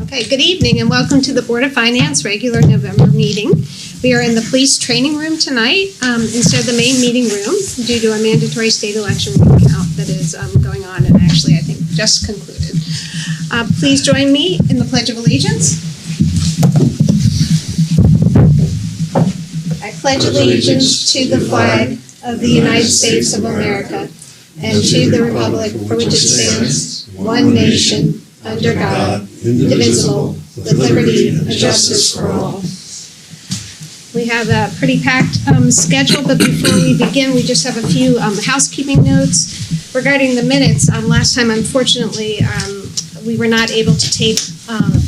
Okay, good evening and welcome to the Board of Finance regular November meeting. We are in the police training room tonight instead of the main meeting room due to a mandatory state election recount that is going on and actually I think just concluded. Please join me in the Pledge of Allegiance. I pledge allegiance to the flag of the United States of America and to the republic for which it stands, one nation, under God, indivisible, with liberty and justice for all. We have a pretty packed schedule, but before we begin, we just have a few housekeeping notes regarding the minutes. Last time, unfortunately, we were not able to tape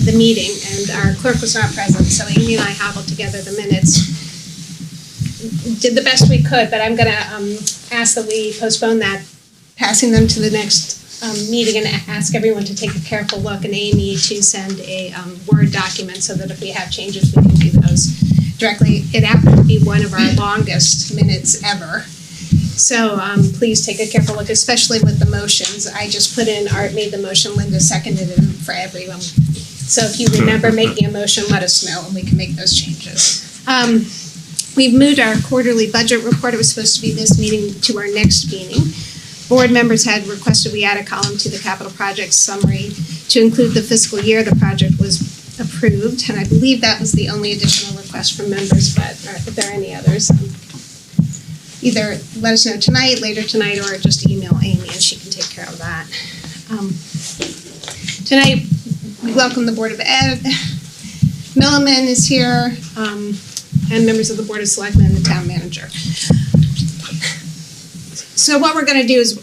the meeting, and our clerk was not present, so Amy and I hobbled together the minutes. Did the best we could, but I'm going to ask that we postpone that, passing them to the next meeting, and ask everyone to take a careful look, and Amy to send a Word document so that if we have changes, we can do those directly. It happened to be one of our longest minutes ever. So please take a careful look, especially with the motions. I just put in, Art made the motion, Linda seconded it for everyone. So if you remember making a motion, let us know and we can make those changes. We've moved our quarterly budget report. It was supposed to be this meeting to our next meeting. Board members had requested we add a column to the capital project summary to include the fiscal year the project was approved, and I believe that was the only additional request from members, but if there are any others, either let us know tonight, later tonight, or just email Amy and she can take care of that. Tonight, we welcome the Board of Ed. Milliman is here, and members of the Board of Selectmen and the Town Manager. So what we're going to do is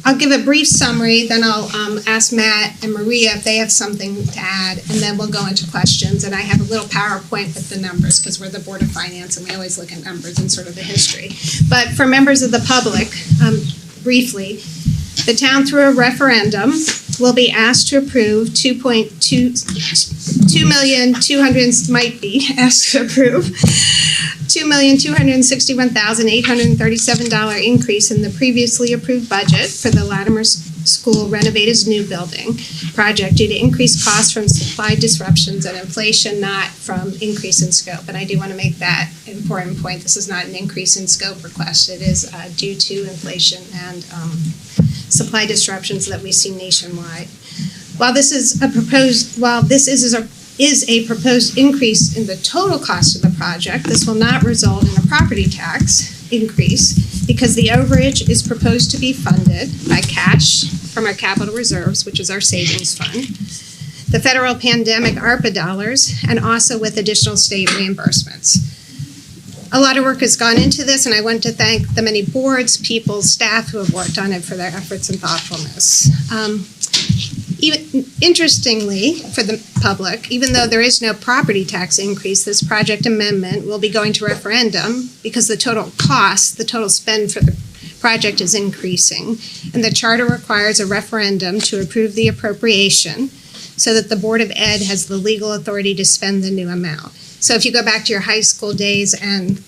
I'll give a brief summary, then I'll ask Matt and Maria if they have something to add, and then we'll go into questions. And I have a little PowerPoint with the numbers because we're the Board of Finance and we always look at numbers and sort of the history. But for members of the public, briefly, the town through a referendum will be asked to approve $2,261,837 increase in the previously approved budget for the Latimer School renovated new building project due to increased costs from supply disruptions and inflation, not from increase in scope. And I do want to make that important point. This is not an increase in scope request. It is due to inflation and supply disruptions that we see nationwide. While this is a proposed increase in the total cost of the project, this will not result in a property tax increase because the overage is proposed to be funded by cash from our capital reserves, which is our savings fund, the federal pandemic ARPA dollars, and also with additional state reimbursements. A lot of work has gone into this, and I want to thank the many boards, people, staff who have worked on it for their efforts and thoughtfulness. Even interestingly, for the public, even though there is no property tax increase, this project amendment will be going to referendum because the total cost, the total spend for the project is increasing, and the charter requires a referendum to approve the appropriation so that the Board of Ed has the legal authority to spend the new amount. So if you go back to your high school days and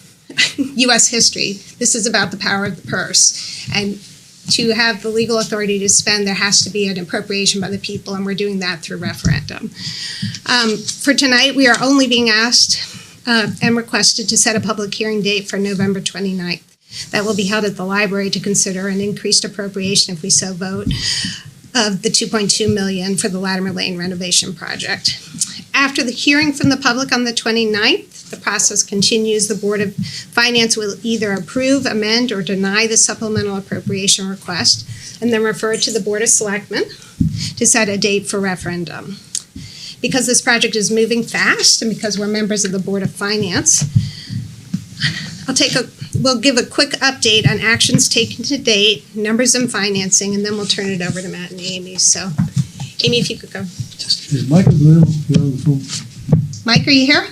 U.S. history, this is about the power of the purse. And to have the legal authority to spend, there has to be an appropriation by the people, and we're doing that through referendum. For tonight, we are only being asked and requested to set a public hearing date for November 29th. That will be held at the library to consider an increased appropriation, if we so vote, of the $2.2 million for the Latimer Lane renovation project. After the hearing from the public on the 29th, the process continues. The Board of Finance will either approve, amend, or deny the supplemental appropriation request, and then refer it to the Board of Selectmen to set a date for referendum. Because this project is moving fast, and because we're members of the Board of Finance, we'll give a quick update on actions taken to date, numbers and financing, and then we'll turn it over to Matt and Amy. So, Amy, if you could go. Is Michael Doyle here on the phone? Mike, are you here?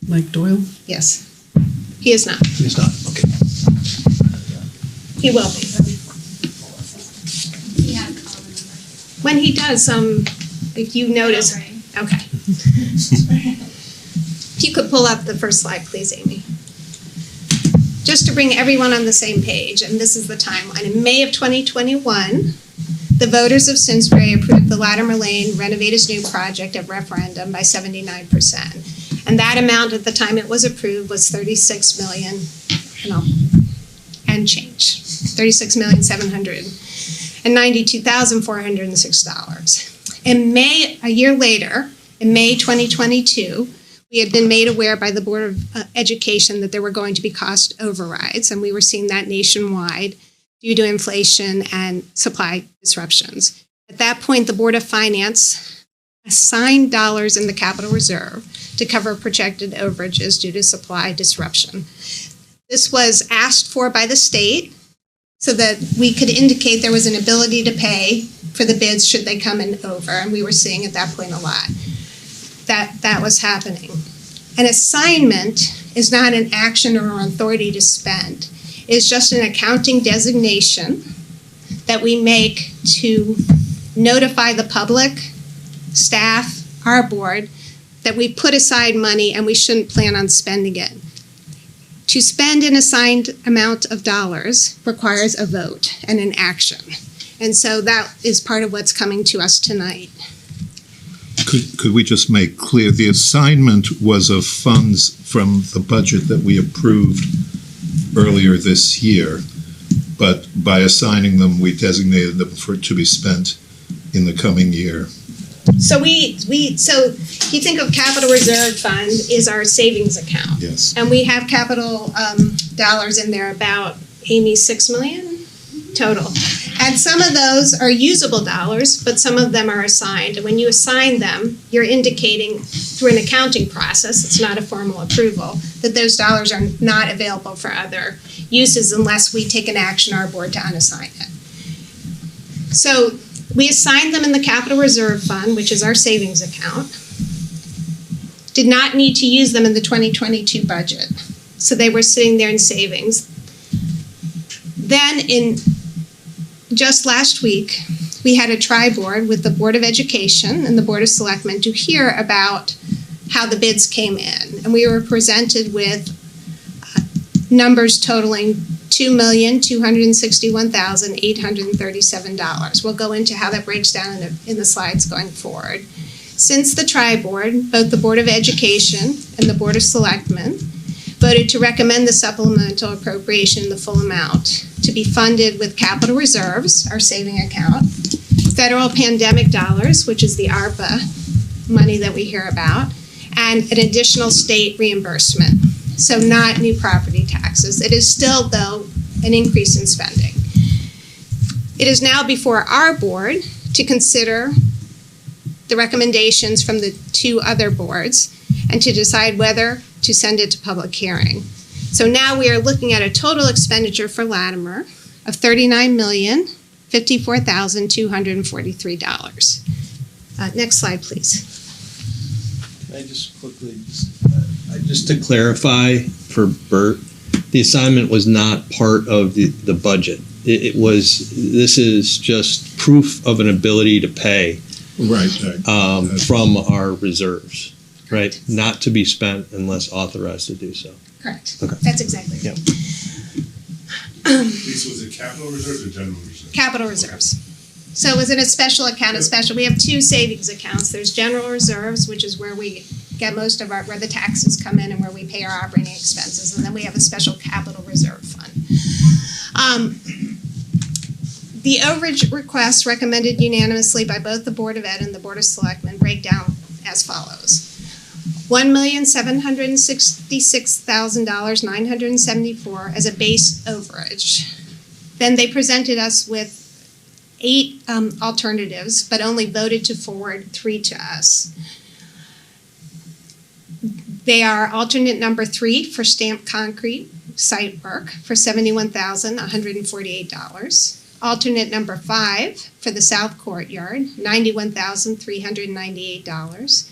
Mike Doyle? Yes. He is not. He is not. Okay. He will be. When he does, if you notice. Okay. If you could pull up the first slide, please, Amy. Just to bring everyone on the same page, and this is the timeline. In May of 2021, the voters of Simsbury approved the Latimer Lane Renovators New project at referendum by 79%. And that amount at the time it was approved was $36 million, and change. $36,792,406. In May, a year later, in May 2022, we had been made aware by the Board of Education that there were going to be cost overrides, and we were seeing that nationwide due to inflation and supply disruptions. At that point, the Board of Finance assigned dollars in the capital reserve to cover projected overages due to supply disruption. This was asked for by the state so that we could indicate there was an ability to pay for the bids should they come in over, and we were seeing at that point a lot. That was happening. An assignment is not an action or an authority to spend. It's just an accounting designation that we make to notify the public, staff, our board, that we put aside money and we shouldn't plan on spending it. To spend an assigned amount of dollars requires a vote and an action. And so that is part of what's coming to us tonight. Could we just make clear, the assignment was of funds from the budget that we approved earlier this year, but by assigning them, we designated them to be spent in the coming year. So so you think of capital reserve fund is our savings account. Yes. And we have capital dollars in there, about, Amy, $6 million total. And some of those are usable dollars, but some of them are assigned. And when you assign them, you're indicating through an accounting process, it's not a formal approval, that those dollars are not available for other uses unless we take an action, our board, to unassign it. So we assigned them in the capital reserve fund, which is our savings account. Did not need to use them in the 2022 budget. So they were sitting there in savings. Then just last week, we had a tri-board with the Board of Education and the Board of Selectmen to hear about how the bids came in. And we were presented with numbers totaling $2,261,837. We'll go into how that breaks down in the slides going forward. Since the tri-board, both the Board of Education and the Board of Selectmen voted to recommend the supplemental appropriation in the full amount to be funded with capital reserves, our saving account, federal pandemic dollars, which is the ARPA money that we hear about, and an additional state reimbursement. So not new property taxes. It is still, though, an increase in spending. It is now before our board to consider the recommendations from the two other boards and to decide whether to send it to public hearing. So now we are looking at a total expenditure for Latimer of $39,054,243. Next slide, please. Can I just quickly, just to clarify for Bert, the assignment was not part of the budget. This is just proof of an ability to pay from our reserves, right? Not to be spent unless authorized to do so. Correct. Okay. That's exactly right. Lisa, was it capital reserves or general reserves? Capital reserves. So it was in a special account, we have two savings accounts. There's general reserves, which is where we get most of where the taxes come in and where we pay our operating expenses. And then we have a special capital reserve fund. The overage requests recommended unanimously by both the Board of Ed and the Board of Selectmen break down as follows. $1,766,974 as a base overage. Then they presented us with 8 alternatives, but only voted to forward 3 to us. They are alternate number 3 for stamped concrete site work for $71,148. Alternate number 5 for the south courtyard, $91,398.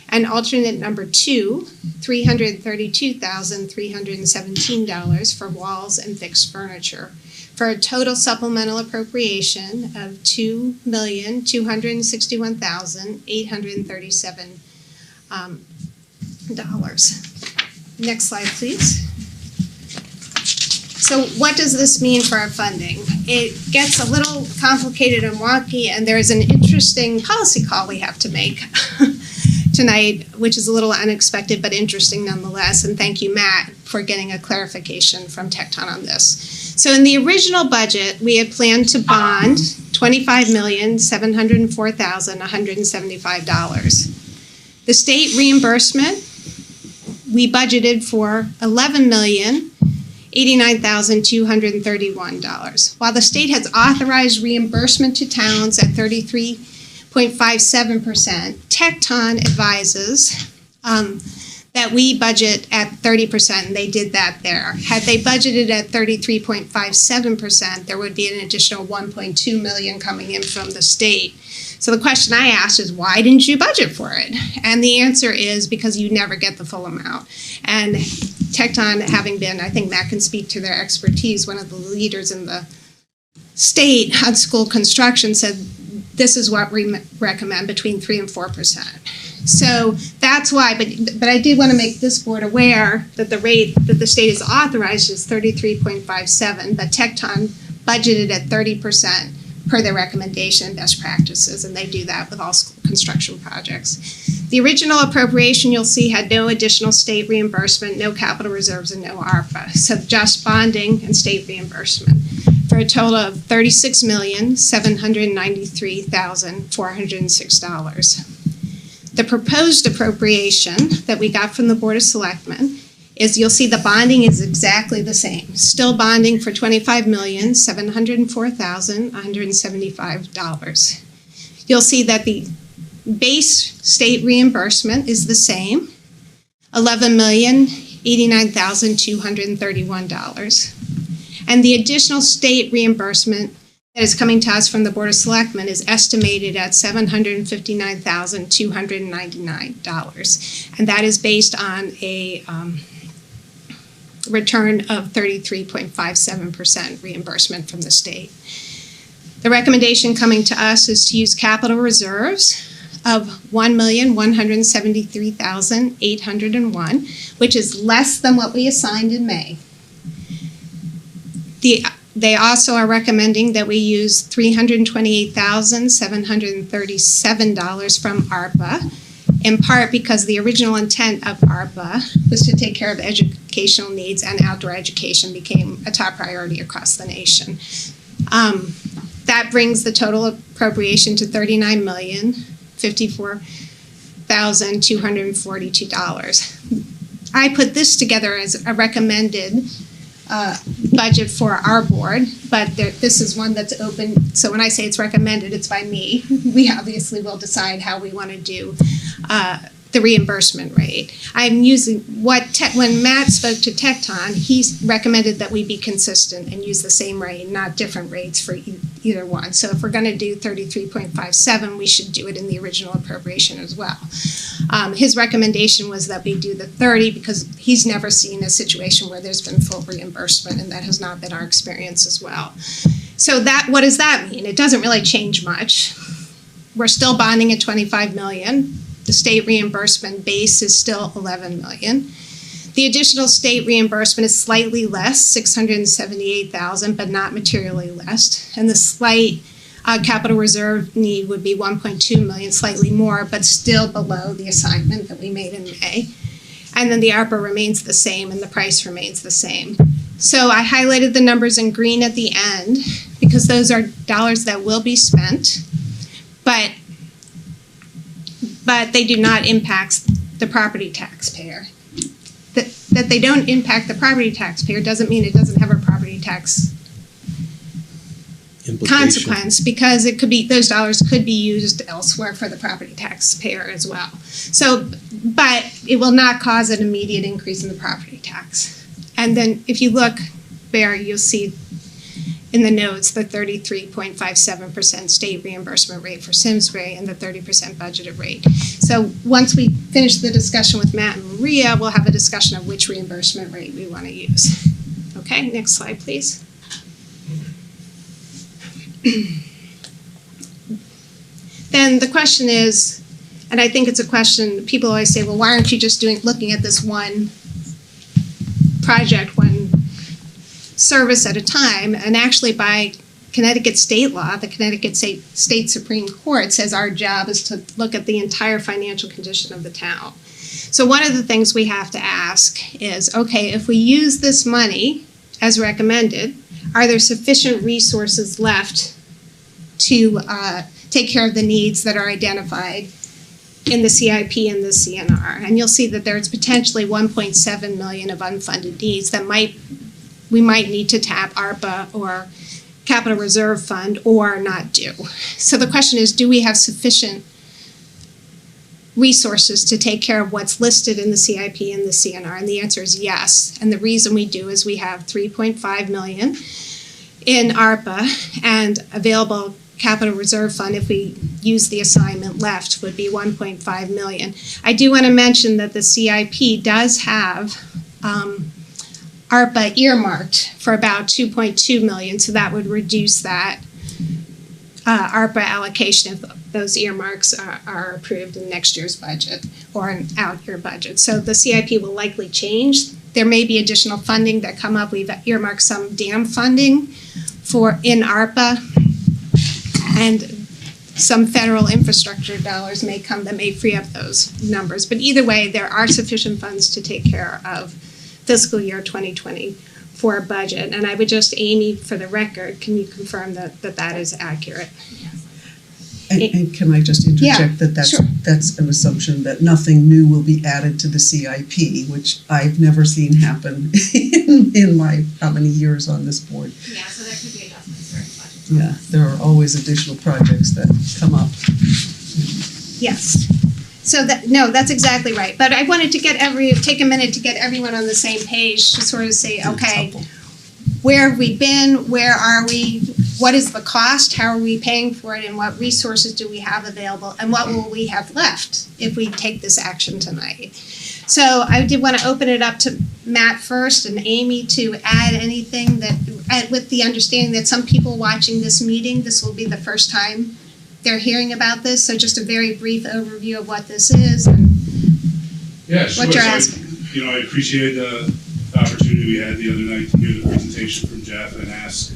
And alternate number 2, $332,317 for walls and fixed furniture, for a total supplemental appropriation of $2,261,837. Next slide, please. So So what does this mean for our funding? It gets a little complicated and wonky, and there's an interesting policy call we have to make tonight, which is a little unexpected but interesting nonetheless. And thank you, Matt, for getting a clarification from Tecton on this. So in the original budget, we had planned to bond $25,704,175. The state reimbursement, we budgeted for $11,089,231. While the state has authorized reimbursement to towns at 33.57%, Tecton advises that we budget at 30%, and they did that there. Had they budgeted at 33.57%, there would be an additional $1.2 million coming in from the state. So the question I asked is, why didn't you budget for it? And the answer is because you never get the full amount. And Tecton, having been, I think Matt can speak to their expertise, one of the leaders in the state on school construction, said this is what we recommend, between 3 and 4%. So that's why, but I did want to make this board aware that the rate that the state has authorized is 33.57, but Tecton budgeted at 30% per their recommendation and best practices, and they do that with all school construction projects. The original appropriation, you'll see, had no additional state reimbursement, no capital reserves, and no ARPA, so just bonding and state reimbursement, for a total of $36,793,406. The proposed appropriation that we got from the Board of Selectmen is, you'll see the bonding is exactly the same. Still bonding for $25,704,175. You'll see that the base state reimbursement is the same, $11,089,231. And the additional state reimbursement that is coming to us from the Board of Selectmen is estimated at $759,299. And that is based on a return of 33.57% reimbursement from the state. The recommendation coming to us is to use capital reserves of $1,173,801, which is less than what we assigned in May. They also are recommending that we use $328,737 from ARPA, in part because the original intent of ARPA was to take care of educational needs, and outdoor education became a top priority across the nation. That brings the total appropriation to $39,054,242. I put this together as a recommended budget for our board, but this is one that's open. So when I say it's recommended, it's by me. We obviously will decide how we want to do the reimbursement rate. I'm using when Matt spoke to Tecton, he recommended that we be consistent and use the same rate, not different rates for either one. So if we're going to do 33.57, we should do it in the original appropriation as well. His recommendation was that we do the 30 because he's never seen a situation where there's been full reimbursement, and that has not been our experience as well. So what does that mean? It doesn't really change much. We're still bonding at $25 million. The state reimbursement base is still $11 million. The additional state reimbursement is slightly less, $678,000, but not materially less. And the slight capital reserve need would be $1.2 million, slightly more, but still below the assignment that we made in May. And then the ARPA remains the same, and the price remains the same. So I highlighted the numbers in green at the end because those are dollars that will be spent, but they do not impact the property taxpayer. That they don't impact the property taxpayer doesn't mean it doesn't have a property tax consequence, because it could be, those dollars could be used elsewhere for the property taxpayer as well. So, but it will not cause an immediate increase in the property tax. And then if you look, Barry, you'll see in the notes the 33.57% state reimbursement rate for Simsbury and the 30% budgeted rate. So once we finish the discussion with Matt and Maria, we'll have a discussion of which reimbursement rate we want to use. Okay, next slide, please. Then the question is, and I think it's a question people always say, well, why aren't you just looking at this one project when service at a time. And actually by Connecticut state law, the Connecticut State Supreme Court says our job is to look at the entire financial condition of the town. So one of the things we have to ask is, okay, if we use this money as recommended, are there sufficient resources left to take care of the needs that are identified in the CIP and the CNR? And you'll see that there's potentially 1.7 million of unfunded needs that we might need to tap ARPA or Capital Reserve Fund or not do. So the question is, do we have sufficient resources to take care of what's listed in the CIP and the CNR? And the answer is yes. And the reason we do is we have 3.5 million in ARPA, and available Capital Reserve Fund, if we use the assignment left, would be 1.5 million. I do want to mention that the CIP does have ARPA earmarked for about 2.2 million, so that would reduce that ARPA allocation if those earmarks are approved in next year's budget or an out-year budget. So the CIP will likely change. There may be additional funding that come up. We've earmarked some dam funding in ARPA, and some federal infrastructure dollars may come that may free up those numbers. But either way, there are sufficient funds to take care of fiscal year 2024 budget. And I would just, Amy, for the record, can you confirm that is accurate? And can I just interject that's an assumption that nothing new will be added to the CIP, which I've never seen happen in my how many years on this board. Yeah, so there could be adjustments during budget. Yeah, there are always additional projects that come up. Yes. So that's exactly right. But I wanted to take a minute to get everyone on the same page to sort of say, okay, where have we been? Where are we? What is the cost? How are we paying for it? And what resources do we have available? And what will we have left if we take this action tonight? So I did want to open it up to Matt first and Amy to add anything that, with the understanding that some people watching this meeting, this will be the first time they're hearing about this. So just a very brief overview of what this is and what you're asking. I appreciate the opportunity we had the other night to hear the presentation from Jeff and ask.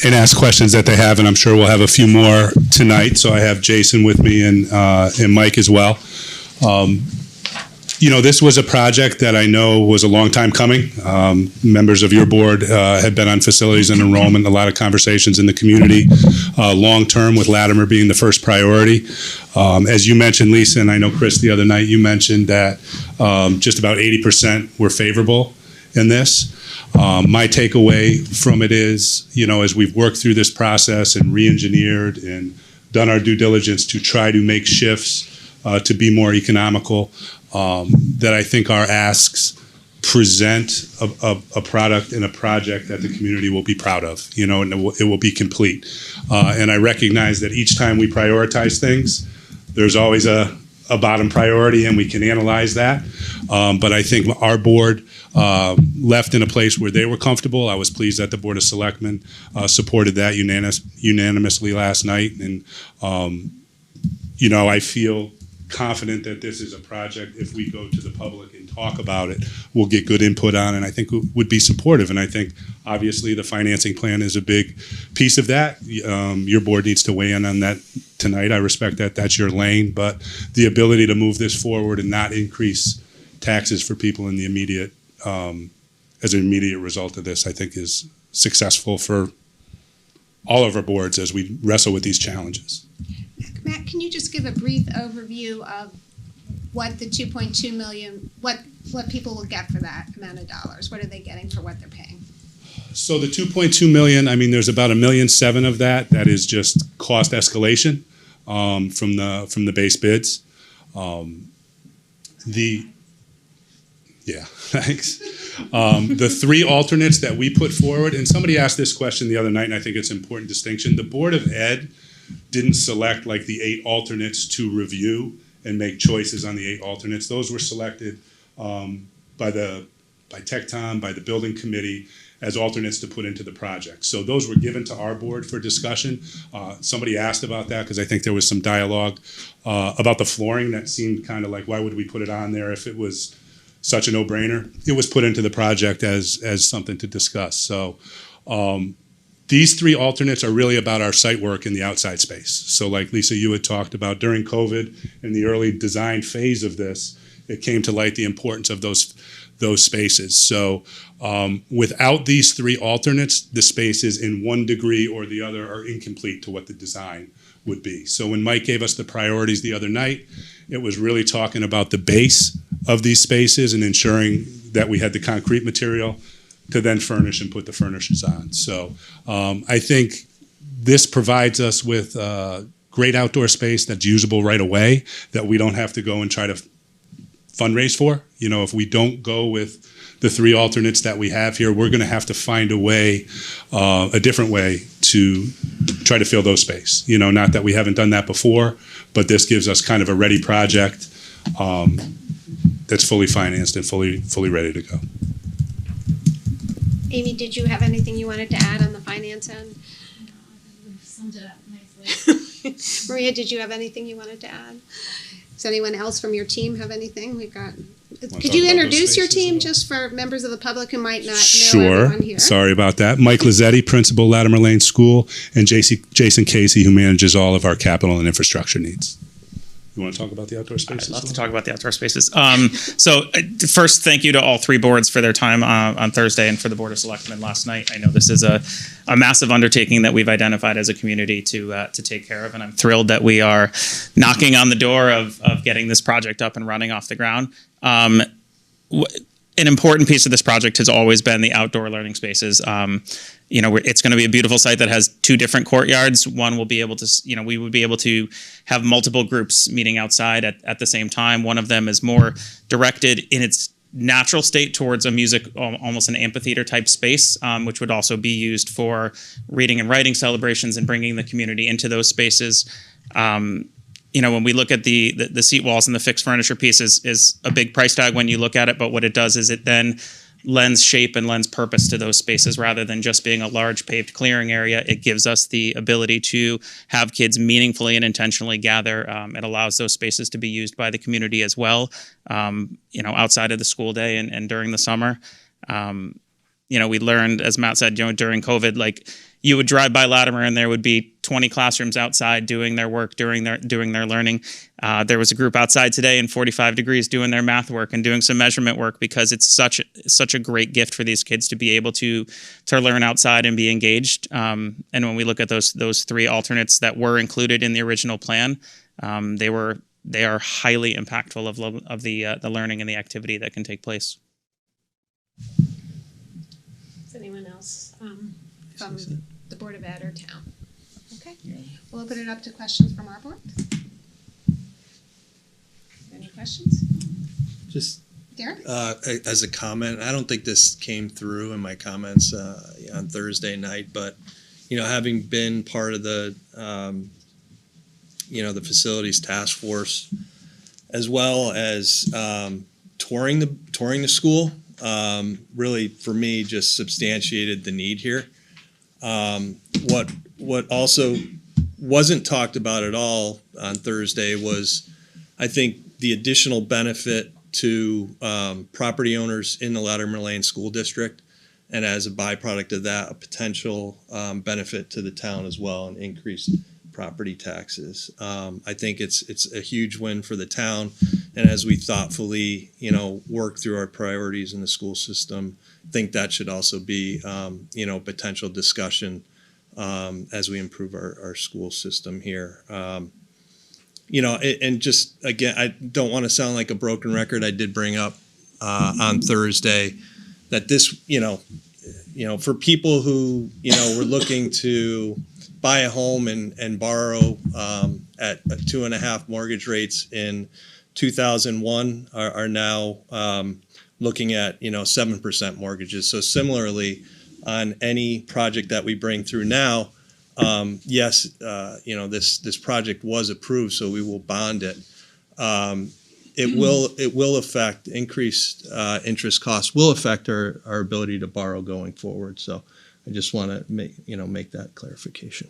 And ask questions that they have, and I'm sure we'll have a few more tonight. So I have Jason with me and Mike as well. This was a project that I know was a long time coming. Members of your board have been on facilities and enrollment, a lot of conversations in the community, long term with Latimer being the first priority. As you mentioned, Lisa, and I know Chris the other night, you mentioned that just about 80% were favorable in this. My takeaway from it is, as we've worked through this process and re-engineered and done our due diligence to try to make shifts to be more economical, that I think our asks present a product and a project that the community will be proud of, and it will be complete. And I recognize that each time we prioritize things, there's always a bottom priority, and we can analyze that. But I think our board left in a place where they were comfortable. I was pleased that the Board of Selectmen supported that unanimously last night. And, I feel confident that this is a project, if we go to the public and talk about it, we'll get good input on, and I think would be supportive. And I think, obviously, the financing plan is a big piece of that. Your board needs to weigh in on that tonight. I respect that. That's your lane. But the ability to move this forward and not increase taxes for people in the immediate, as an immediate result of this, I think is successful for all of our boards as we wrestle with these challenges. Matt, can you just give a brief overview of what the 2.2 million, what people will get for that amount of dollars? What are they getting for what they're paying? So the 2.2 million, there's about $1.7 million of that. That is just cost escalation from the base bids. Thanks. The three alternates that we put forward, and somebody asked this question the other night, and I think it's an important distinction. The Board of Ed didn't select like the 8 alternates to review and make choices on the 8 alternates. Those were selected by Tecton, by the building committee, as alternates to put into the project. So those were given to our board for discussion. Somebody asked about that because I think there was some dialogue about the flooring that seemed kind of like, why would we put it on there if it was such a no-brainer? It was put into the project as something to discuss. So these three alternates are really about our site work in the outside space. So like Lisa, you had talked about during COVID, in the early design phase of this, it came to light the importance of those spaces. So without these three alternates, the spaces in one degree or the other are incomplete to what the design would be. So when Mike gave us the priorities the other night, it was really talking about the base of these spaces and ensuring that we had the concrete material to then furnish and put the furnishings on. So I think this provides us with great outdoor space that's usable right away, that we don't have to go and try to fundraise for. You know, if we don't go with the three alternates that we have here, we're going to have to find a way, a different way to try to fill those space. You know, not that we haven't done that before, but this gives us kind of a ready project that's fully financed and fully ready to go. Amy, did you have anything you wanted to add on the finance end? We've summed it up nicely. Maria, did you have anything you wanted to add? Does anyone else from your team have anything? Could talk you about those introduce your spaces team at all? just for members of the public who might not know Sure. everyone here? Sorry about that. Mike Lazzetti, principal, Latimer Lane School, and Jason Casey, who manages all of our capital and infrastructure needs. You want to talk about the outdoor spaces? I'd love to talk about the outdoor spaces. First, thank you to all three boards for their time on Thursday and for the Board of Selectmen last night. I know this is a massive undertaking that we've identified as a community to take care of, and I'm thrilled that we are knocking on the door of getting this project up and running off the ground. An important piece of this project has always been the outdoor learning spaces. It's going to be a beautiful site that has two different courtyards. One will be able to, we would be able to have multiple groups meeting outside at the same time. One of them is more directed in its natural state towards a music, almost an amphitheater type space, which would also be used for reading and writing celebrations and bringing the community into those spaces. When we look at the seat walls and the fixed furniture piece is a big price tag when you look at it, but what it does is it then lends shape and lends purpose to those spaces rather than just being a large paved clearing area. It gives us the ability to have kids meaningfully and intentionally gather. It allows those spaces to be used by the community as well, outside of the school day and during the summer. We learned, as Matt said, during COVID, like you would drive by Latimer and there would be 20 classrooms outside doing their work, doing their learning. There was a group outside today in 45 degrees doing their math work and doing some measurement work because it's such a great gift for these kids to be able to learn outside and be engaged. And when we look at those three alternates that were included in the original plan, they are highly impactful of the learning and the activity that can take place. Is anyone else from the Board of Ed or town? Okay, we'll open it up to questions from our board. Any questions? Just Derek? as a comment, I don't think this came through in my comments on Thursday night, but having been part of the the facilities task force, as well as touring the school, really for me just substantiated the need here. What also wasn't talked about at all on Thursday was, I think, the additional benefit to property owners in the Latimer Lane School District, and as a byproduct of that, a potential benefit to the town as well, and increased property taxes. I think it's a huge win for the town, and as we thoughtfully work through our priorities in the school system, I think that should also be potential discussion as we improve our school system here. And just again, I don't want to sound like a broken record. I did bring up on Thursday that this, for people who were looking to buy a home and borrow at 2.5 mortgage rates in 2001 are now looking at 7% mortgages. So similarly, on any project that we bring through now, yes, this project was approved, so we will bond it. it will affect increased interest costs will affect our ability to borrow going forward. So I just want to make that clarification.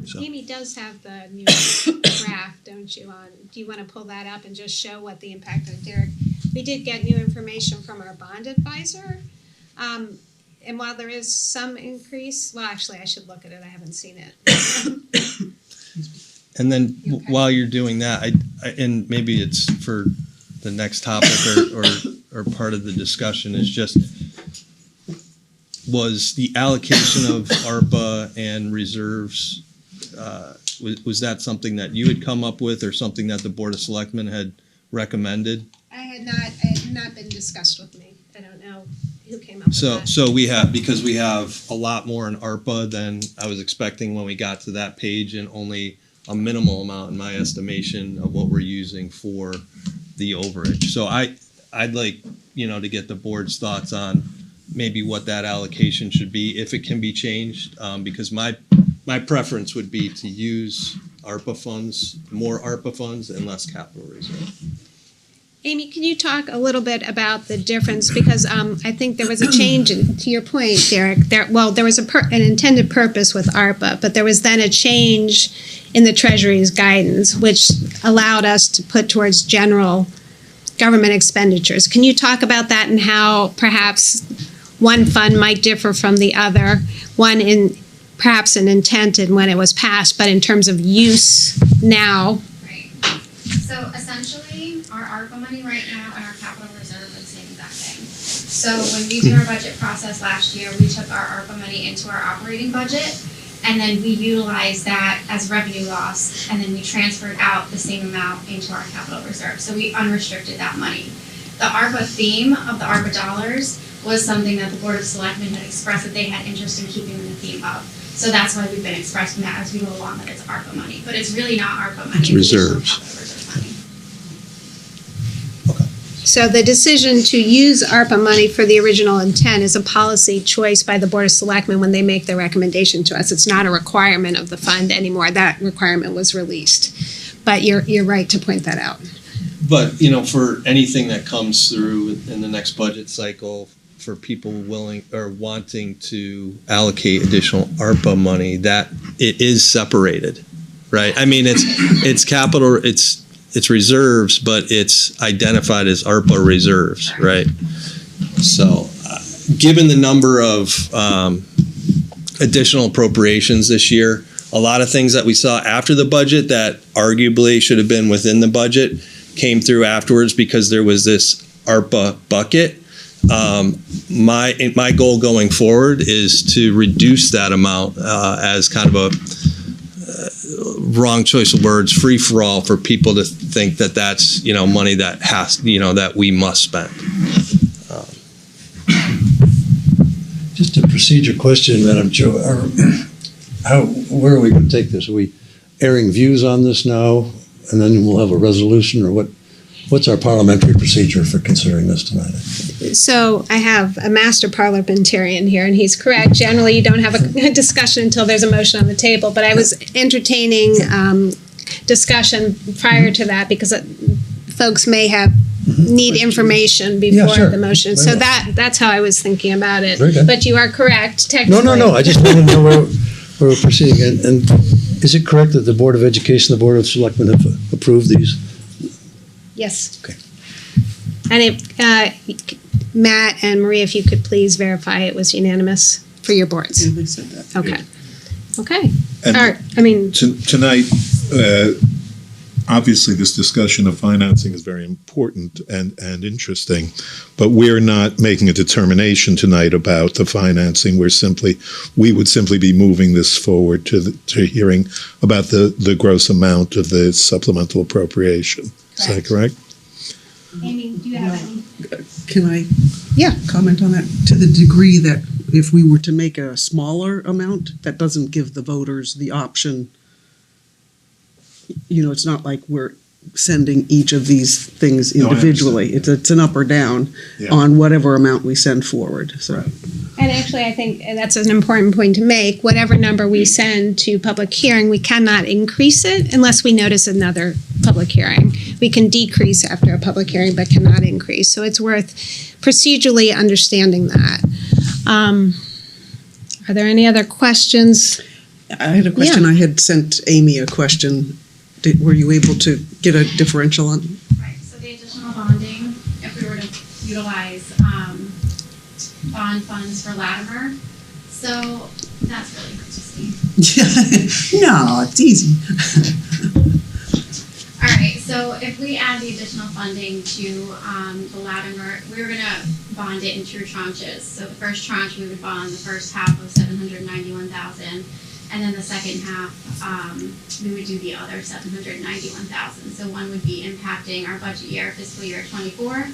So. Amy does have the new draft, don't you? Do you want to pull that up and just show what the impact on Derek? We did get new information from our bond advisor. And while there is some increase, well, actually, I should look at it. I haven't seen it. And then Okay. while you're doing that, and maybe it's for the next topic or part of the discussion is just, was the allocation of ARPA and reserves, was that something that you had come up with or something that the Board of Selectmen had recommended? It had not been discussed with me. I don't know who came up with that. So we have a lot more in ARPA than I was expecting when we got to that page, and only a minimal amount in my estimation of what we're using for the overage. So I'd like, to get the board's thoughts on maybe what that allocation should be, if it can be changed, because my preference would be to use ARPA funds, more ARPA funds and less capital reserve. Amy, can you talk a little bit about the difference? Because I think there was a change, to your point, Derek. There was an intended purpose with ARPA, but there was then a change in the Treasury's guidance, which allowed us to put towards general government expenditures. Can you talk about that and how perhaps one fund might differ from the other? One in perhaps an intent and when it was passed, but in terms of use now. Right. So essentially, our ARPA money right now and our capital reserve are the same exact thing. So when we did our budget process last year, we took our ARPA money into our operating budget, and then we utilized that as revenue loss, and then we transferred out the same amount into our capital reserve. So we unrestricted that money. The ARPA theme of the ARPA dollars was something that the Board of Selectmen had expressed that they had interest in keeping in the theme of. So that's why we've been expressing that as we go along, that it's ARPA money. But it's really not ARPA money. It's reserves. Capital reserve money. So the decision to use ARPA money for the original intent is a policy choice by the Board of Selectmen when they make their recommendation to us. It's not a requirement of the fund anymore. That requirement was released. But you're right to point that out. But, for anything that comes through in the next budget cycle, for people willing or wanting to allocate additional ARPA money, that it is separated, right? I mean, it's capital, it's reserves, but it's identified as ARPA reserves, right? So, given the number of additional appropriations this year, a lot of things that we saw after the budget that arguably should have been within the budget came through afterwards because there was this ARPA bucket. My goal going forward is to reduce that amount as kind of a wrong choice of words, free for all, for people to think that that's money that has that we must spend. Just a procedure question, Madam Chair. Where are we going to take this? Are we airing views on this now, and then we'll have a resolution, or what? What's our parliamentary procedure for considering this tonight? So I have a master parliamentarian here, and he's correct. Generally, you don't have a discussion until there's a motion on the table. But I was entertaining discussion prior to that because folks may need information before the motion. So that's how I was thinking about it. But you are correct, technically. No. I just want to know where we're proceeding. And is it correct that the Board of Education, the Board of Selectmen have approved these? Yes. Okay. And Matt and Maria, if you could please verify it was unanimous for your boards. Yeah, they said that. Okay. And All right. I mean, tonight, obviously, this discussion of financing is very important and interesting, but we're not making a determination tonight about the financing. We would simply be moving this forward to hearing about the gross amount of the supplemental appropriation. Is that correct? Amy, do you have any? Can I comment on that? To the degree that if we were to make a smaller amount, that doesn't give the voters the option. It's not like we're sending each of these things No, I individually. It's an up or down Yeah. on whatever amount we send forward, so. Right. And actually, I think that's an important point to make. Whatever number we send to public hearing, we cannot increase it unless we notice another public hearing. We can decrease after a public hearing, but cannot increase. So it's worth procedurally understanding that. Are there any other questions? I had a question. I had sent Amy a question. Were you able to get a differential on? Right, so the additional bonding, if we were to utilize, bond funds for Latimer, so that's really good to see. No, it's easy. All right, so if we add the additional funding to the Latimer, we were gonna bond it in two tranches. So the first tranche, we would bond the first half of $791,000, and then the second half, we would do the other $791,000. So one would be impacting our budget year, fiscal year '24,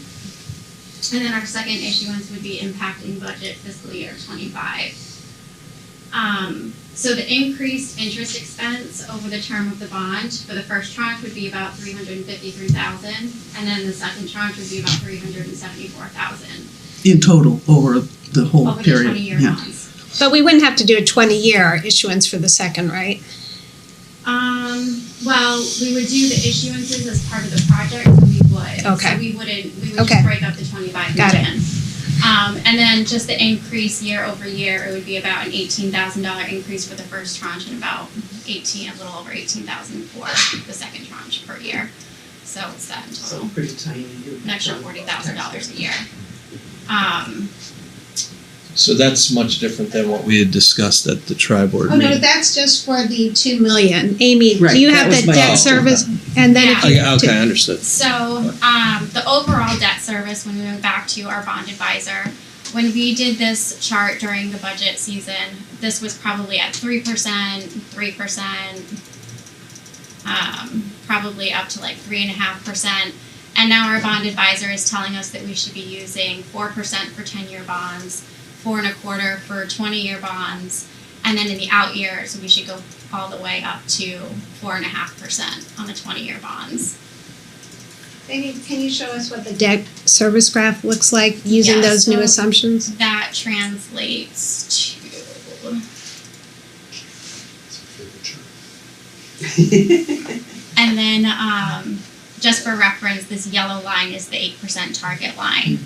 and then our second issuance would be impacting budget fiscal year '25. So the increased interest expense over the term of the bond for the first tranche would be about $353,000, and then the second tranche would be about $374,000 In total, over the whole over the period. 20-year Yeah. bonds. But we wouldn't have to do a 20-year issuance for the second, right? Well, we would do the issuances as part of the project, so we would. Okay. So we would Okay. just break up the 25 Got it. million. And then just the increase year over year, it would be about an $18,000 increase for the first tranche and about a little over 18,000 for the second tranche per year. So it's that in total, pretty tiny. an extra $40,000 a year. So that's much different than what we had discussed at the tri-board Oh, no, meeting. that's just for the 2 million. Amy, Right, do you that have was the my- debt Oh, service? And then if you. Okay, understood. So, the overall debt service, when we went back to our bond advisor, when we did this chart during the budget season, this was probably at 3%, probably up to like 3.5%. And now our bond advisor is telling us that we should be using 4% for 10-year bonds, 4.25% for 20-year bonds, and then in the out years, we should go all the way up to 4.5% on the 20-year bonds. Amy, can you show us what the debt service graph looks like using Yeah, those new so- assumptions? That translates to, and then, just for reference, this yellow line is the 8% target line,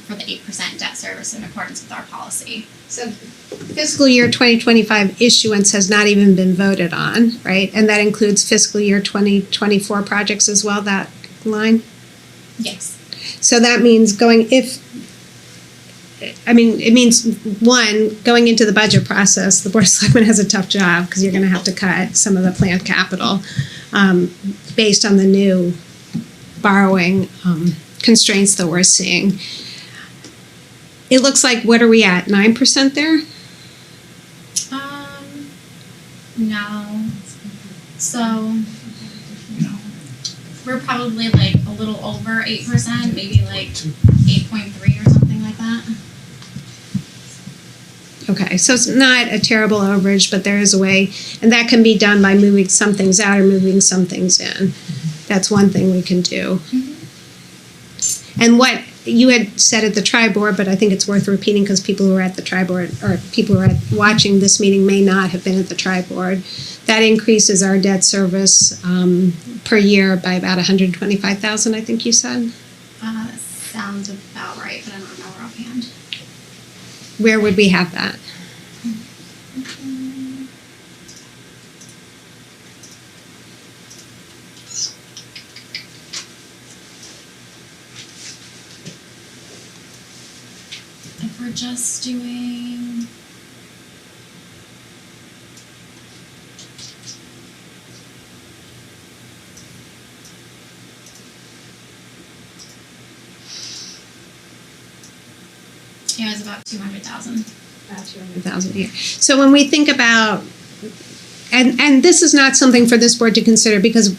for the 8% debt service in accordance with our policy. So fiscal year 2025 issuance has not even been voted on, right? And that includes fiscal year 2024 projects as well, that line? Yes. So that means it means, one, going into the budget process, the Board of Selectmen has a tough job because you're going to have to cut some of the planned capital based on the new borrowing constraints that we're seeing. It looks like, what are we at, 9% there? No. So, we're probably like a little over 8%, maybe like 8.3 or something like that. Okay, so it's not a terrible overage, but there is a way, and that can be done by moving some things out or moving some things in. That's one thing we can do. And what you had said at the tri-board, but I think it's worth repeating because people who are at the tri-board or people who are watching this meeting may not have been at the tri-board. That increases our debt service per year by about $125,000, I think you said. Sounds about right, but I don't remember offhand. Where would we have that? If we're just doing, yeah, it was about 200,000. About 200,000 a year. So when we think about, and this is not something for this board to consider because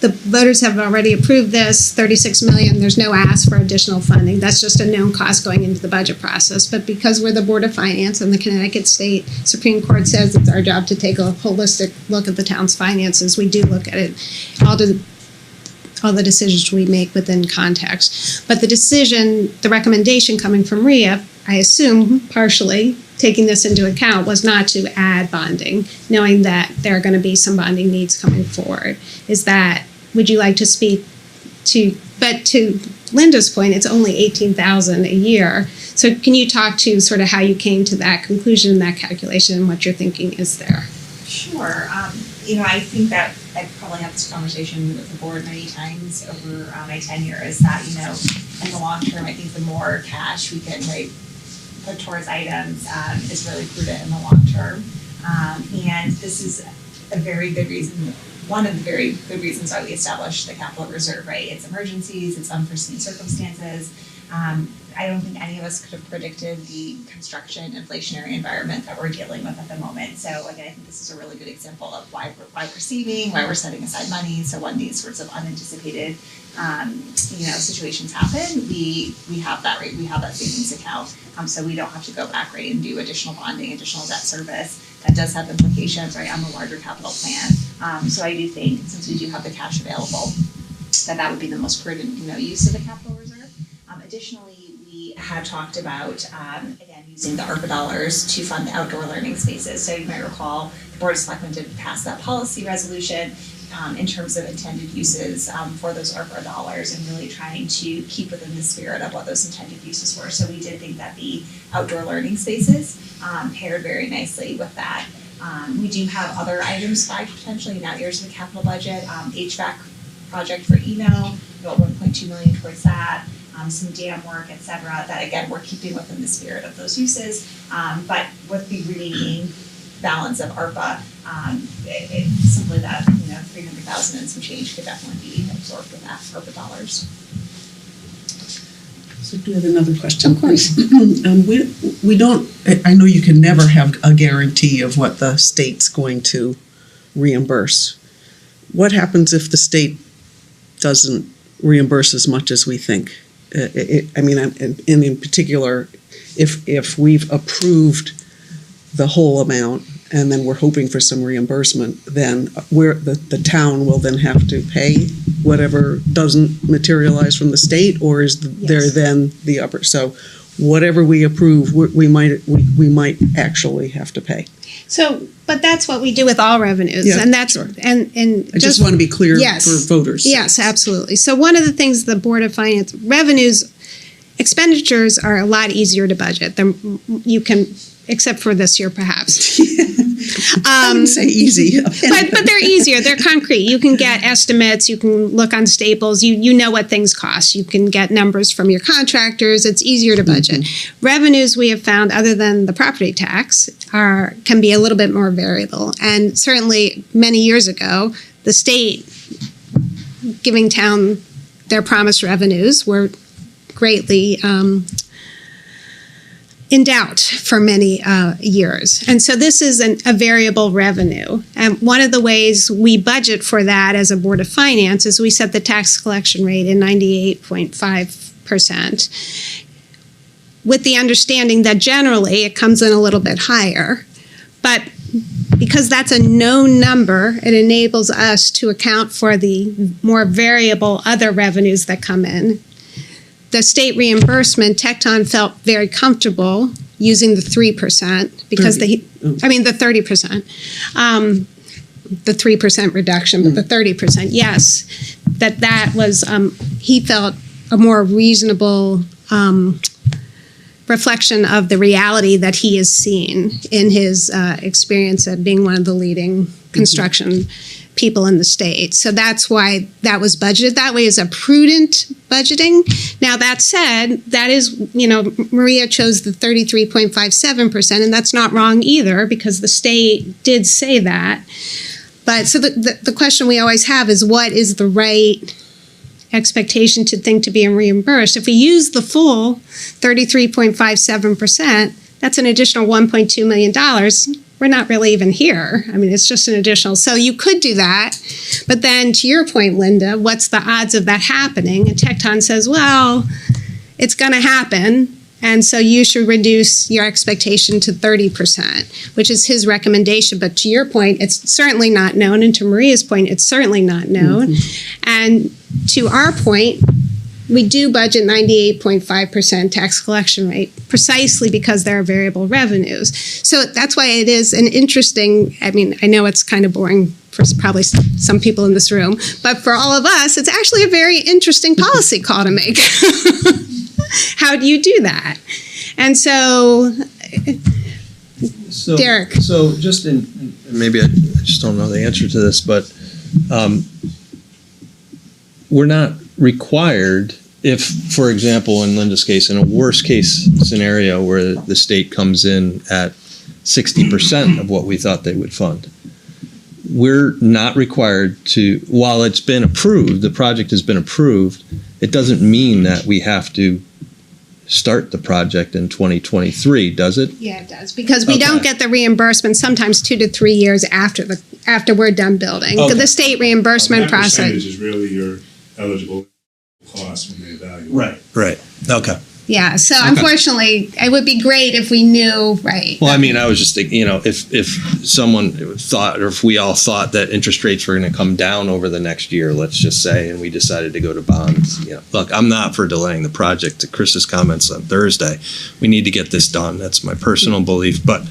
the voters have already approved this, 36 million, there's no ask for additional funding. That's just a known cost going into the budget process. But because we're the Board of Finance and the Connecticut State Supreme Court says it's our job to take a holistic look at the town's finances, we do look at it all all the decisions we make within context. But the recommendation coming from RIA, I assume partially taking this into account, was not to add bonding, knowing that there are going to be some bonding needs coming forward. Would you like to speak to, but to Linda's point, it's only $18,000 a year. So can you talk to sort of how you came to that conclusion, that calculation, and what your thinking is there? Sure. I think that I've probably had this conversation with the board many times over my tenure, is that, in the long term, I think the more cash we can put towards items is really prudent in the long term. And this is a very good reason, one of the very good reasons why we established the capital reserve, right? It's emergencies, it's unforeseen circumstances. I don't think any of us could have predicted the construction inflationary environment that we're dealing with at the moment. So again, I think this is a really good example of why we're saving, why we're setting aside money. So when these sorts of unanticipated, situations happen, we have that we have that savings account. So we don't have to go back, and do additional bonding, additional debt service. That does have implications, on the larger capital plan. So I do think, since we do have the cash available, that would be the most prudent, use of the capital reserve. Additionally, we had talked about, again, using the ARPA dollars to fund the outdoor learning spaces. So you might recall the Board of Selectmen did pass that policy resolution in terms of intended uses for those ARPA dollars, and really trying to keep within the spirit of what those intended uses were. So we did think that the outdoor learning spaces paired very nicely with that. We do have other items potentially in out years of the capital budget, HVAC project for email, about $1.2 million towards that. Some dam work, et cetera, that again, we're keeping within the spirit of those uses. But with the remaining balance of ARPA, it's simply that, $300,000 and some change could definitely be absorbed with that ARPA dollars. So do you have another question? Of course. We don't, I know you can never have a guarantee of what the state's going to reimburse. What happens if the state doesn't reimburse as much as we think? In particular, if we've approved the whole amount and then we're hoping for some reimbursement, then the town will then have to pay whatever doesn't materialize from the state, or is there then the upper? So whatever we approve, we might actually have to pay. So, but that's what we do with all revenues, and that's sure. and I just want to be clear for voters. Yes, absolutely. So one of the things the Board of Finance expenditures are a lot easier to budget than you can, except for this year perhaps. I wouldn't say easy, but they're easier. They're concrete. You can get estimates. You can look on Staples. You know what things cost. You can get numbers from your contractors. It's easier to budget. Mm-hmm. Revenues, we have found, other than the property tax, can be a little bit more variable. And certainly many years ago, the state giving town their promised revenues were greatly in doubt for many years. And so this is a variable revenue. And one of the ways we budget for that as a Board of Finance is we set the tax collection rate at 98.5%, with the understanding that generally it comes in a little bit higher. But because that's a known number, it enables us to account for the more variable other revenues that come in. The state reimbursement, Tecton felt very comfortable using the 3% because the 30%, the 3% reduction, but the 30%, yes, that was, he felt a more reasonable reflection of the reality that he has seen in his experience at being one of the leading construction people in the state. So that's why that was budgeted that way, as a prudent budgeting. Now, that said, that is, Maria chose the 33.57%, and that's not wrong either, because the state did say that. But so the question we always have is, what is the right expectation to think to be reimbursed? If we use the full 33.57%, that's an additional $1.2 million. We're not really even here. It's just an additional. So you could do that. But then to your point, Linda, what's the odds of that happening? And Tecton says, well, it's going to happen. And so you should reduce your expectation to 30%, which is his recommendation. But to your point, it's certainly not known. And to Maria's point, it's certainly not known. And to our point, we do budget 98.5% tax collection rate precisely because there are variable revenues. So that's why it is an interesting, I mean, I know it's kind of boring for probably some people in this room, but for all of us, it's actually a very interesting policy call to make. How do you do that? And so, Derek. So just in, maybe I just don't know the answer to this, but we're not required if, for example, in Linda's case, in a worst case scenario where the state comes in at 60% of what we thought they would fund, we're not required to, while it's been approved, the project has been approved, it doesn't mean that we have to start the project in 2023, does it? Yeah, it does, because we Okay. don't get the reimbursement sometimes 2 to 3 years after we're done building. Okay. The state reimbursement That process. percentage is really your eligible cost when they evaluate. Right. Okay. Yeah, so unfortunately, it would be great if we knew, right? Well, I mean, I was just thinking, if someone thought, or if we all thought that interest rates were going to come down over the next year, let's just say, and we decided to go to bonds, look, I'm not for delaying the project. To Chris's comments on Thursday, we need to get this done. That's my personal belief. But,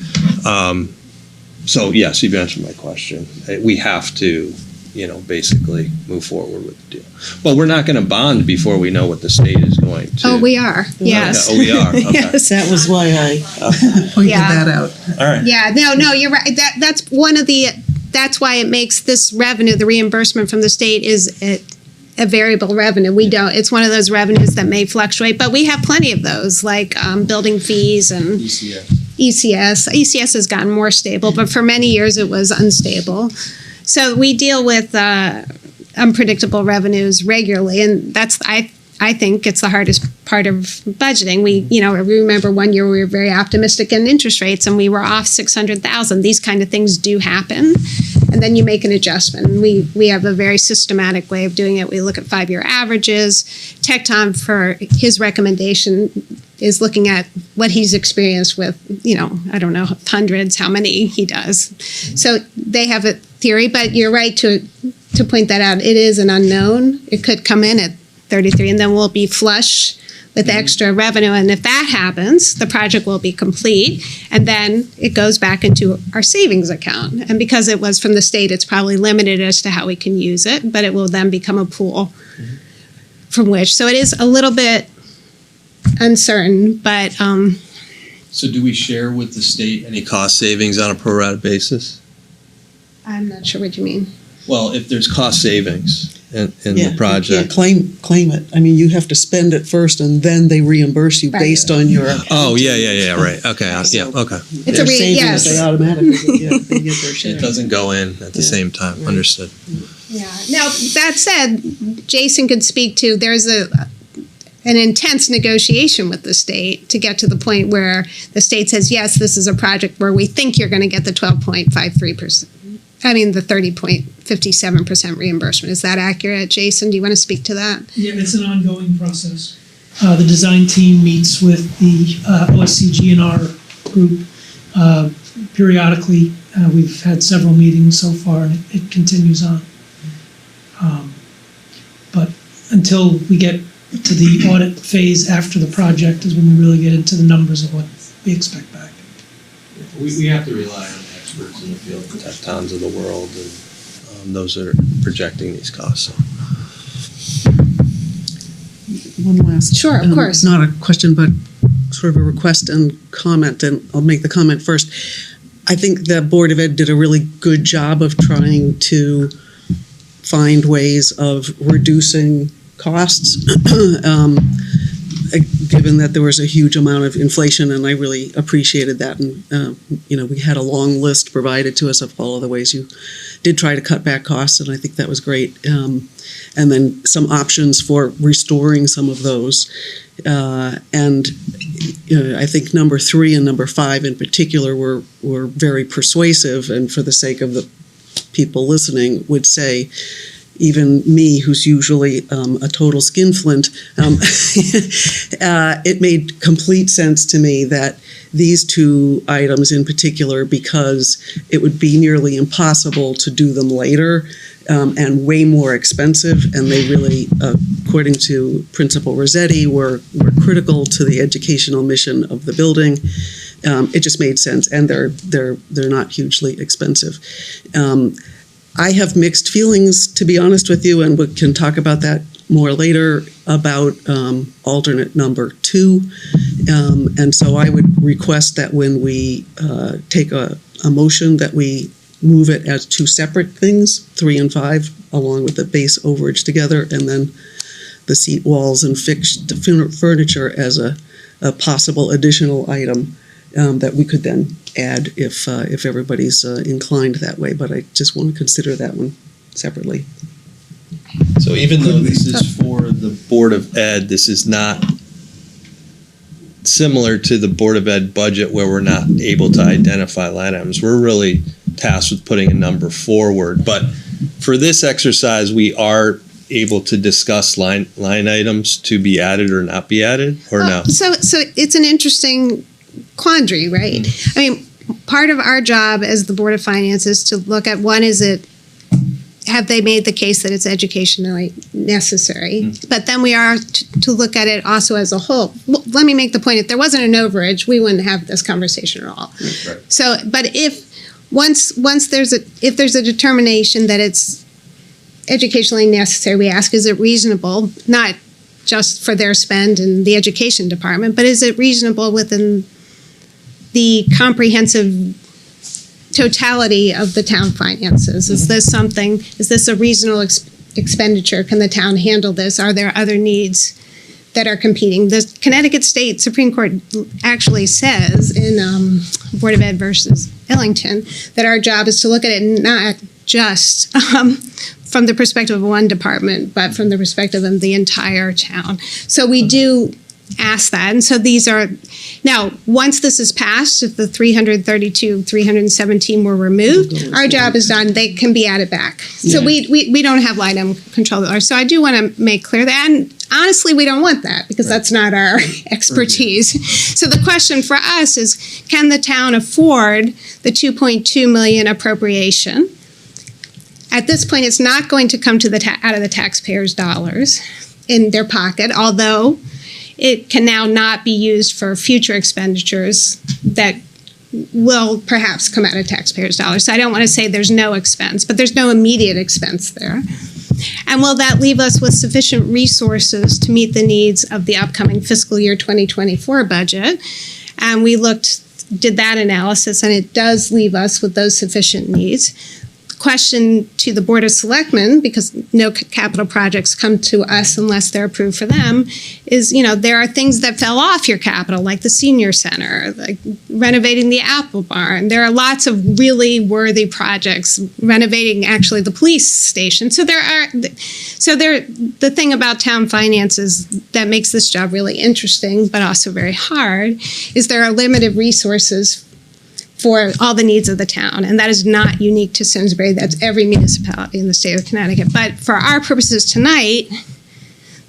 so yes, you've answered my question. We have to, basically move forward with the deal. But we're not going to bond before we know what the state is going to. Oh, we are, yes. Okay. Oh, we are. Okay. Yes. That was why I pointed Yeah. that out. All right. Yeah, no, you're right. That's one of the, that's why it makes this revenue, the reimbursement from the state is a variable revenue. We don't, it's one of those revenues that may fluctuate, but we have plenty of those, like building fees and ECS. ECS has gotten more stable, but for many years it was unstable. So we deal with unpredictable revenues regularly, and that's, I think it's the hardest part of budgeting. We remember one year we were very optimistic in interest rates and we were off 600,000. These kind of things do happen, and then you make an adjustment. And we have a very systematic way of doing it. We look at 5-year averages. Tecton, for his recommendation, is looking at what he's experienced with, I don't know, hundreds, how many he does. So they have a theory, but you're right to point that out. It is an unknown. It could come in at 33, and then we'll be flush with extra revenue. And if that happens, the project will be complete, and then it goes back into our savings account. And because it was from the state, it's probably limited as to how we can use it, but it will then become a pool from which. So it is a little bit uncertain, but So do we share with the state any cost savings on a pro rata basis? I'm not sure what you mean. Well, if there's cost savings in the project. You can't claim it. I mean, you have to spend it first and then they reimburse you Right. based on your. Oh, yeah, right. Okay, yeah, okay. It's Their a savings, yes. they automatically get they get their share. It doesn't go in at the same time, Right. understood. Yeah. Now, that said, Jason could speak to, there's an intense negotiation with the state to get to the point where the state says, yes, this is a project where we think you're going to get the 12.53%. I mean, the 30.57% reimbursement. Is that accurate? Jason, do you want to speak to that? Yeah, it's an ongoing process. The design team meets with the OSCG&R group periodically. We've had several meetings so far, and it continues on. But until we get to the audit phase after the project is when we really get into the numbers of what we expect back. We have to rely on experts in the field, the Tectons of the world, and those that are projecting these costs. So. One last. Sure, of course. Not a question, but sort of a request and comment, and I'll make the comment first. I think the Board of Ed did a really good job of trying to find ways of reducing costs, given that there was a huge amount of inflation, and I really appreciated that. And, we had a long list provided to us of all of the ways you did try to cut back costs, and I think that was great. And then some options for restoring some of those. And I think number 3 and number 5 in particular were very persuasive, and for the sake of the people listening would say, even me, who's usually a total skinflint, it made complete sense to me that these two items in particular, because it would be nearly impossible to do them later and way more expensive, and they really, according to Principal Rossetti, were critical to the educational mission of the building. It just made sense, and they're not hugely expensive. I have mixed feelings, to be honest with you, and we can talk about that more later, about alternate number 2. And so I would request that when we take a motion, that we move it as 2 separate things, 3 and 5, along with the base overage together, and then the seat walls and fixed furniture as a possible additional item that we could then add if everybody's inclined that way. But I just want to consider that one separately. So even though this is for the Board of Ed, this is not similar to the Board of Ed budget where we're not able to identify line items. We're really tasked with putting a number forward. But for this exercise, we are able to discuss line items to be added or not be added, or no? So it's an interesting quandary, right? I mean, part of our job as the Board of Finance is to look at, one, have they made the case that it's educationally necessary? But then we are to look at it also as a whole. Well, let me make the point, if there wasn't an overage, we wouldn't have this conversation at all. Right. So, but if once there's a determination that it's educationally necessary, we ask, is it reasonable, not just for their spend in the education department, but is it reasonable within the comprehensive totality of the town finances? Is this a reasonable expenditure? Can the town handle this? Are there other needs that are competing? The Connecticut State Supreme Court actually says in Board of Ed versus Ellington that our job is to look at it not just from the perspective of one department, but from the perspective of the entire town. So we do ask that. And so these are, now, once this is passed, if the 332, 317 were removed, our job is done. They can be added back. So we don't have line item control. So I do want to make clear that. And honestly, we don't want that because that's not our expertise. So the question for us is, can the town afford the $2.2 million appropriation? At this point, it's not going to come to out of the taxpayers' dollars in their pocket, although it can now not be used for future expenditures that will perhaps come out of taxpayers' dollars. So I don't want to say there's no expense, but there's no immediate expense there. And will that leave us with sufficient resources to meet the needs of the upcoming fiscal year 2024 budget? And we did that analysis, and it does leave us with those sufficient needs. Question to the Board of Selectmen, because no capital projects come to us unless they're approved for them, is, there are things that fell off your capital, like the senior center, like renovating the Apple Barn. There are lots of really worthy projects, renovating actually the police station. So the thing about town finances that makes this job really interesting, but also very hard, is there are limited resources for all the needs of the town. And that is not unique to Simsbury. That's every municipality in the state of Connecticut. But for our purposes tonight,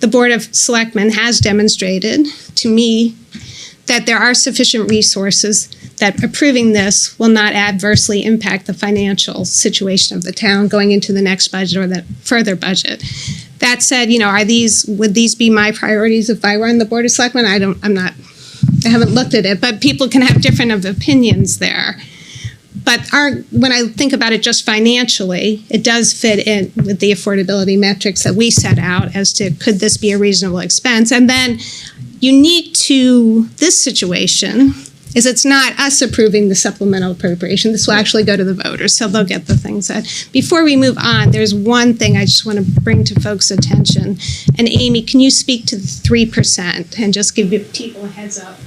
the Board of Selectmen has demonstrated to me that there are sufficient resources that approving this will not adversely impact the financial situation of the town going into the next budget or the further budget. That said, would these be my priorities if I were on the Board of Selectmen? I haven't looked at it, but people can have different opinions there. But when I think about it just financially, it does fit in with the affordability metrics that we set out as to could this be a reasonable expense. And then unique to this situation is it's not us approving the supplemental appropriation. This will actually go to the voters, so they'll get the things that. Before we move on, there's one thing I just want to bring to folks' attention. And Amy, can you speak to the 3% and just give people a heads up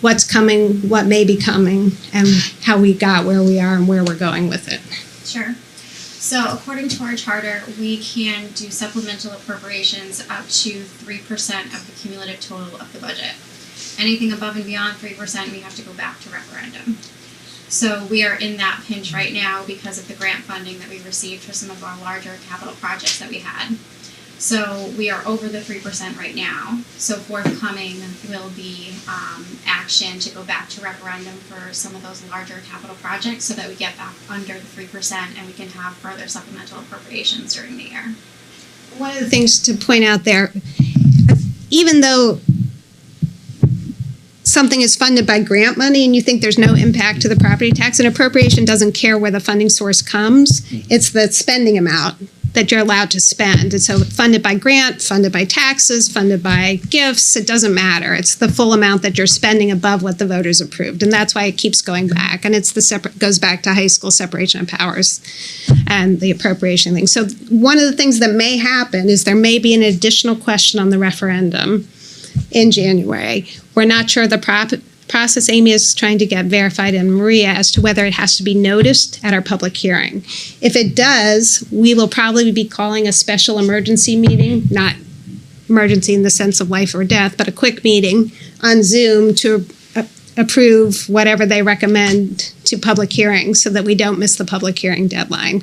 what's coming, what may be coming, and how we got where we are and where we're going with it? Sure. So according to our charter, we can do supplemental appropriations up to 3% of the cumulative total of the budget. Anything above and beyond 3%, we have to go back to referendum. So we are in that pinch right now because of the grant funding that we received for some of our larger capital projects that we had. So we are over the 3% right now. So forthcoming will be action to go back to referendum for some of those larger capital projects so that we get back under the 3% and we can have further supplemental appropriations during the year. One of the things to point out there, even though something is funded by grant money and you think there's no impact to the property tax, an appropriation doesn't care where the funding source comes. It's the spending amount that you're allowed to spend. And so funded by grant, funded by taxes, funded by gifts, it doesn't matter. It's the full amount that you're spending above what the voters approved. And that's why it keeps going back. And it's goes back to high school separation of powers and the appropriation thing. So one of the things that may happen is there may be an additional question on the referendum in January. We're not sure the process. Amy is trying to get verified and Maria as to whether it has to be noticed at our public hearing. If it does, we will probably be calling a special emergency meeting, not emergency in the sense of life or death, but a quick meeting on Zoom to approve whatever they recommend to public hearings so that we don't miss the public hearing deadline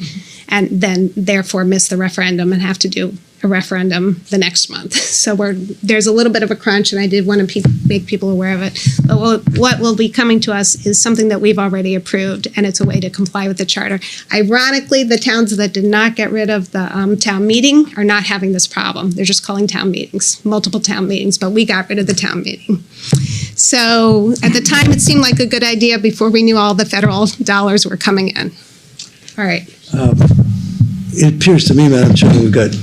and then therefore miss the referendum and have to do a referendum the next month. So there's a little bit of a crunch, and I did want to make people aware of it. But what will be coming to us is something that we've already approved, and it's a way to comply with the charter. Ironically, the towns that did not get rid of the town meeting are not having this problem. They're just calling town meetings, multiple town meetings, but we got rid of the town meeting. So at the time, it seemed like a good idea before we knew all the federal dollars were coming in. All right. It appears to me, Madam Chairman, we've got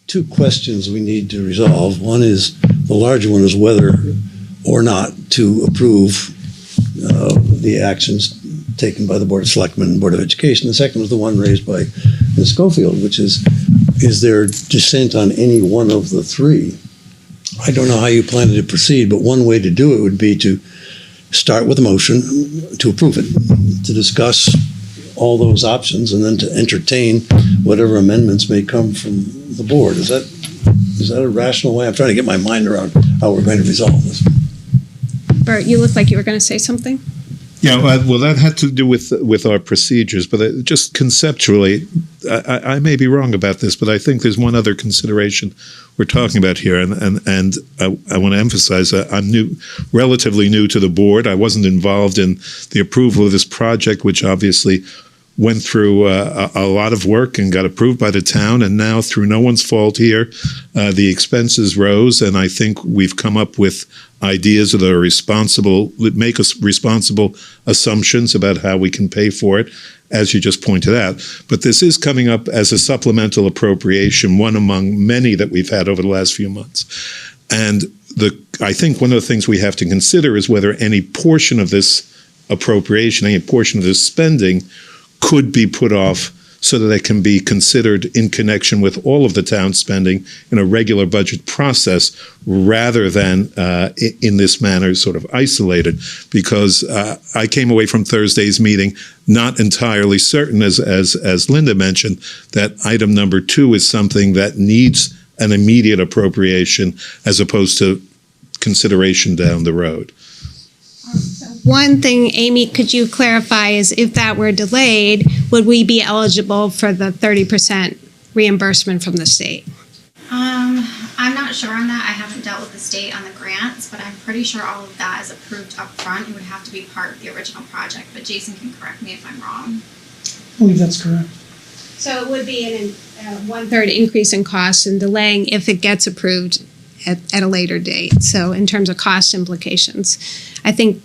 two questions we need to resolve. One is, the larger one is whether or not to approve the actions taken by the Board of Selectmen and Board of Education. The second was the one raised by Ms. Schofield, which is there dissent on any one of the three? I don't know how you plan to proceed, but one way to do it would be to start with a motion to approve it, to discuss all those options, and then to entertain whatever amendments may come from the board. Is that a rational way? I'm trying to get my mind around how we're going to resolve this. Bert, you look like you were going to say something. Yeah, well, that had to do with our procedures, but just conceptually, I may be wrong about this, but I think there's one other consideration we're talking about here, and I want to emphasize I'm relatively new to the board. I wasn't involved in the approval of this project, which obviously went through a lot of work and got approved by the town, and now through no one's fault here, the expenses rose, and I think we've come up with ideas that are responsible, that make us responsible assumptions about how we can pay for it, as you just pointed out. But this is coming up as a supplemental appropriation, one among many that we've had over the last few months. And I think one of the things we have to consider is whether any portion of this appropriation, any portion of this spending could be put off so that it can be considered in connection with all of the town spending in a regular budget process rather than in this manner sort of isolated. Because I came away from Thursday's meeting not entirely certain, as Linda mentioned, that item number 2 is something that needs an immediate appropriation as opposed to consideration down the road. One thing, Amy, could you clarify is if that were delayed, would we be eligible for the 30% reimbursement from the state? I'm not sure on that. I haven't dealt with the state on the grants, but I'm pretty sure all of that is approved up front. It would have to be part of the original project, but Jason can correct me if I'm wrong. I believe that's correct. So it would be a 1/3 increase in costs and delaying if it gets approved at a later date. So in terms of cost implications, I think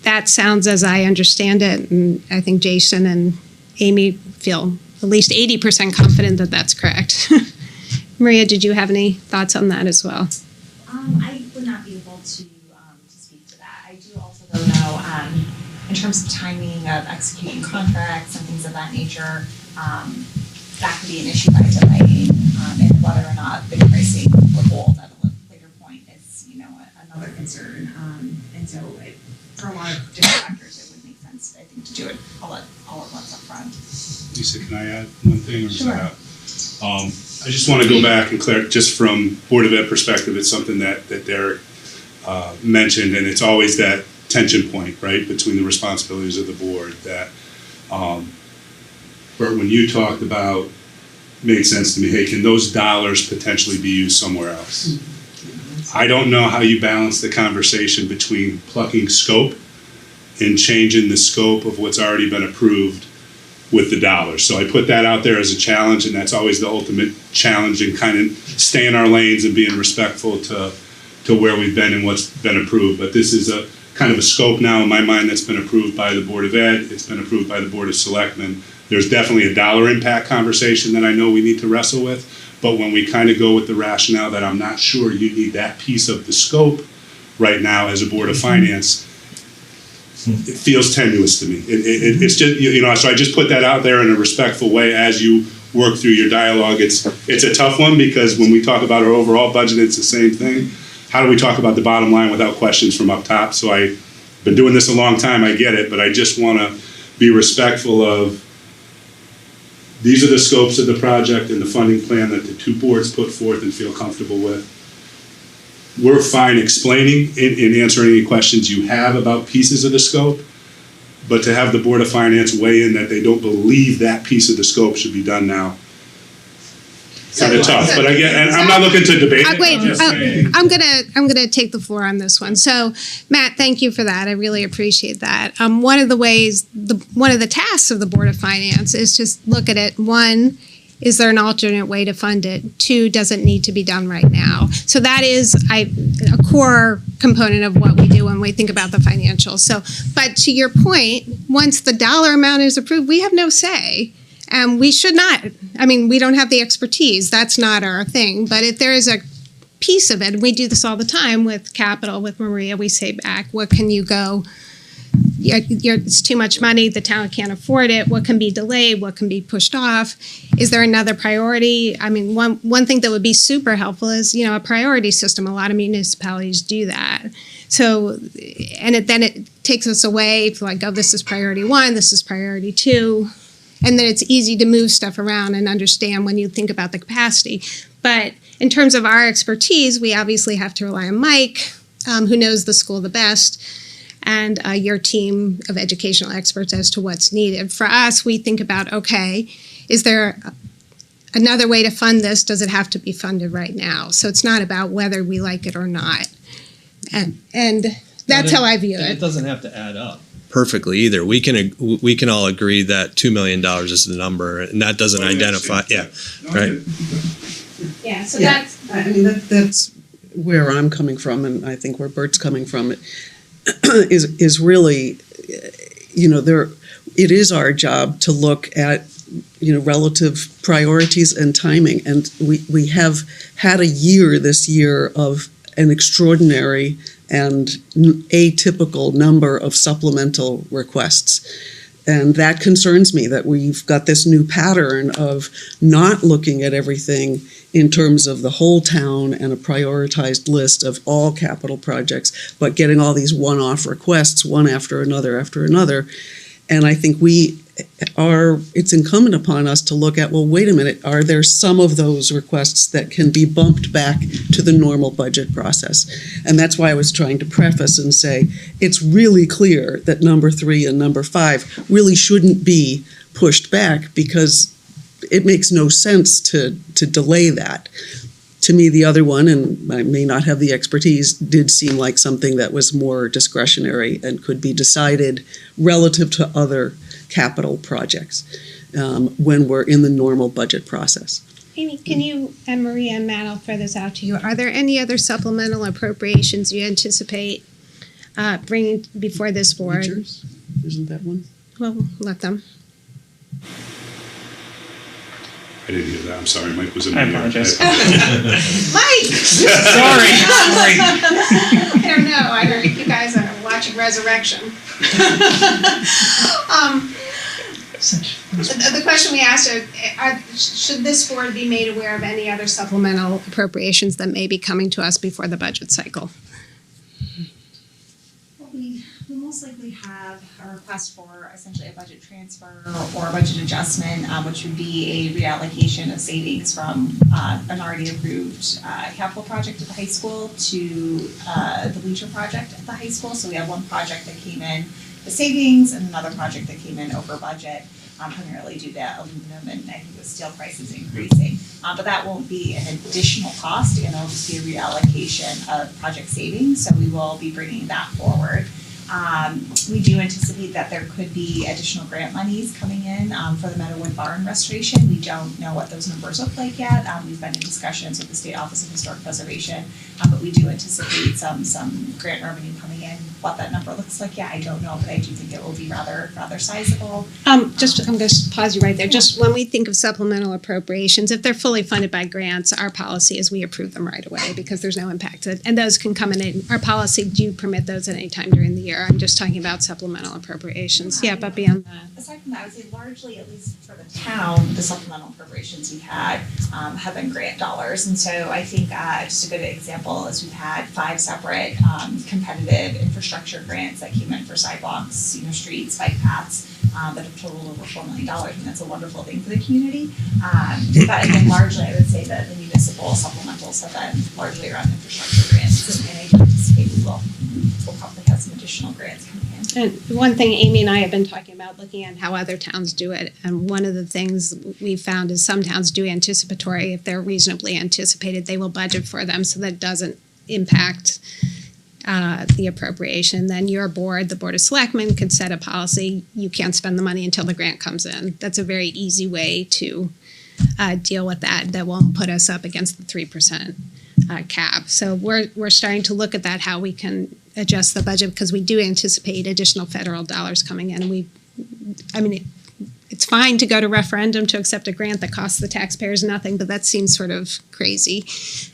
that sounds, as I understand it, and I think Jason and Amy feel at least 80% confident that that's correct. Maria, did you have any thoughts on that as well? I would not be able to speak to that. I do also though know, in terms of timing of executing contracts and things of that nature, that could be an issue by delaying, and whether or not the pricing will hold at a later point is, another concern. And so for a lot of different factors, it would make sense, I think, to do it all at once up front. Lisa, can I add one thing? Or Sure. I just want to go back and clear, just from Board of Ed perspective, it's something that Derek mentioned, and it's always that tension point, right, between the responsibilities of the board that, Bert, when you talked about, made sense to me, hey, can those dollars potentially be used somewhere else? I don't know how you balance the conversation between plucking scope and changing the scope of what's already been approved with the dollars. So I put that out there as a challenge, and that's always the ultimate challenge, and kind of stay in our lanes and being respectful to where we've been and what's been approved. But this is a kind of a scope now in my mind that's been approved by the Board of Ed, it's been approved by the Board of Selectmen. There's definitely a dollar impact conversation that I know we need to wrestle with, but when we kind of go with the rationale that I'm not sure you need that piece of the scope right now as a Board of Finance, it feels tenuous to me. It's just, so I just put that out there in a respectful way as you work through your dialogue. It's a tough one because when we talk about our overall budget, it's the same thing. How do we talk about the bottom line without questions from up top? So I've been doing this a long time, I get it, but I just want to be respectful of these are the scopes of the project and the funding plan that the two boards put forth and feel comfortable with. We're fine explaining and answering any questions you have about pieces of the scope, but to have the Board of Finance weigh in that they don't believe that piece of the scope should be done now, kind of tough. But again, and I'm not looking to debate it. Wait, I'm just saying. I'm gonna take the floor on this one. So, Matt, thank you for that. I really appreciate that. One of the tasks of the Board of Finance is to look at it. One, is there an alternate way to fund it? Two, does it need to be done right now? So that is a core component of what we do when we think about the financials. So, but to your point, once the dollar amount is approved, we have no say. And we should not. I mean, we don't have the expertise. That's not our thing. But if there is a piece of it, and we do this all the time with capital, with Maria, we say back, what can you go? It's too much money. The town can't afford it. What can be delayed? What can be pushed off? Is there another priority? I mean, one thing that would be super helpful is, a priority system. A lot of municipalities do that. So, and then it takes us away from like, oh, this is priority one, this is priority two. And then it's easy to move stuff around and understand when you think about the capacity. But in terms of our expertise, we obviously have to rely on Mike, who knows the school the best, and your team of educational experts as to what's needed. For us, we think about, okay, is there another way to fund this? Does it have to be funded right now? So it's not about whether we like it or not. And that's how I view it. It doesn't have to add up perfectly either. We can all agree that $2 million is the number, and that doesn't identify. Yeah, right. Yeah. So that's. I mean, that's where I'm coming from, and I think where Bert's coming from is really, it is our job to look at relative priorities and timing, and we have had a year this year of an extraordinary and atypical number of supplemental requests. And that concerns me, that we've got this new pattern of not looking at everything in terms of the whole town and a prioritized list of all capital projects, but getting all these one-off requests, one after another after another. And I think it's incumbent upon us to look at, well, wait a minute, are there some of those requests that can be bumped back to the normal budget process? And that's why I was trying to preface and say, it's really clear that number 3 and number 5 really shouldn't be pushed back, because it makes no sense to delay that. To me, the other one, and I may not have the expertise, did seem like something that was more discretionary and could be decided relative to other capital projects when we're in the normal budget process. Amy, can you, and Maria and Matt, I'll throw this out to you. Are there any other supplemental appropriations you anticipate bringing before this board? Teachers? Isn't that one? Well, let them. I didn't hear that. I'm sorry. Mike was in I my ear. apologize. Mike! Sorry. I don't know. I don't think you guys are watching Resurrection. The question we asked should this board be made aware of any other supplemental appropriations that may be coming to us before the budget cycle? The most likely have a request for essentially a budget transfer or a budget adjustment, which would be a reallocation of savings from an already approved capital project at the high school to the bleacher project at the high school. So we have one project that came in the savings and another project that came in over budget, primarily due to aluminum and I think the steel prices increasing. But that won't be an additional cost, and it'll just be a reallocation of project savings. So we will be bringing that forward. We do anticipate that there could be additional grant monies coming in for the Meadowwood Barn restoration. We don't know what those numbers look like yet. We've been in discussions with the State Office of Historic Preservation, but we do anticipate some grant revenue coming in. What that number looks like yet, I don't know, but I do think it will be rather sizable. I'm going to pause you right there. Just when we think of supplemental appropriations, if they're fully funded by grants, our policy is we approve them right away because there's no impact. And those can come in. Our policy do permit those at any time during the year. I'm just talking about supplemental appropriations. Yeah, but beyond that. Aside from that, I would say largely, at least for the town, the supplemental appropriations we've had have been grant dollars. And so I think just a good example is we've had 5 separate competitive infrastructure grants that came in for sidewalks, streets, bike paths, that have totaled over $4 million, and that's a wonderful thing for the community. But again, largely, I would say that the municipal supplementals have been largely around infrastructure grants, and I do anticipate we'll probably have some additional grants coming in. And one thing Amy and I have been talking about, looking at how other towns do it, and one of the things we've found is some towns do anticipatory. If they're reasonably anticipated, they will budget for them so that doesn't impact the appropriation. Then your board, the Board of Selectmen, could set a policy. You can't spend the money until the grant comes in. That's a very easy way to deal with that. That won't put us up against the 3% cap. So we're starting to look at that, how we can adjust the budget, because we do anticipate additional federal dollars coming in. It's fine to go to referendum to accept a grant that costs the taxpayers nothing, but that seems sort of crazy.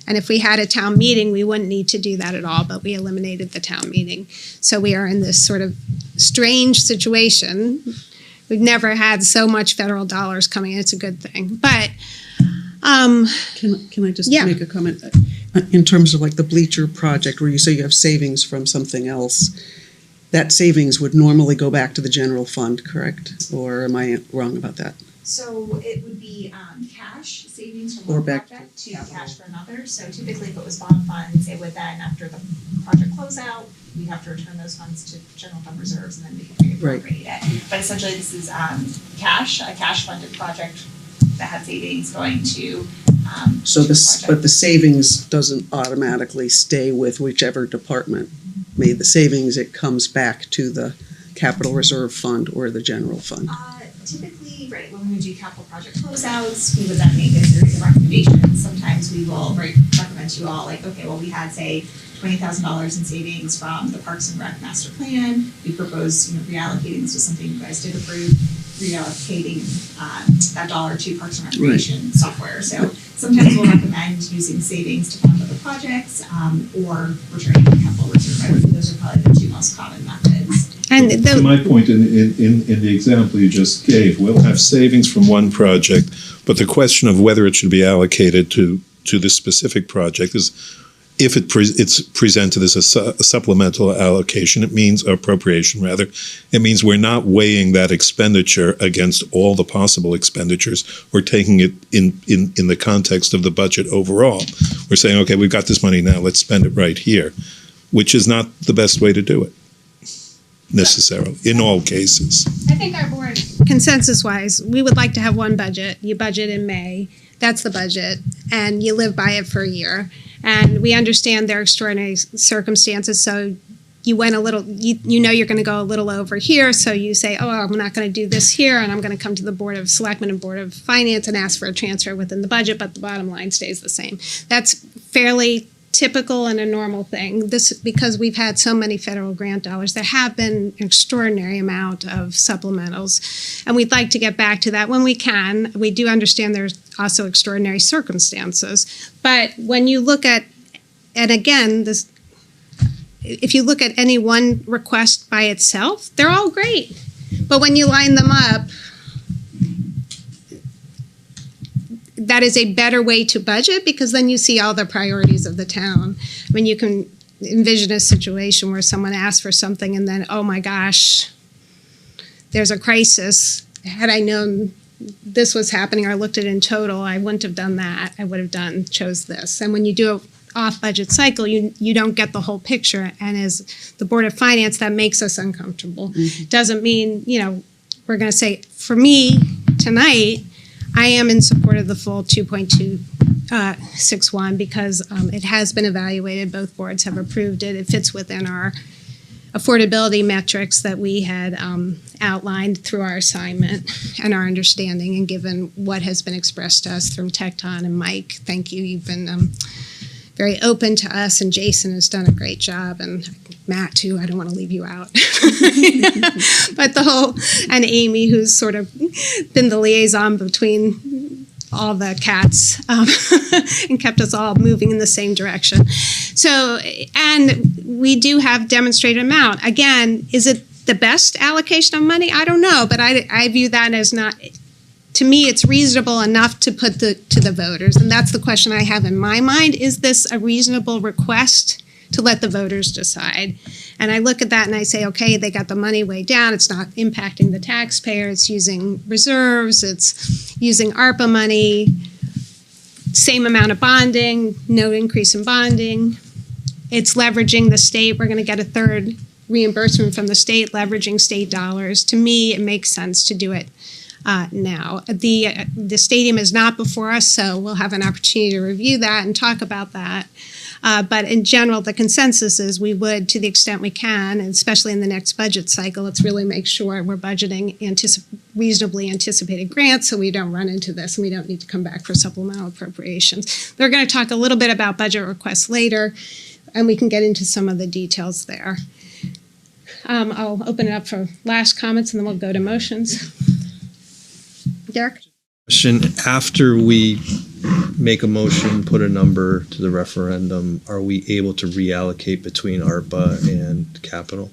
And if we had a town meeting, we wouldn't need to do that at all, but we eliminated the town meeting. So we are in this sort of strange situation. We've never had so much federal dollars coming in. It's a good thing. But can I just make a comment? In terms of like the bleacher project where you say you have savings from something else, that savings would normally go back to the general fund, correct? Or am I wrong about that? So it would be cash savings from Or one back project to cash for another. So typically if it was bond funds, it would then, after the project closeout, we'd have to return those funds to general fund reserves and then we could reappropriate it. But essentially this is a cash funded project that had savings going to but the savings doesn't automatically stay with whichever department made the savings. It comes back to the capital reserve fund or the general fund. Typically, right, when we do capital project closeouts, we would then make a series of recommendations. Sometimes we will recommend to you all, like, okay, well, we had, say, $20,000 in savings from the Parks and Rec master plan. We propose, reallocating, this was something you guys did approve, reallocating that dollar to Parks and Recreation software. So sometimes we'll recommend using savings to fund other projects or returning to capital reserve. I would think those are probably the 2 most common methods. And to my point, in the example you just gave, we'll have savings from one project, but the question of whether it should be allocated to this specific project is, if it's presented as a supplemental allocation, it means appropriation rather. It means we're not weighing that expenditure against all the possible expenditures. We're taking it in the context of the budget overall. We're saying, okay, we've got this money now, let's spend it right here, which is not the best way to do it necessarily in all cases. I think our board, consensus-wise, we would like to have one budget. You budget in May. That's the budget, and you live by it for a year. And we understand their extraordinary circumstances, so you went a little, you know you're going to go a little over here, so you say, oh, I'm not going to do this here, and I'm going to come to the Board of Selectmen and Board of Finance and ask for a transfer within the budget, but the bottom line stays the same. That's fairly typical and a normal thing. This, because we've had so many federal grant dollars, there have been an extraordinary amount of supplementals, and we'd like to get back to that when we can. We do understand there's also extraordinary circumstances, but when you look at, and again, this, if you look at any one request by itself, they're all great, but when you line them up, that is a better way to budget, because then you see all the priorities of the town. I mean, you can envision a situation where someone asks for something and then, oh my gosh, there's a crisis. Had I known this was happening or looked at it in total, I wouldn't have done that. I would have chose this. And when you do an off-budget cycle, you don't get the whole picture. And as the Board of Finance, that makes us uncomfortable. Doesn't mean, we're going to say, for me, tonight, I am in support of the full 2.261 because it has been evaluated. Both boards have approved it. It fits within our affordability metrics that we had outlined through our assignment and our understanding, and given what has been expressed to us from Tecton and Mike. Thank you. You've been very open to us, and Jason has done a great job, and Matt too. I don't want to leave you out. But and Amy, who's sort of been the liaison between all the cats and kept us all moving in the same direction. So, and we do have demonstrated amount. Again, is it the best allocation of money? I don't know, but I view that as not. To me, it's reasonable enough to put to the voters, and that's the question I have in my mind. Is this a reasonable request to let the voters decide? And I look at that and I say, okay, they got the money way down. It's not impacting the taxpayer. It's using reserves. It's using ARPA money. Same amount of bonding, no increase in bonding. It's leveraging the state. We're going to get a third reimbursement from the state, leveraging state dollars. To me, it makes sense to do it now. The stadium is not before us, so we'll have an opportunity to review that and talk about that. But in general, the consensus is we would, to the extent we can, and especially in the next budget cycle, let's really make sure we're budgeting reasonably anticipated grants so we don't run into this and we don't need to come back for supplemental appropriations. They're going to talk a little bit about budget requests later, and we can get into some of the details there. I'll open it up for last comments, and then we'll go to motions. Derek? Question, after we make a motion, put a number to the referendum, are we able to reallocate between ARPA and capital?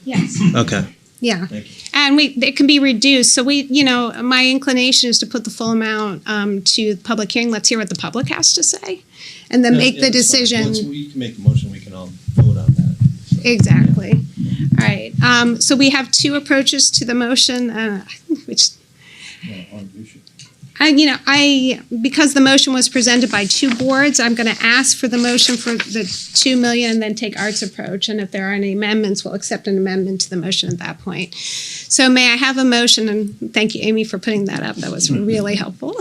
Yes. Okay. Yeah. Thank you. And it can be reduced. So my inclination is to put the full amount to the public hearing. Let's hear what the public has to say, and then make the decision. Once we can make a motion, we can all vote on that. Exactly. All right. So we have two approaches to the motion, which. Because the motion was presented by two boards, I'm going to ask for the motion for the $2 million and then take Art's approach. And if there are any amendments, we'll accept an amendment to the motion at that point. So may I have a motion? And thank you, Amy, for putting that up. That was really helpful.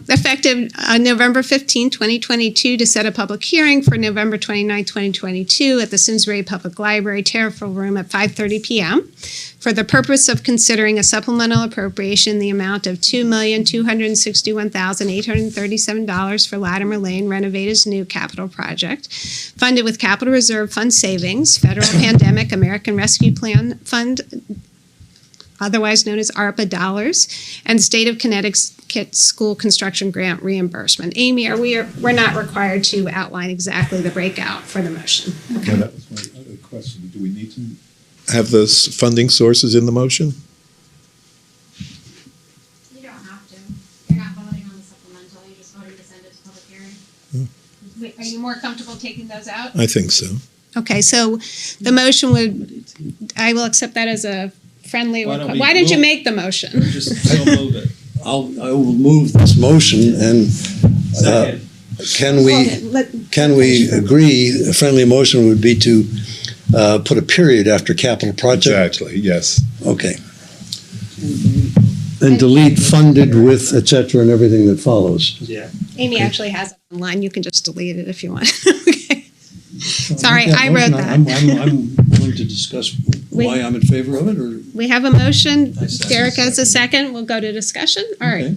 Effective November 15, 2022, to set a public hearing for November 29, 2022 at the Simsbury Public Library Terrafil Room at 5:30 p.m. for the purpose of considering a supplemental appropriation in the amount of $2,261,837 for Latimer Lane Renovator's new capital project, funded with capital reserve fund savings, federal pandemic American Rescue Plan Fund, otherwise known as ARPA dollars, and state of Connecticut school construction grant reimbursement. Amy, we're not required to outline exactly the breakout for the motion. Okay. That was my other question. Do we need to have those funding sources in the motion? You don't have to. You're not voting on the supplemental, you're just voting to send it to public hearing. Wait, are you more comfortable taking those out? I think so. Okay, so the motion I will accept that as a friendly request. Why don't you make the motion? Just so move it. I will move this motion, and can we agree, a friendly motion would be to put a period after capital project? Exactly, yes. Okay. And delete funded with, et cetera, and everything that follows. Yeah. Amy actually has it online. You can just delete it if you want. Okay. Sorry, I wrote that. I'm willing to discuss why I'm in favor of it, or? We have a motion. Derek has a second. We'll go to discussion. All right.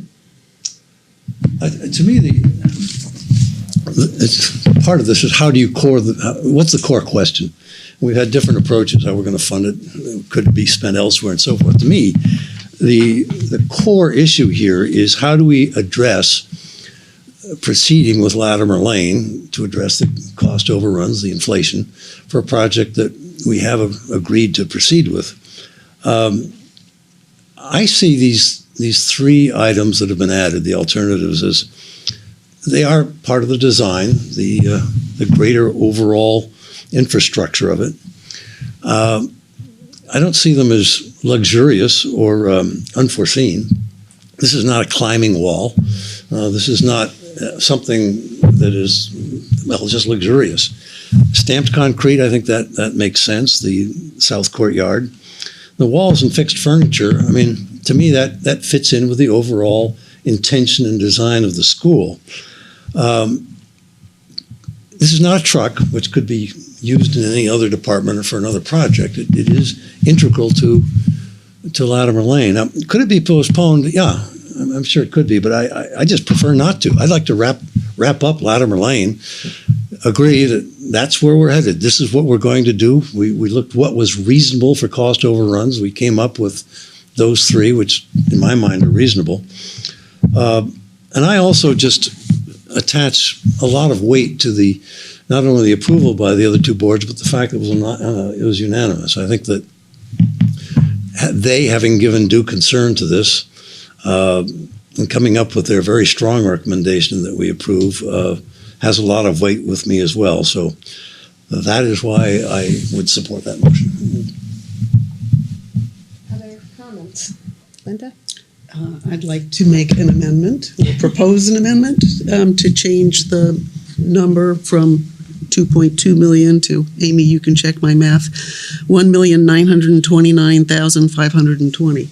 Okay. To me, it's part of this is how do you what's the core question? We've had different approaches, how we're going to fund it. Could it be spent elsewhere and so forth? To me, the core issue here is how do we address proceeding with Latimer Lane to address the cost overruns, the inflation, for a project that we have agreed to proceed with. I see these three items that have been added, the alternatives, as they are part of the design, the greater overall infrastructure of it. I don't see them as luxurious or unforeseen. This is not a climbing wall. This is not something that is, well, just luxurious. Stamped concrete, I think that makes sense, the south courtyard. The walls and fixed furniture, I mean, to me, that fits in with the overall intention and design of the school. This is not a truck, which could be used in any other department or for another project. It is integral to Latimer Lane. Now, could it be postponed? Yeah, I'm sure it could be, but I just prefer not to. I'd like to wrap up Latimer Lane, agree that that's where we're headed. This is what we're going to do. We looked what was reasonable for cost overruns. We came up with those three, which in my mind are reasonable. And I also just attach a lot of weight to not only the approval by the other two boards, but the fact that it was unanimous. I think that they, having given due concern to this, and coming up with their very strong recommendation that we approve, has a lot of weight with me as well. So that is why I would support that motion. Other comments? Linda? I'd like to make an amendment, or propose an amendment, to change the number from 2.2 million to, Amy, you can check my math, 1,929,520.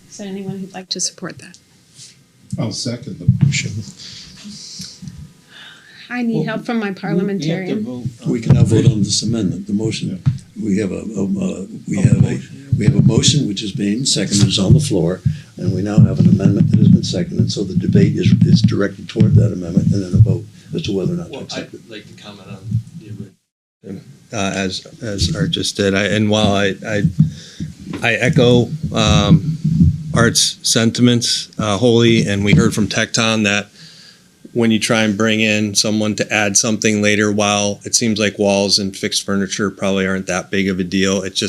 Is there anyone who'd like to support that? I'll second the motion. I need help from my parliamentarian. We can now vote on this amendment, the motion. We have a motion which is being seconded, is on the floor, and we now have an amendment that has been seconded, so the debate is directed toward that amendment, and then a vote as to whether or not to accept it. I'd like to comment on the original. As Art just did, and while I echo Art's sentiments wholly, and we heard from Tecton that when you try and bring in someone to add something later, while it seems like walls and fixed furniture probably aren't that big of a deal, it's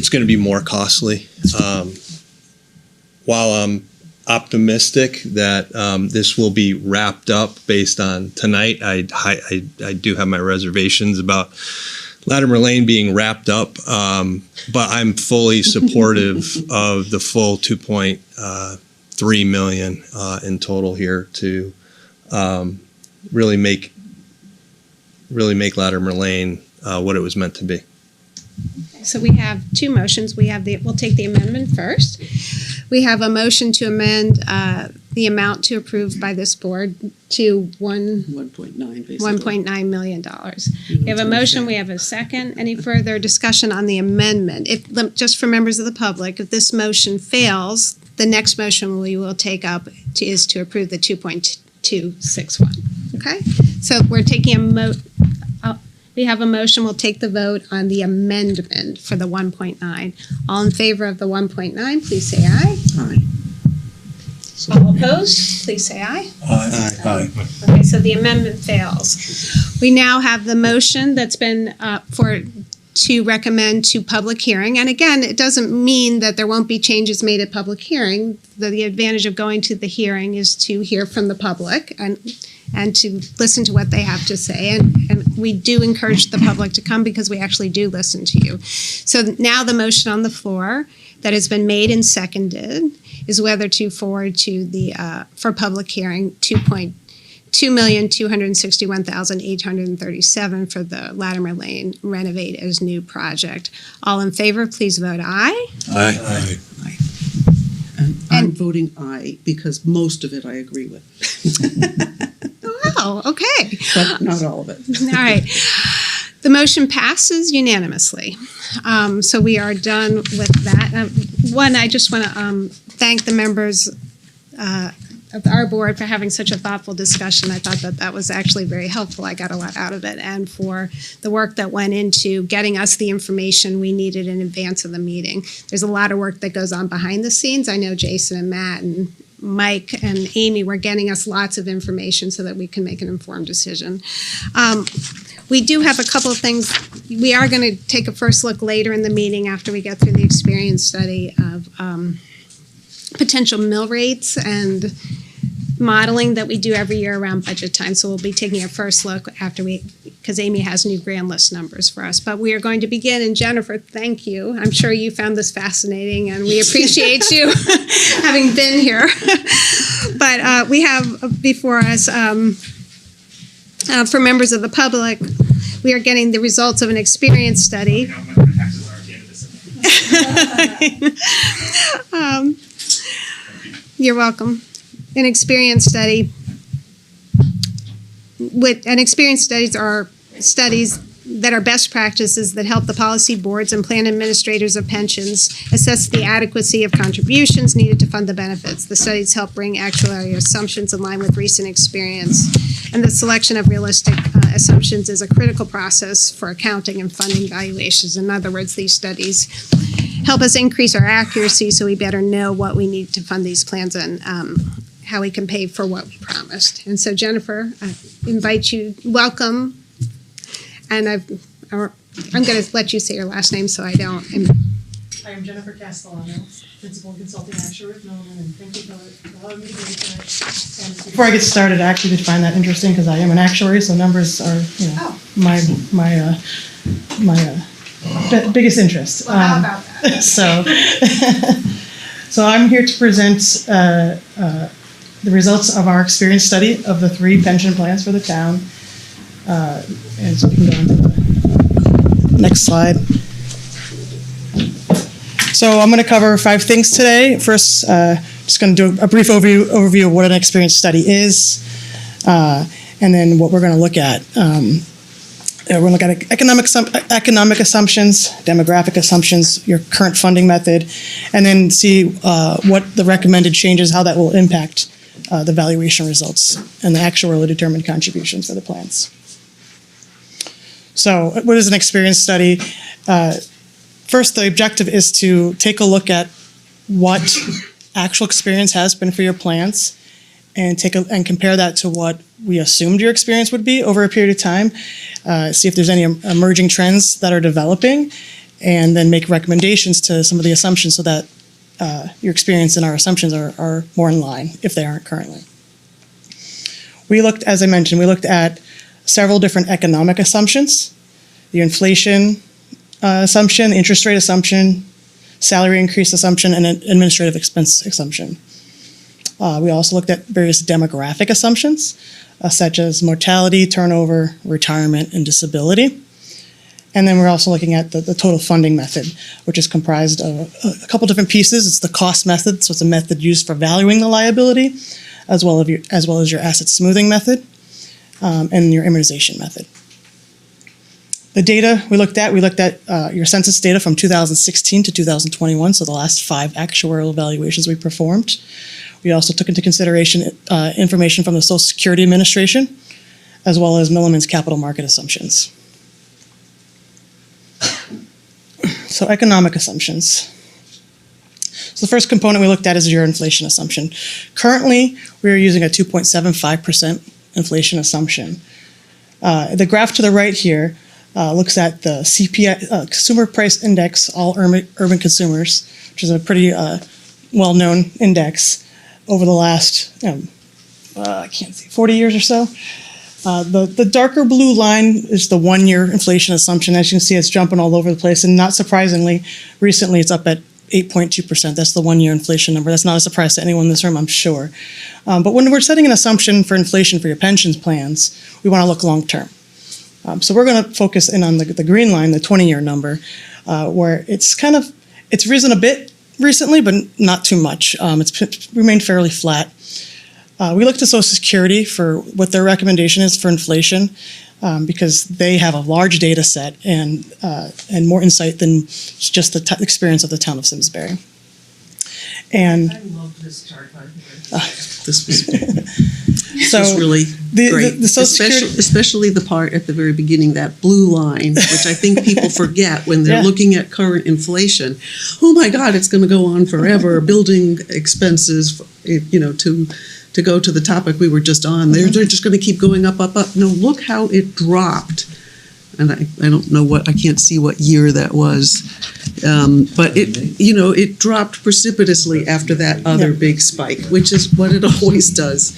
going to be more costly. While I'm optimistic that this will be wrapped up based on tonight, I do have my reservations about Latimer Lane being wrapped up, but I'm fully supportive of the full 2.3 million in total here to really make Latimer Lane what it was meant to be. So we have two motions. We'll take the amendment first. We have a motion to amend the amount to approve by this board to 1.9 million dollars. We have a motion. We have a second. Any further discussion on the amendment? Just for members of the public, if this motion fails, the next motion we will take up is to approve the 2.261. Okay? So we're taking we have a motion. We'll take the vote on the amendment for the 1.9. All in favor of the 1.9, please say aye. Aye. All opposed, please say aye. Aye. Okay, so the amendment fails. We now have the motion that's been to recommend to public hearing. And again, it doesn't mean that there won't be changes made at public hearing. The advantage of going to the hearing is to hear from the public and to listen to what they have to say. And we do encourage the public to come because we actually do listen to you. So now the motion on the floor that has been made and seconded is whether to forward to for public hearing 2,261,837 for the Latimer Lane Renovate as New project. All in favor, please vote aye. Aye. And I'm voting aye because most of it I agree with. Wow, okay. But not all of it. All right. The motion passes unanimously. So we are done with that. One, I just want to thank the members of our board for having such a thoughtful discussion. I thought that was actually very helpful. I got a lot out of it. And for the work that went into getting us the information we needed in advance of the meeting. There's a lot of work that goes on behind the scenes. I know Jason and Matt and Mike and Amy were getting us lots of information so that we can make an informed decision. We do have a couple of things. We are going to take a first look later in the meeting after we get through the experience study of potential mill rates and modeling that we do every year around budget time. So we'll be taking a first look after because Amy has new grand list numbers for us. But we are going to begin, and Jennifer, thank you. I'm sure you found this fascinating, and we appreciate you having been here. But we have before us, for members of the public, we are getting the results of an experience study. You're welcome. An experience study. Experience studies are studies that are best practices that help the policy boards and plan administrators of pensions assess the adequacy of contributions needed to fund the benefits. The studies help bring actuarial assumptions in line with recent experience, and the selection of realistic assumptions is a critical process for accounting and funding valuations. In other words, these studies help us increase our accuracy so we better know what we need to fund these plans and how we can pay for what we promised. And so, Jennifer, I invite you, welcome. And I'm going to let you say your last name so I don't. I am Jennifer Castellano, Principal and Consulting Actuary with Milliman, and thank you for allowing me to be here tonight. And before I get started, I actually did find that interesting because I am an actuary, so numbers are, my biggest interest. Well, how about that? So I'm here to present the results of our experience study of the 3 pension plans for the town. And so we can go on to the next slide. So I'm going to cover 5 things today. First, just going to do a brief overview of what an experience study is, and then what we're going to look at. We're going to look at economic assumptions, demographic assumptions, your current funding method, and then see what the recommended changes, how that will impact the valuation results and the actuarially determined contributions for the plans. So what is an experience study? First, the objective is to take a look at what actual experience has been for your plans and compare that to what we assumed your experience would be over a period of time. See if there's any emerging trends that are developing, and then make recommendations to some of the assumptions so that your experience and our assumptions are more in line if they aren't currently. As I mentioned, we looked at several different economic assumptions: the inflation assumption, interest rate assumption, salary increase assumption, and an administrative expense assumption. We also looked at various demographic assumptions, such as mortality, turnover, retirement, and disability. And then we're also looking at the total funding method, which is comprised of a couple different pieces. It's the cost method, so it's a method used for valuing the liability, as well as your asset smoothing method, and your amortization method. The data we looked at your census data from 2016 to 2021, so the last 5 actuarial evaluations we performed. We also took into consideration information from the Social Security Administration, as well as Milliman's capital market assumptions. So economic assumptions. So the first component we looked at is your inflation assumption. Currently, we are using a 2.75% inflation assumption. The graph to the right here looks at the CPI, Consumer Price Index, all urban consumers, which is a pretty well-known index over the last, 40 years or so. The darker blue line is the 1-year inflation assumption. As you can see, it's jumping all over the place, and not surprisingly, recently it's up at 8.2%. That's the 1-year inflation number. That's not a surprise to anyone in this room, I'm sure. But when we're setting an assumption for inflation for your pensions plans, we want to look long-term. So we're going to focus in on the green line, the 20-year number, where it's risen a bit recently, but not too much. It's remained fairly flat. We looked at Social Security for what their recommendation is for inflation, because they have a large data set and more insight than just the experience of the town of Simsbury. And I love this chart, by the way. This was So really great, the Social Security, especially the part at the very beginning, that blue line, which I think people forget when they're looking at current inflation. Oh my God, it's going to go on forever. Building expenses, to go to the topic we were just on, they're just going to keep going up, up, up. No, look how it dropped and I don't know I can't see what year that was. But it dropped precipitously after that other big spike, which is what it always does.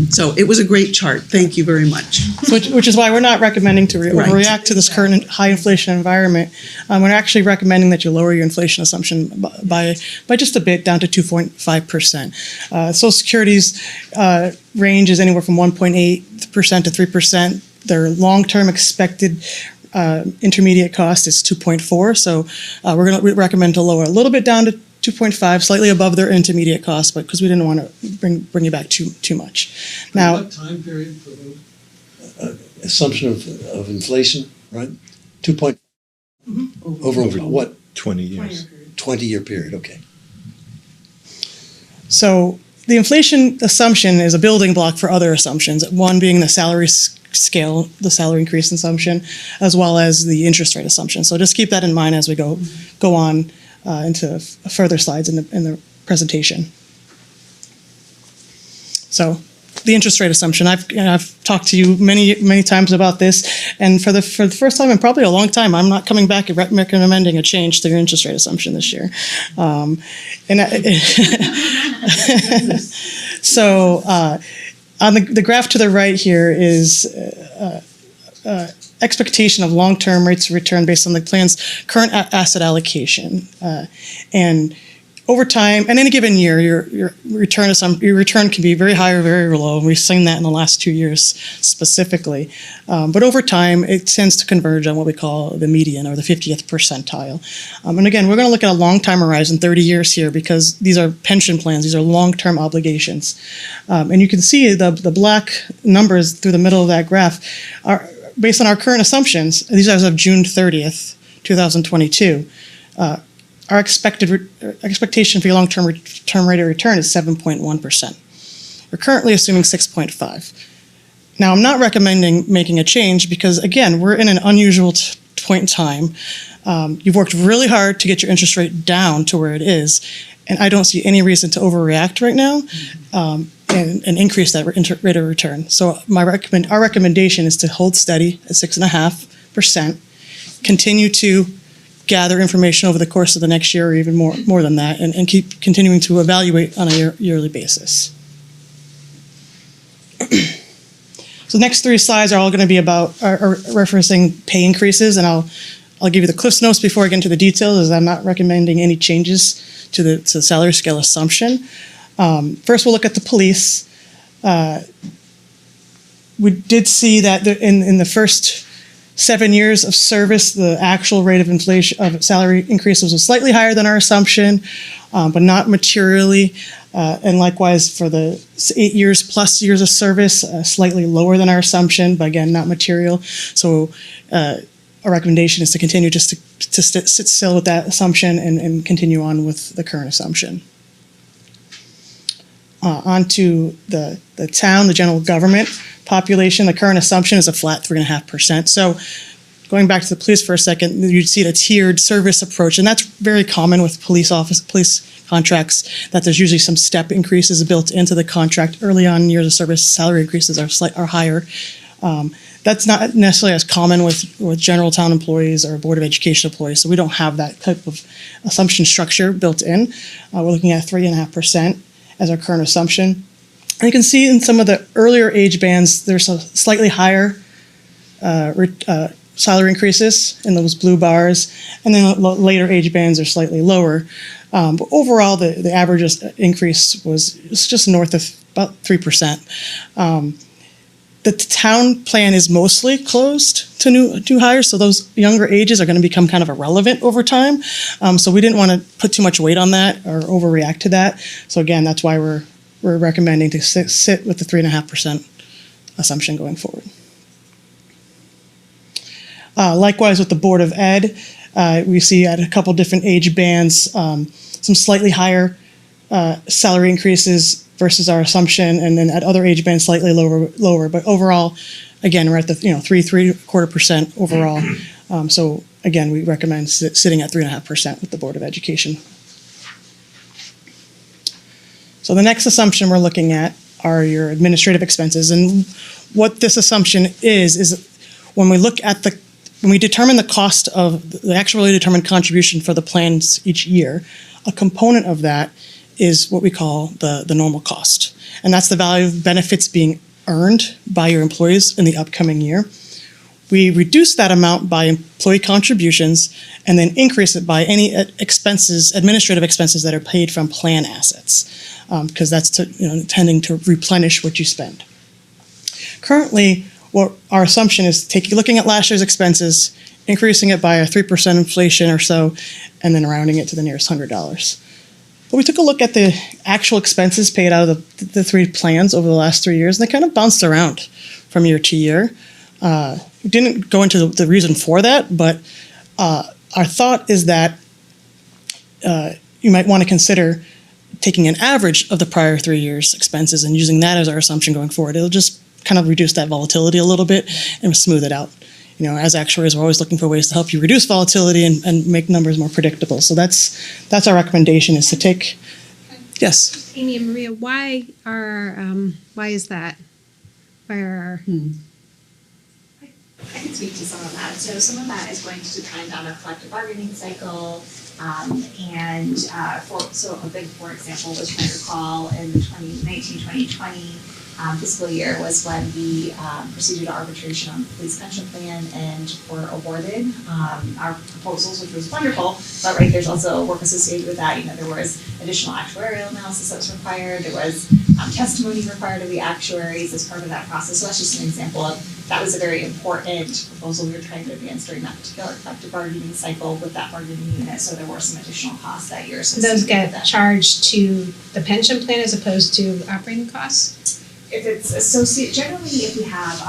So it was a great chart. Thank you very much. Which is why we're not recommending to react to this current high inflation environment. We're actually recommending that you lower your inflation assumption by just a bit, down to 2.5%. Social Security's range is anywhere from 1.8% to 3%. Their long-term expected intermediate cost is 2.4. So we're going to recommend to lower a little bit down to 2.5, slightly above their intermediate cost, but because we didn't want to bring you back too much. Now, what time period for the assumption of inflation, right? 2 over what? 20 years. 20-year period. Okay. So the inflation assumption is a building block for other assumptions. One being the salary scale, the salary increase assumption, as well as the interest rate assumption. So just keep that in mind as we go on into further slides in the presentation. So the interest rate assumption, I've talked to you many times about this, and for the first time in probably a long time, I'm not coming back and recommending a change to your interest rate assumption this year. So on the graph to the right here is expectation of long-term rates of return based on the plan's current asset allocation. And over time, in any given year, your return can be very high or very low. And we've seen that in the last 2 years specifically. But over time, it tends to converge on what we call the median or the 50th percentile. And again, we're going to look at a long time horizon, 30 years here, because these are pension plans. These are long-term obligations. And you can see the black numbers through the middle of that graph are based on our current assumptions. These are as of June 30th, 2022. Our expectation for your long-term rate of return is 7.1%. We're currently assuming 6.5. Now, I'm not recommending making a change because, again, we're in an unusual point in time. You've worked really hard to get your interest rate down to where it is, and I don't see any reason to overreact right now and increase that rate of return. So our recommendation is to hold steady at 6.5%, continue to gather information over the course of the next year or even more than that, and keep continuing to evaluate on a yearly basis. So the next 3 slides are all going to be about are referencing pay increases, and I'll give you the Cliff's Notes before I get into the details, as I'm not recommending any changes to the salary scale assumption. First, we'll look at the police. We did see that in the first 7 years of service, the actual rate of inflation of salary increases was slightly higher than our assumption, but not materially. And likewise for the 8 years plus years of service, slightly lower than our assumption, but again, not material. So our recommendation is to continue just to sit still with that assumption and continue on with the current assumption. On to the town, the general government population. The current assumption is a flat 3.5%. So going back to the police for a second, you'd see the tiered service approach, and that's very common with police contracts, that there's usually some step increases built into the contract. Early on in years of service, salary increases are higher. That's not necessarily as common with general town employees or Board of Education employees, so we don't have that type of assumption structure built in. We're looking at 3.5% as our current assumption. And you can see in some of the earlier age bands, there's a slightly higher salary increases in those blue bars, and then later age bands are slightly lower. But overall, the average increase was just north of about 3%. The town plan is mostly closed to new hires, so those younger ages are going to become kind of irrelevant over time. So we didn't want to put too much weight on that or overreact to that. So again, that's why we're recommending to sit with the 3.5% assumption going forward. Likewise with the Board of Ed, we see at a couple different age bands some slightly higher salary increases versus our assumption, and then at other age bands slightly lower. But overall, again, we're at the 3.25% overall. So again, we recommend sitting at 3.5% with the Board of Education. So the next assumption we're looking at are your administrative expenses, and what this assumption is when we determine the cost of the actually determined contribution for the plans each year, a component of that is what we call the normal cost. And that's the value of benefits being earned by your employees in the upcoming year. We reduce that amount by employee contributions and then increase it by any administrative expenses that are paid from plan assets, because that's intending to replenish what you spend. Currently, what our assumption is looking at last year's expenses, increasing it by a 3% inflation or so, and then rounding it to the nearest $100. But we took a look at the actual expenses paid out of the three plans over the last 3 years, and they kind of bounced around from year to year. We didn't go into the reason for that, but our thought is that you might want to consider taking an average of the prior 3 years' expenses and using that as our assumption going forward. It'll just kind of reduce that volatility a little bit and smooth it out. As actuaries, we're always looking for ways to help you reduce volatility and make numbers more predictable. So that's our recommendation, is to take. Yes. Amy and Maria, why is that? Why are I can speak to some of that. So some of that is going to depend on a collective bargaining cycle. A big, for example, which you might recall in the 2019-2020 fiscal year was when we proceeded to arbitration on the police pension plan and were awarded our proposals, which was wonderful. But there's also work associated with that. There was additional actuarial analysis that was required. There was testimony required of the actuaries as part of that process. So that's just an example of that was a very important proposal we were trying to advance during that particular collective bargaining cycle with that bargaining unit. So there were some additional costs that year. Those get charged to the pension plan as opposed to operating costs? If it's associated, generally if we have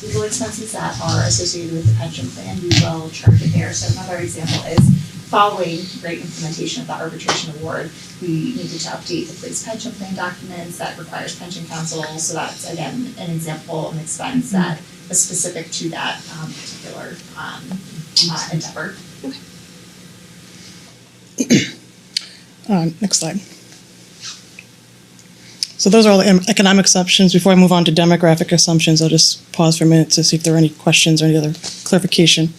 legal expenses that are associated with the pension plan, we will charge it there. So another example is following implementation of the arbitration award, we needed to update the police pension plan documents. That requires pension counsel. So that's, again, an example of an expense that is specific to that particular endeavor. Next slide. So those are all the economic assumptions. Before I move on to demographic assumptions, I'll just pause for a minute to see if there are any questions or any other clarification.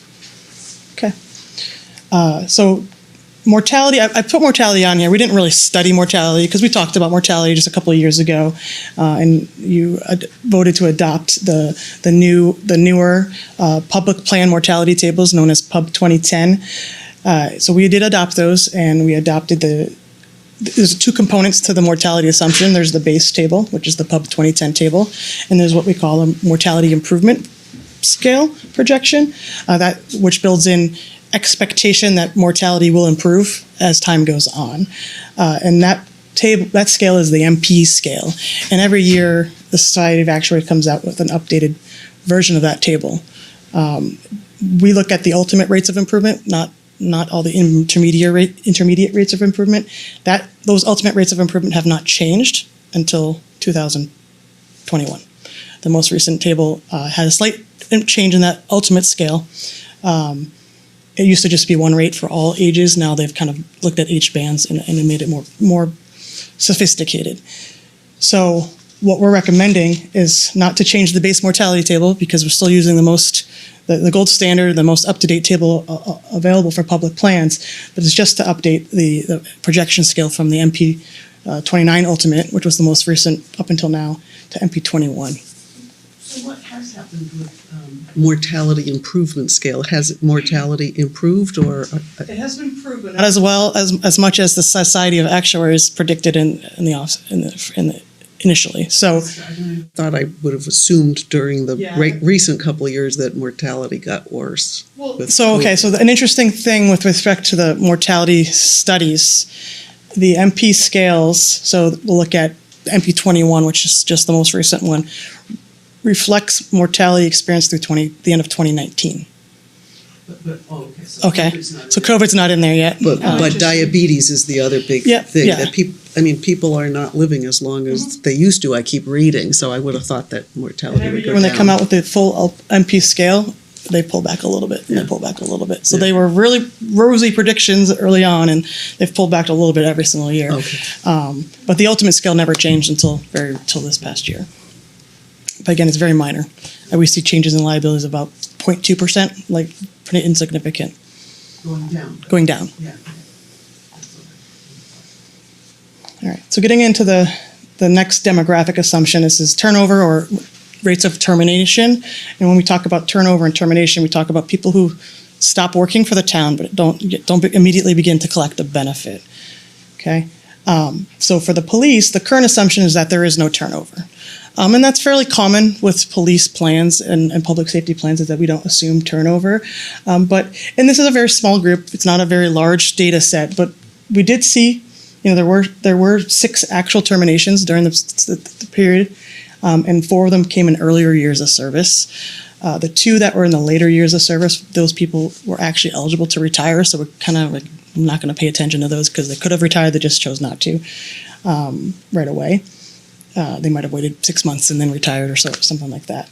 Okay. So mortality, I put mortality on here. We didn't really study mortality because we talked about mortality just a couple of years ago, and you voted to adopt the newer public plan mortality tables known as Pub 2010. So we did adopt those, and we adopted there's two components to the mortality assumption. There's the base table, which is the Pub 2010 table, and there's what we call a mortality improvement scale projection, which builds in expectation that mortality will improve as time goes on. And that scale is the MP scale. And every year, the Society of Actuaries comes out with an updated version of that table. We look at the ultimate rates of improvement, not all the intermediate rates of improvement. Those ultimate rates of improvement have not changed until 2021. The most recent table had a slight change in that ultimate scale. It used to just be one rate for all ages. Now they've kind of looked at age bands and made it more sophisticated. So what we're recommending is not to change the base mortality table because we're still using the gold standard, the most up-to-date table available for public plans, but it's just to update the projection scale from the MP 29 ultimate, which was the most recent up until now, to MP 21. So what has happened with mortality improvement scale? Has mortality improved, or it has been improved, but not as well as much as the Society of Actuaries predicted initially. So I thought I would have assumed during the recent couple of years that mortality got worse. So an interesting thing with respect to the mortality studies, the MP scales, so we'll look at MP 21, which is just the most recent one, reflects mortality experience through the end of 2019. So COVID's not in there yet. But diabetes is the other big thing that people are not living as long as they used to. I keep reading, so I would have thought that mortality would go when down. they come out with the full MP scale, they pull back a little bit. And they pull back a little bit. So they were really rosy predictions early on, and they've pulled back a little bit every single year. But the ultimate scale never changed until this past year. but again, it's very minor. We see changes in liabilities about 0.2%, like pretty insignificant. Going down. Going down. Yeah. All right. So getting into the next demographic assumption, this is turnover or rates of termination. And when we talk about turnover and termination, we talk about people who stop working for the town but don't immediately begin to collect a benefit. Okay. So for the police, the current assumption is that there is no turnover. And that's fairly common with police plans and public safety plans, is that we don't assume turnover. And this is a very small group. It's not a very large data set, but we did see, there were 6 actual terminations during the period, and 4 of them came in earlier years of service. The 2 that were in the later years of service, those people were actually eligible to retire, so we're kind of like, I'm not going to pay attention to those because they could have retired, they just chose not to right away. They might have waited 6 months and then retired or something like that.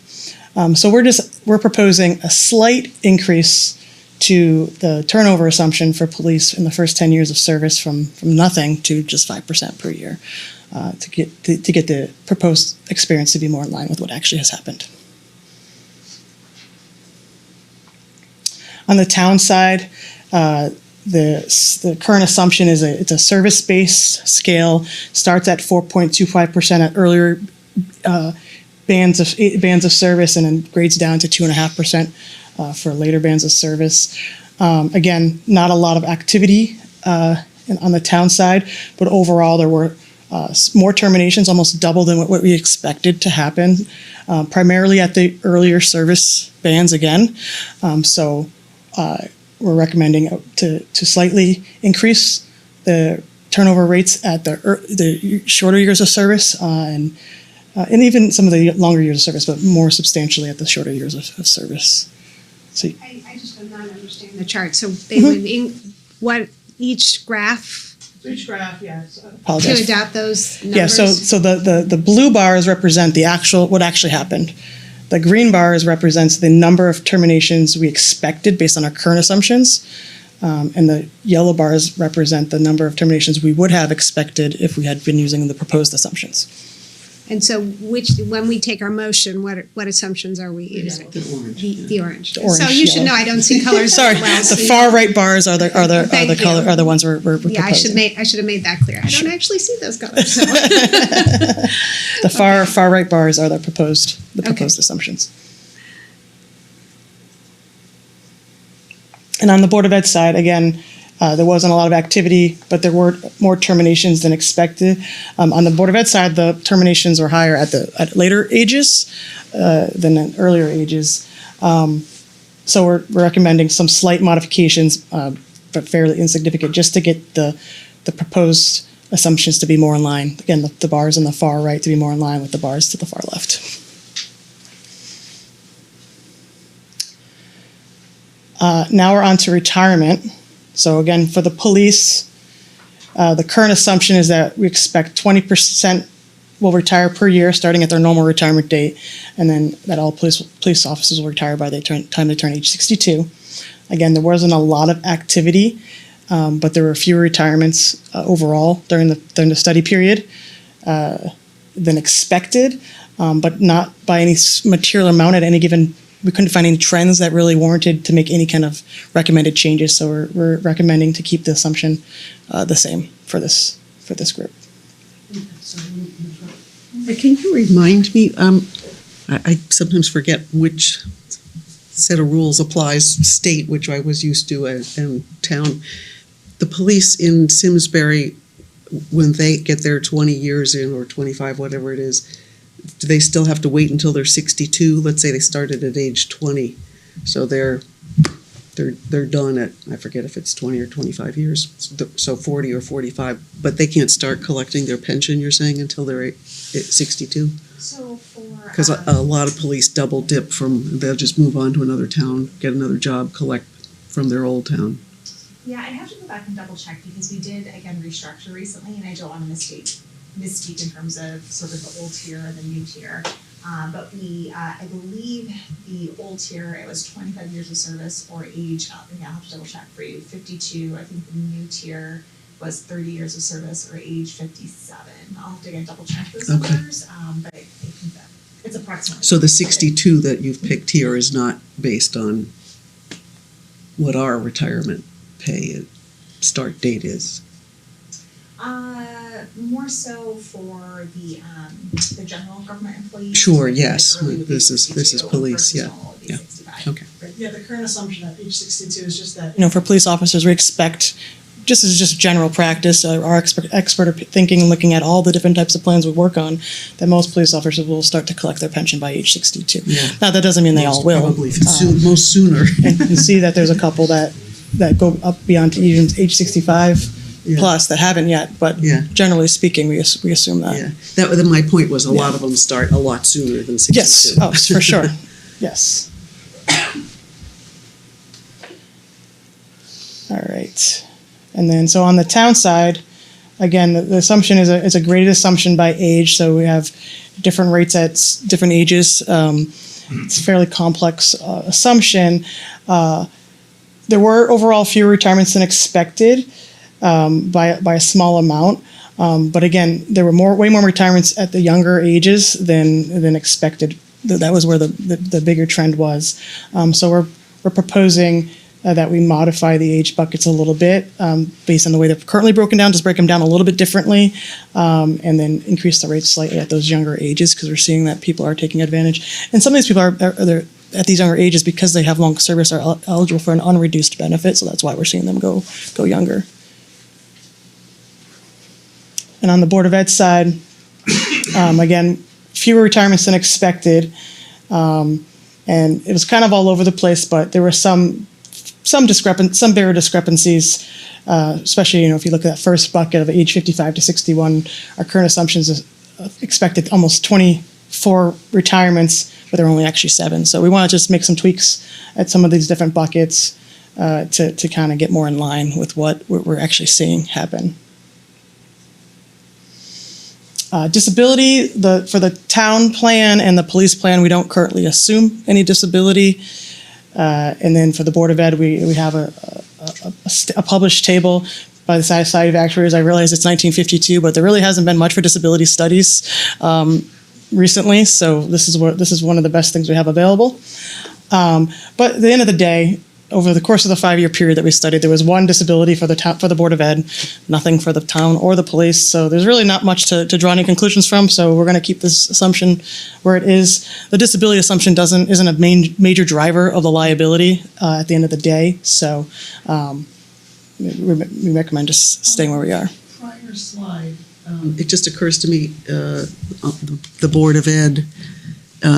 So we're proposing a slight increase to the turnover assumption for police in the first 10 years of service from nothing to just 5% per year to get the proposed experience to be more in line with what actually has happened. On the town side, the current assumption is it's a service-based scale, starts at 4.25% at earlier bands of service, and then grades down to 2.5% for later bands of service. Again, not a lot of activity on the town side, but overall there were more terminations, almost double than what we expected to happen, primarily at the earlier service bands again. We're recommending to slightly increase the turnover rates at the shorter years of service and even some of the longer years of service, but more substantially at the shorter years of service. So I just do not understand the chart. So they would what each graph yeah. to adopt those numbers? Yeah. So the blue bars represent what actually happened. The green bars represents the number of terminations we expected based on our current assumptions, and the yellow bars represent the number of terminations we would have expected if we had been using the proposed assumptions. And so when we take our motion, what assumptions are we using? The orange. The orange. The orange, So you should yellow. know I don't see colors. Sorry, well, the so far right bars are the Thank color you. are the ones we're proposing. Yeah, I should have made that clear. I don't actually see those colors. So. The far right bars are the proposed assumptions. And on the Board of Ed side, again, there wasn't a lot of activity, but there were more terminations than expected. On the Board of Ed side, the terminations were higher at later ages than at earlier ages. So we're recommending some slight modifications, but fairly insignificant, just to get the proposed assumptions to be more in line. Again, the bars on the far right to be more in line with the bars to the far left. Now we're on to retirement. So again, for the police, the current assumption is that we expect 20% will retire per year, starting at their normal retirement date, and then that all police officers will retire by the time they turn age 62. Again, there wasn't a lot of activity, but there were fewer retirements overall during the study period than expected, but not by any material amount at any given. We couldn't find any trends that really warranted to make any kind of recommended changes. So we're recommending to keep the assumption the same for this group. Can you remind me? I sometimes forget which set of rules applies state, which I was used to, and town. The police in Simsbury, when they get their 20 years in or 25, whatever it is, do they still have to wait until they're 62? Let's say they started at age 20, so they're done at, I forget if it's 20 or 25 years, so 40 or 45, but they can't start collecting their pension, you're saying, until they're at 62? So for Because a lot of police double dip they'll just move on to another town, get another job, collect from their old town. Yeah, I'd have to go back and double check because we did again restructure recently, and I don't want to misspeak in terms of sort of the old tier and the new tier. But we, I believe the old tier, it was 25 years of service or age, I'll have to double check for you, 52. I think the new tier was 30 years of service or age 57. I'll have to again double check those numbers, but I think that It's approximately. So the 62 that you've picked here is not based on what our retirement pay start date is? More so for the general government employees. Sure, yes. Like early would be This is 62 police, yeah, versus normal would be yeah. 65. Okay. Yeah, the current assumption at age 62 is just that. You know, for police officers, we expect, just as just general practice, our expert thinking and looking at all the different types of plans we work on, that most police officers will start to collect their pension by age 62. Yeah. Now, that doesn't mean they all will. Probably most sooner. And you see that there's a couple that go up beyond to even age 65 plus that haven't yet, but Yeah. generally speaking, we assume that. Yeah, that was my point, was a lot of them start a lot sooner than 62. Yes, oh, for sure, yes. All right, and then, so on the town side, again, the assumption is a graded assumption by age, so we have different rates at different ages. It's a fairly complex assumption. There were overall fewer retirements than expected by a small amount. But again, there were way more retirements at the younger ages than expected. That was where the bigger trend was. So we're proposing that we modify the age buckets a little bit based on the way they're currently broken down, just break them down a little bit differently, and then increase the rates slightly at those younger ages, because we're seeing that people are taking advantage. And some of these people are at these younger ages, because they have long service, are eligible for an unreduced benefit, so that's why we're seeing them go younger. And on the Board of Ed side, again, fewer retirements than expected, and it was kind of all over the place, but there were some bigger discrepancies, especially, if you look at that first bucket of age 55 to 61, our current assumptions is expected almost 24 retirements, but there are only actually 7. So we want to just make some tweaks at some of these different buckets to kind of get more in line with what we're actually seeing happen. Disability, for the town plan and the police plan, we don't currently assume any disability. And then for the Board of Ed, we have a published table by the Society of Actuaries. I realize it's 1952, but there really hasn't been much for disability studies recently. So this is one of the best things we have available. But at the end of the day, over the course of the 5-year period that we studied, there was one disability for the Board of Ed, nothing for the town or the police. So there's really not much to draw any conclusions from. So we're going to keep this assumption where it is. The disability assumption isn't a major driver of the liability at the end of the day. So we recommend just staying where we are. Prior slide. It just occurs to me, the Board of Ed,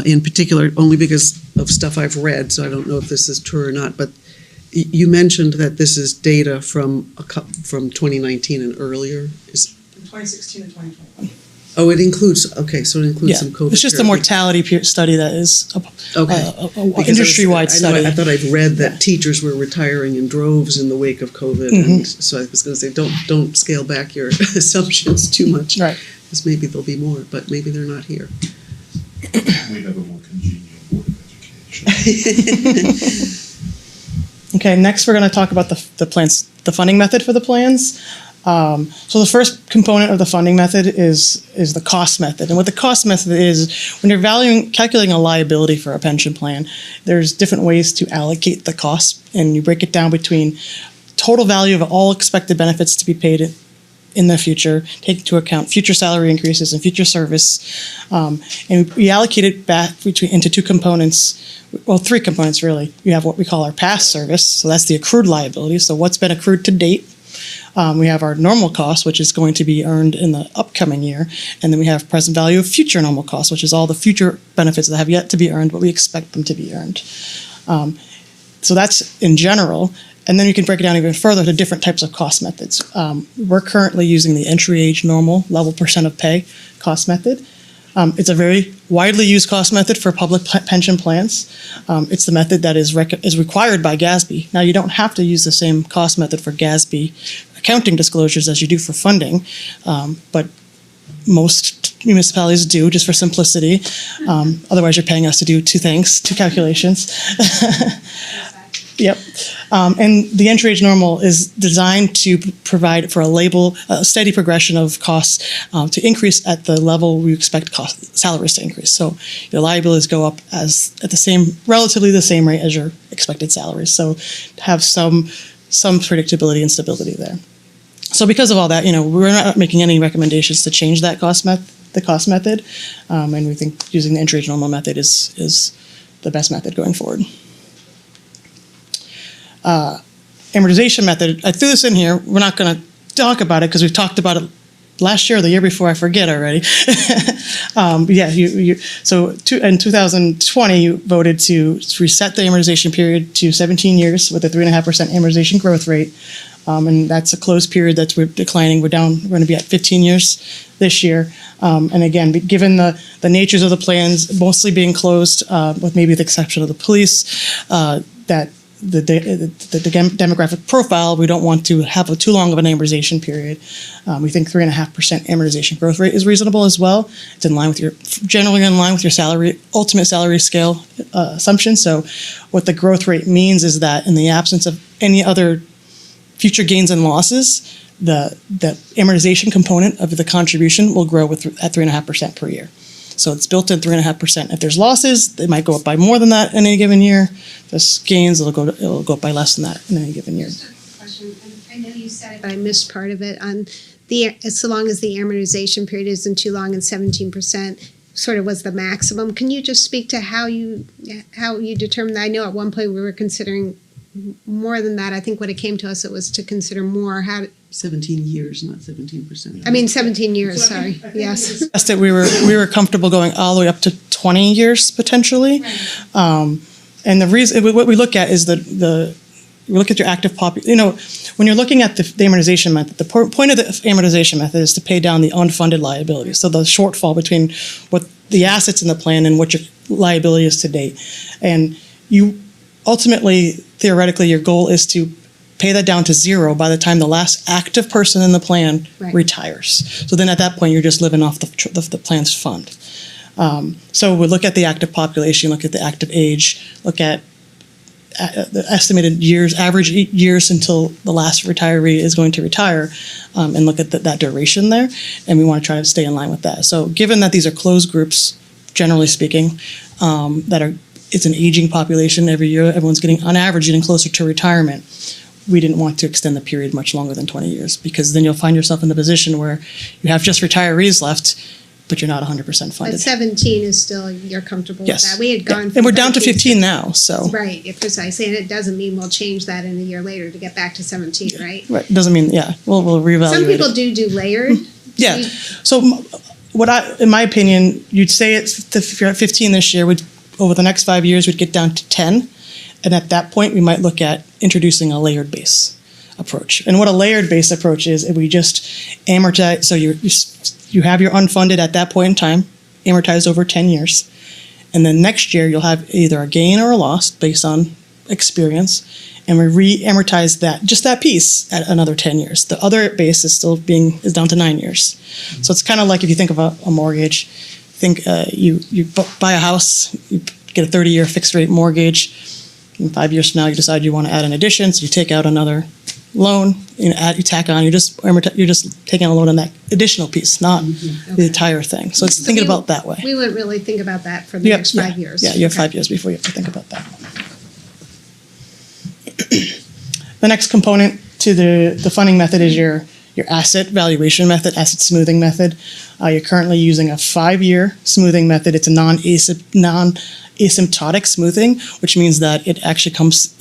in particular, only because of stuff I've read, so I don't know if this is true or not, but you mentioned that this is data from 2019 and earlier. 2016 to 2021. Oh, it includes, okay, so it includes some COVID. It's just a mortality study that is a industry-wide study. I thought I'd read that teachers were retiring in droves in the wake of COVID, and so I was going to say, don't scale back your assumptions too much, right? Because maybe there'll be more, but maybe they're not here. We have a more congenial Board of Education. Okay, next we're going to talk about the plans, the funding method for the plans. So the first component of the funding method is the cost method. And what the cost method is, when you're calculating a liability for a pension plan, there's different ways to allocate the cost, and you break it down between total value of all expected benefits to be paid in the future, take into account future salary increases and future service, and we allocate it back into 2 components. Well, 3 components really. We have what we call our past service, so that's the accrued liability, so what's been accrued to date. We have our normal cost, which is going to be earned in the upcoming year, and then we have present value of future normal costs, which is all the future benefits that have yet to be earned, but we expect them to be earned. So that's in general. And then you can break it down even further to different types of cost methods. We're currently using the entry age normal level percent of pay cost method. It's a very widely used cost method for public pension plans. It's the method that is required by GASB. Now, you don't have to use the same cost method for GASB accounting disclosures as you do for funding, but most municipalities do, just for simplicity. Otherwise, you're paying us to do 2 calculations. Yep. And the entry age normal is designed to provide for a steady progression of costs to increase at the level we expect salaries to increase. So your liabilities go up relatively the same rate as your expected salaries. So have some predictability and stability there. So because of all that, we're not making any recommendations to change that cost method, and we think using the entry age normal method is the best method going forward. Amortization method, I threw this in here. We're not going to talk about it because we've talked about it last year or the year before. I forget already. In 2020, you voted to reset the amortization period to 17 years with a 3.5% amortization growth rate. And that's a closed period that's declining. We're going to be at 15 years this year. And again, given the natures of the plans, mostly being closed, with maybe the exception of the police, that the demographic profile, we don't want to have too long of an amortization period. We think 3.5% amortization growth rate is reasonable as well. It's generally in line with your ultimate salary scale assumption. So what the growth rate means is that in the absence of any other future gains and losses, the amortization component of the contribution will grow at 3.5% per year. So it's built in 3.5%. If there's losses, they might go up by more than that in any given year. If there's gains, it'll go up by less than that in any given year. Just a question. I know you said it, but I missed part of it. So long as the amortization period isn't too long, and 17% sort of was the maximum. Can you just speak to how you determined that? I know at one point we were considering more than that. I think when it came to us, it was to consider more. 17 years, not 17%. I mean, 17 years, sorry. Yes. That we were comfortable going all the way up to 20 years potentially. Right. And the reason, what we look at is we look at your active population. When you're looking at the amortization method, the point of the amortization method is to pay down the unfunded liabilities. So the shortfall between what the assets in the plan and what your liability is to date. And you ultimately, theoretically, your goal is to pay that down to zero by the time the last active person in the plan retires. So then at that point, you're just living off the plan's fund. So we look at the active population, look at the active age, look at the estimated average years until the last retiree is going to retire, and look at that duration there. And we want to try to stay in line with that. So given that these are closed groups, generally speaking, it's an aging population every year. Everyone's on average, getting closer to retirement. We didn't want to extend the period much longer than 20 years because then you'll find yourself in the position where you have just retirees left, but you're not 100% funded. But 17 is still, you're comfortable with that? We had gone and we're down to 15 now, so. Right, precisely. And it doesn't mean we'll change that in a year later to get back to 17, right? Right, doesn't mean, we'll reevaluate. Some people do layered. Yeah. So in my opinion, you'd say if you're at 15 this year, over the next 5 years, we'd get down to 10. And at that point, we might look at introducing a layered base approach. And what a layered base approach is, if we just amortize, so you have your unfunded at that point in time, amortized over 10 years. And then next year, you'll have either a gain or a loss based on experience. And we re-amortize that piece at another 10 years. The other base is down to 9 years. So it's kind of like if you think of a mortgage, you buy a house, you get a 30-year fixed rate mortgage. In 5 years from now, you decide you want to add an addition, so you take out another loan, you tack on, you're just taking a loan on that additional piece, not the entire thing. So it's thinking about that way. We wouldn't really think about that for the next 5 years. Yeah, you have 5 years before you have to think about that. The next component to the funding method is your asset valuation method, asset smoothing method. You're currently using a 5-year smoothing method. It's a non-asymptotic smoothing, which means that it actually comes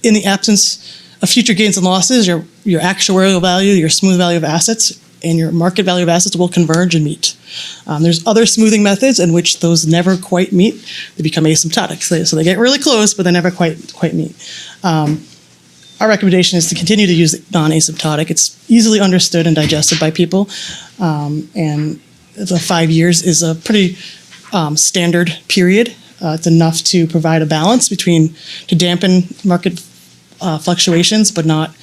in the absence of future gains and losses. Your actuarial value, your smooth value of assets, and your market value of assets will converge and meet. There's other smoothing methods in which those never quite meet. They become asymptotic, so they get really close, but they never quite meet. Our recommendation is to continue to use non-asymptotic. It's easily understood and digested by people, and the 5 years is a pretty standard period. It's enough to provide a balance to dampen market fluctuations, but not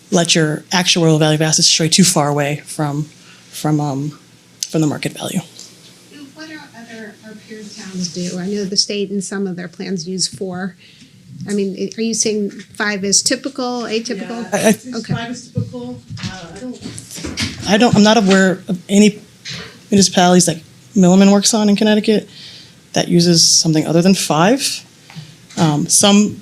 let your actuarial value of assets stray too far away from the market value. What are other peer towns do? I know the state and some of their plans use 4. I mean, are you saying 5 is typical, atypical? Okay. 5 is typical. I'm not aware of any municipalities that Milliman works on in Connecticut that uses something other than 5. Some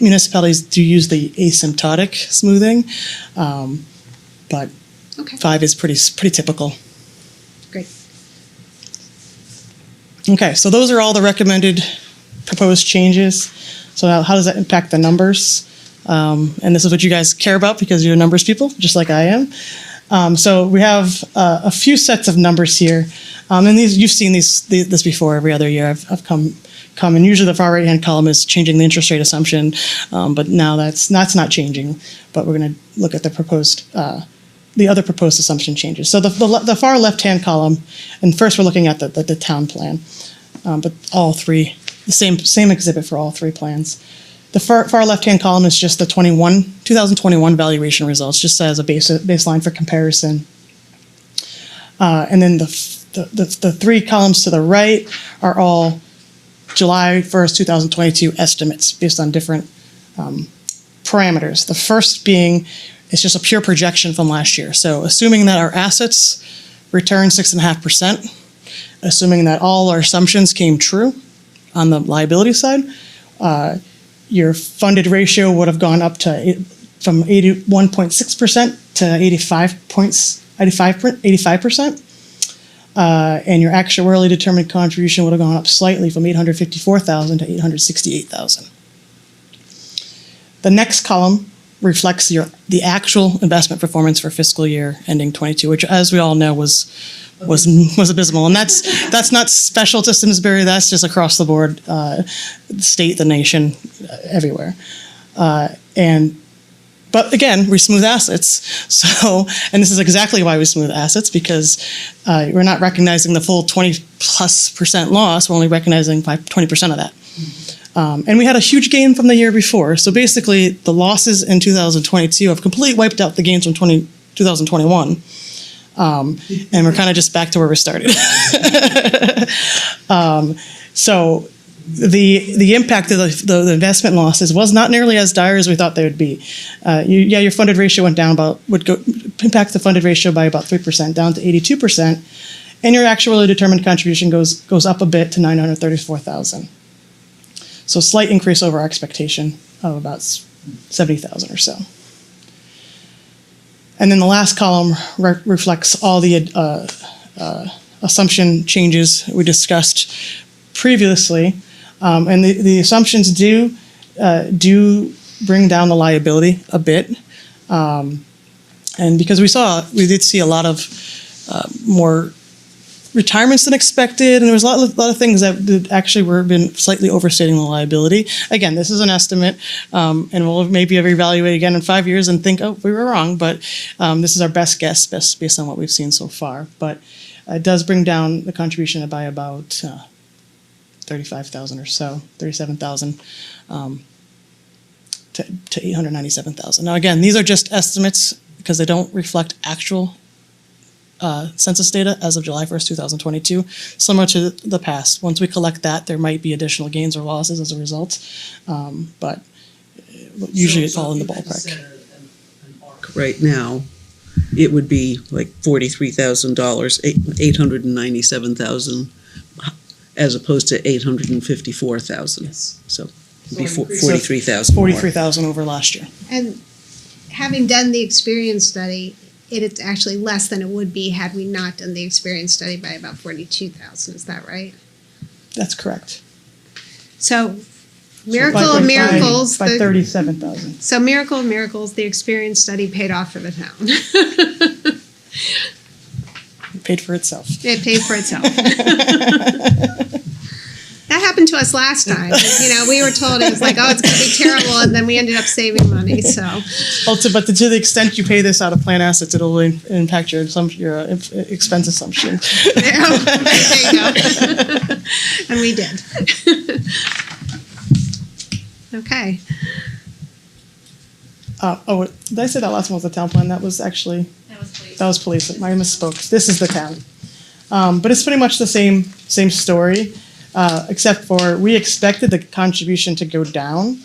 municipalities do use the asymptotic smoothing, but Okay. 5 is pretty typical. Great. Okay, so those are all the recommended proposed changes. So now how does that impact the numbers? And this is what you guys care about because you're numbers people, just like I am. So we have a few sets of numbers here. And these you've seen this before every other year. I've come and usually the far right-hand column is changing the interest rate assumption, but now that's not changing. But we're going to look at the other proposed assumption changes. So the far left-hand column, and first we're looking at the town plan, but all three, the same exhibit for all 3 plans. The far left-hand column is just the 2021 valuation results, just as a baseline for comparison. And then the 3 columns to the right are all July 1st, 2022 estimates based on different parameters. The first being, it's just a pure projection from last year. So assuming that our assets return 6.5%, assuming that all our assumptions came true on the liability side, your funded ratio would have gone up to from 81.6% to 85%. And your actuarially determined contribution would have gone up slightly from $854,000 to $868,000. The next column reflects the actual investment performance for fiscal year ending 22, which, as we all know, was abysmal. And that's not special to Simsbury. That's just across the board, the state, the nation, everywhere. But again, we smooth assets. So, and this is exactly why we smooth assets, because we're not recognizing the full 20+% loss. We're only recognizing 20% of that. And we had a huge gain from the year before. So basically, the losses in 2022 have completely wiped out the gains from 2021. And we're kind of just back to where we started. So the impact of the investment losses was not nearly as dire as we thought they would be. Your funded ratio went down impact the funded ratio by about 3%, down to 82%, and your actually determined contribution goes up a bit to $934,000. So slight increase over our expectation of about $70,000 or so. And then the last column reflects all the assumption changes we discussed previously. And the assumptions do bring down the liability a bit. And because we did see a lot of more retirements than expected, and there was a lot of things that actually were been slightly overstating the liability. Again, this is an estimate, and we'll maybe reevaluate again in 5 years and think, oh, we were wrong, but this is our best guess based on what we've seen so far. But it does bring down the contribution by about $35,000 or so, $37,000 to $897,000. Now, again, these are just estimates because they don't reflect actual census data as of July 1st, 2022, similar to the past. Once we collect that, there might be additional gains or losses as a result, but usually it's all in the ballpark. Right now, it would be like $43,000, $897,000, as opposed to $854,000. Yes. So it'd be $43,000 more. $43,000 over last year. And having done the experience study, it's actually less than it would be had we not done the experience study by about 42,000. Is that right? That's correct. So, miracle of miracles. By 37,000. So, miracle of miracles, the experience study paid off for the town. It paid for itself. It paid for itself. That happened to us last time. We were told it was like, oh, it's going to be terrible, and then we ended up saving money. So, but to the extent you pay this out of plan assets, it'll impact your expense assumption. There you go. And we did. Okay. Did I say that last one was the town plan? That was actually that was police. I misspoke. This is the town, but it's pretty much the same story. except for we expected the contribution to go down,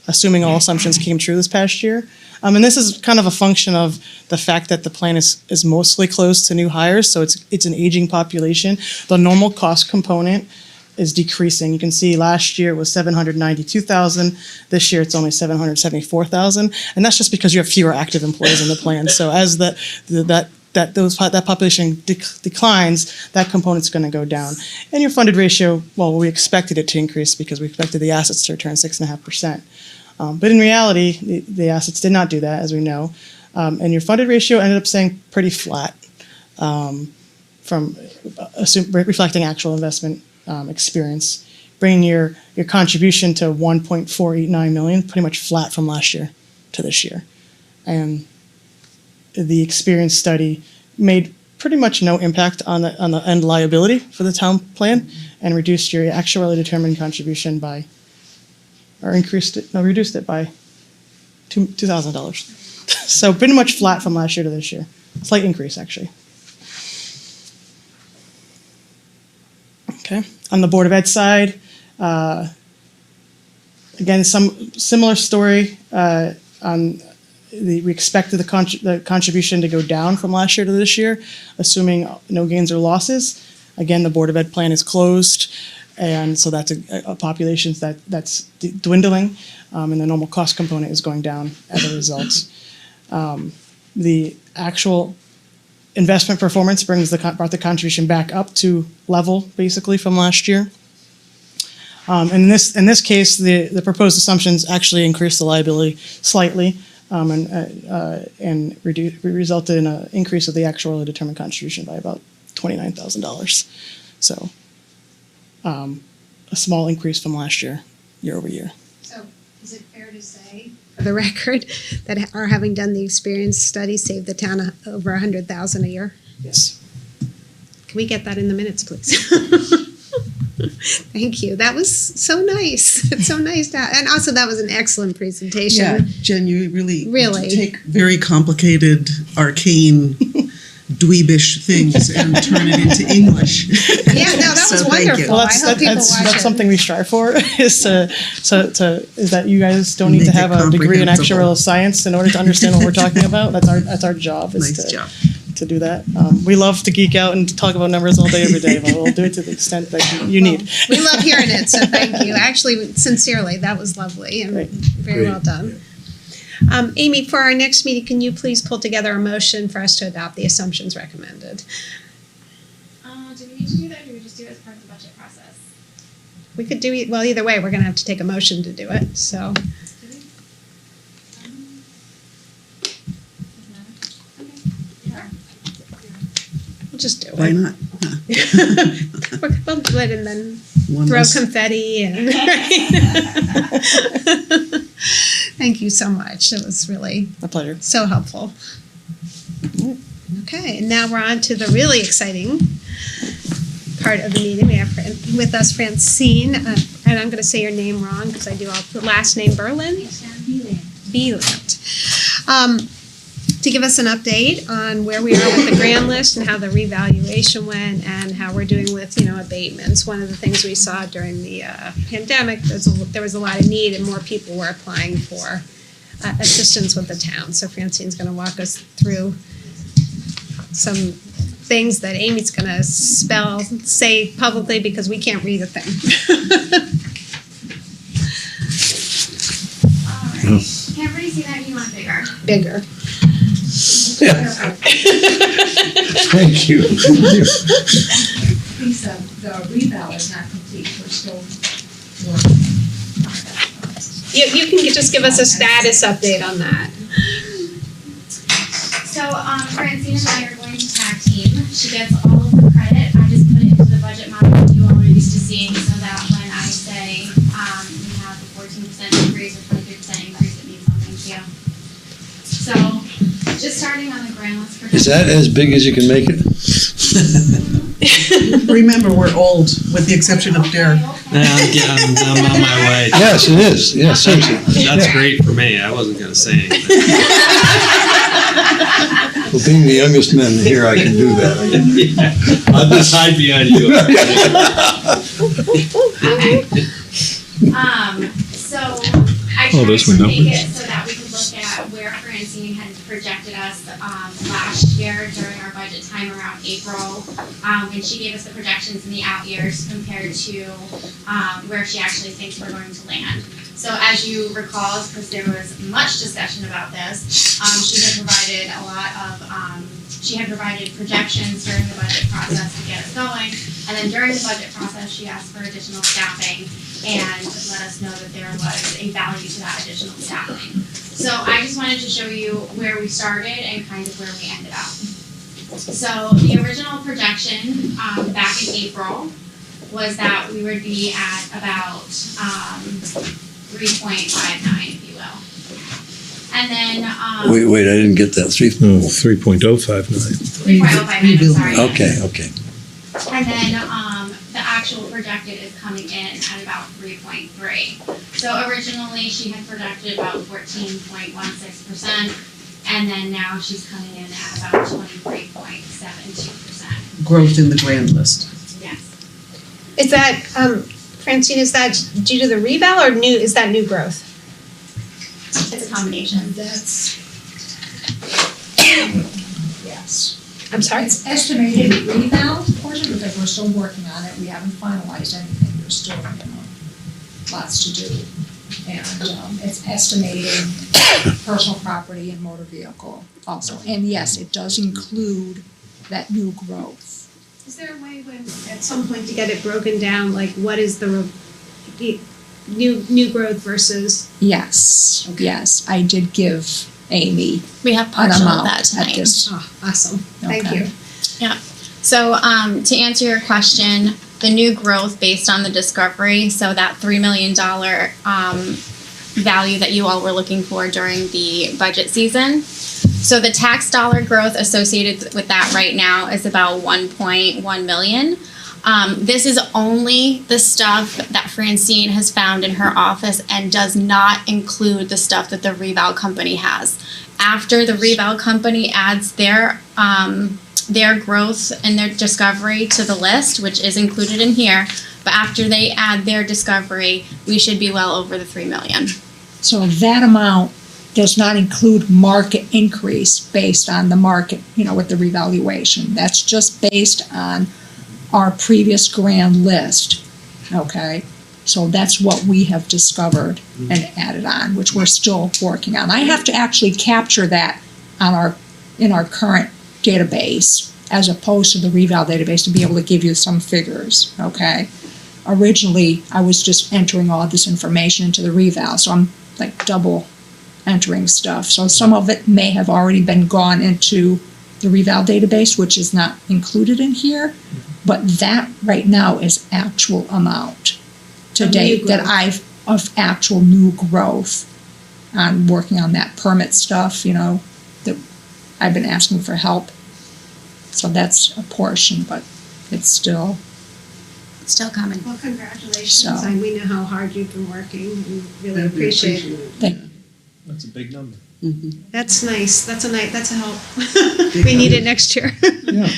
assuming all assumptions came true this past year. And this is kind of a function of the fact that the plan is mostly closed to new hires, so it's an aging population. The normal cost component is decreasing. You can see last year it was $792,000. This year it's only $774,000, and that's just because you have fewer active employees in the plan. So as that population declines, that component's going to go down. And your funded ratio, well, we expected it to increase because we expected the assets to return 6.5%. But in reality, the assets did not do that, as we know. And your funded ratio ended up staying pretty flat reflecting actual investment experience, bringing your contribution to $1.489 million, pretty much flat from last year to this year. And the experience study made pretty much no impact on the end liability for the town plan, and reduced your actuarially determined contribution by, or reduced it by $2,000. So pretty much flat from last year to this year. Slight increase, actually. Okay. On the Board of Ed side, again, some similar story. We expected the contribution to go down from last year to this year, assuming no gains or losses. Again, the Board of Ed plan is closed, and so that's a population that's dwindling, and the normal cost component is going down as a result. The actual investment performance brought the contribution back up to level, basically, from last year. In this case, the proposed assumptions actually increased the liability slightly, and resulted in an increase of the actuarially determined contribution by about $29,000. So a small increase from last year, year over year. So is it fair to say, for the record, that our having done the experience study saved the town over $100,000 a year? Yes. Can we get that in the minutes, please? Thank you. That was so nice. It's so nice to and also that was an excellent presentation. Yeah, Jen, you really Really take very complicated, arcane, dweebish things and turn it into English. Yeah, no, that was So thank you. wonderful. Well, I hope people watch that's it. something we strive for, is that you guys don't need to Make it have a degree in comprehensible. actuarial science in order to understand what we're talking about. That's our job. Is Nice to, job. to do that. We love to geek out and talk about numbers all day, every day, but we'll do it to the extent that you need. We love hearing it, so thank you. Actually, sincerely, that was lovely and Great. very well done. Amy, for our next meeting, can you please pull together a motion for us to adopt the assumptions recommended? Do we need to do that, or do we just do it as part of the budget process? We could do it, well, either way, we're going to have to take a motion to do it, so. Do we? We'll just do it. Why not? We'll do it and then One throw less- confetti and. Thank you so much. It was really My pleasure. so helpful. Okay, and now we're on to the really exciting part of the meeting. We have with us Francine, and I'm going to say your name wrong because I do all the last name Berlin. Beeland. To give us an update on where we are with the grand list and how the revaluation went and how we're doing with, abatements. One of the things we saw during the pandemic, there was a lot of need and more people were applying for assistance with the town. So Francine's going to walk us through some things that Amy's going to say publicly because we can't read a thing. All right. Can everybody see that? You want bigger? Bigger. Thank you. Lisa, the reval is not complete, we're still working. You can just give us a status update on that. So, Francine and I are going to tag team. She gets all of the credit. I just put it into the budget model that you all are used to seeing, so that when I say, we have a 14% increase or 23% increase, it means something to you. So, just starting on the grand list for. Is that as big as you can make it? Remember, we're old, with the exception of Derek. I'm on my way. Yes, it is. Yes, seriously. That's great for me. I wasn't going to say anything. Well, being the youngest man here, I can do that. I'll just hide behind you. So I Oh, tried those were to make numbers. it so that we could look at where Francine had projected us last year during our budget time around April, when she gave us the projections in the out years compared to where she actually thinks we're going to land. So as you recall, because there was much discussion about this, she had provided projections during the budget process to get us going, and then during the budget process, she asked for additional staffing and let us know that there was a value to that additional staffing. So I just wanted to show you where we started and kind of where we ended up. So the original projection back in April was that we would be at about 3.59, if you will. And then Wait, I didn't get that. 3.059. 3.059, I'm sorry. Okay. And then the actual projected is coming in at about 3.3. So originally she had projected about 14.16%, and then now she's coming in at about 23.72%. Growth in the grand list. Yes. Is that, Francine, is that due to the reval or is that new growth? It's a combination. That's, yes. I'm sorry? It's estimated reval portion because we're still working on it. We haven't finalized anything. There's still, lots to do. And it's estimating personal property and motor vehicle also. And yes, it does include that new growth. Is there a way at some point to get it broken down, like what is the new growth versus? Yes, yes. I did give Amy We have an partial of amount that at tonight. this. Oh, awesome. Thank Okay. you. Yeah. So to answer your question, the new growth based on the discovery, so that $3 million value that you all were looking for during the budget season. So the tax dollar growth associated with that right now is about 1.1 million. This is only the stuff that Francine has found in her office and does not include the stuff that the reval company has. After the reval company adds their growth and their discovery to the list, which is included in here, but after they add their discovery, we should be well over the 3 million. So that amount does not include market increase based on the market, with the revaluation. That's just based on our previous grand list, okay? So that's what we have discovered and added on, which we're still working on. I have to actually capture that in our current database as opposed to the reval database to be able to give you some figures, okay? Originally, I was just entering all this information into the reval, so I'm like double entering stuff. So some of it may have already been gone into the reval database, which is not included in here, but that right now is actual amount to date that of actual new growth. I'm working on that permit stuff, that I've been asking for help. So that's a portion, but it's still coming. Well, congratulations. So- And we know how hard you've been working. We really appreciate it. That's a big number. That's nice. That's a help. We need it next year. Yeah.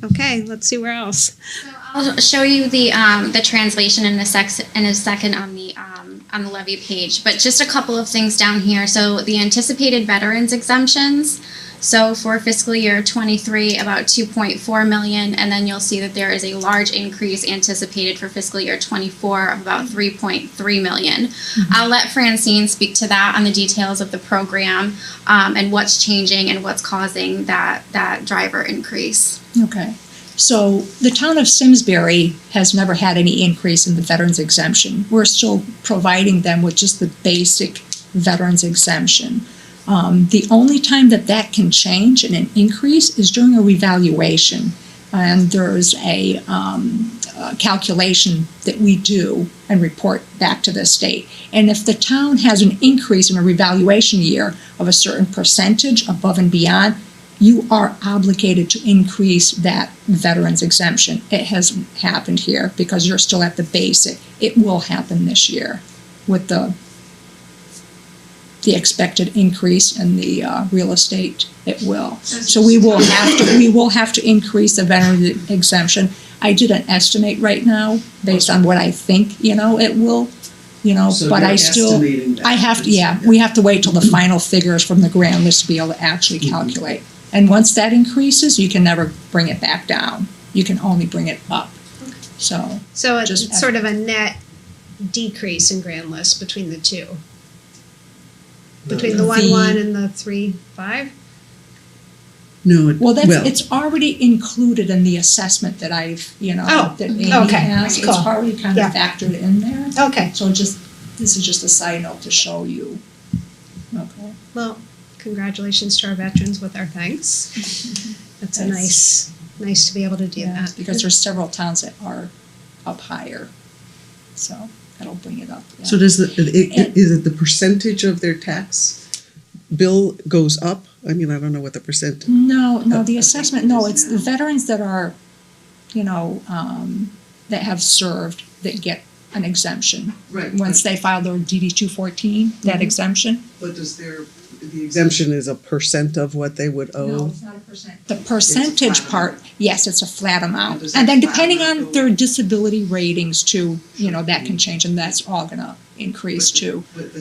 Okay, let's see where else. So I'll show you the translation in a second on the levy page, but just a couple of things down here. So the anticipated veterans exemptions. So for fiscal year 23, about 2.4 million, and then you'll see that there is a large increase anticipated for fiscal year 24 of about 3.3 million. I'll let Francine speak to that on the details of the program and what's changing and what's causing that driver increase. Okay. So the town of Simsbury has never had any increase in the veterans exemption. We're still providing them with just the basic veterans exemption. The only time that can change and an increase is during a revaluation. And there's a calculation that we do and report back to the state. And if the town has an increase in a revaluation year of a certain percentage above and beyond, you are obligated to increase that veterans exemption. It has happened here because you're still at the basic. It will happen this year with the the expected increase in the real estate, it will. So we will have to increase the veteran exemption. I did an estimate right now based on what I think, it will, So but you're I still, estimating that. I have to, we have to wait till the final figures from the grand list to be able to actually calculate. And once that increases, you can never bring it back down. You can only bring it up. So So Just- it's sort of a net decrease in grand list between the two? Between the 1.1 and the 3.5? No, Well, it's already included in the assessment that I've, that Amy okay, has. It's cool. already kind of factored in there. Okay. So this is just a side note to show you. Okay. Well, congratulations to our veterans with our thanks. That's nice to be able to do that. Because there's several towns that are up higher. So that'll bring it up. Yeah. So is it the percentage of their tax bill goes up? I mean, I don't know what the percent. No, the assessment, it's the veterans that are, that have served that get an exemption. Right. Once they file their DD 214, that exemption. But the exemption is a percent of what they would owe? No, it's not a percent. The percentage part, yes, it's a flat amount. Does that And then flat depending amount on go their disability ratings too, that can change and that's all gonna increase too. But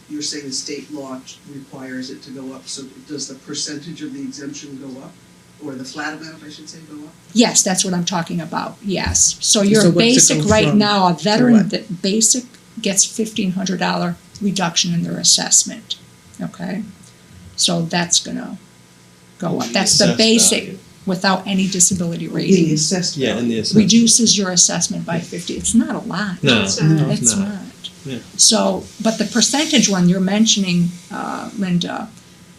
you're saying the state law requires it to go up, so does the percentage of the exemption go up? Or the flat amount, I should say, go up? Yes, that's what I'm talking about, yes. So So your what's it basic go right from now, a to veteran what? that basic gets $1,500 reduction in their assessment, okay? So that's gonna go up. That's the assessed basic value. without any disability In the rating. assessed Yeah, value. in the assessment. Reduces your assessment by 50. It's not a lot. No, It's It's not. not. Yeah. So, but the percentage one you're mentioning, Linda,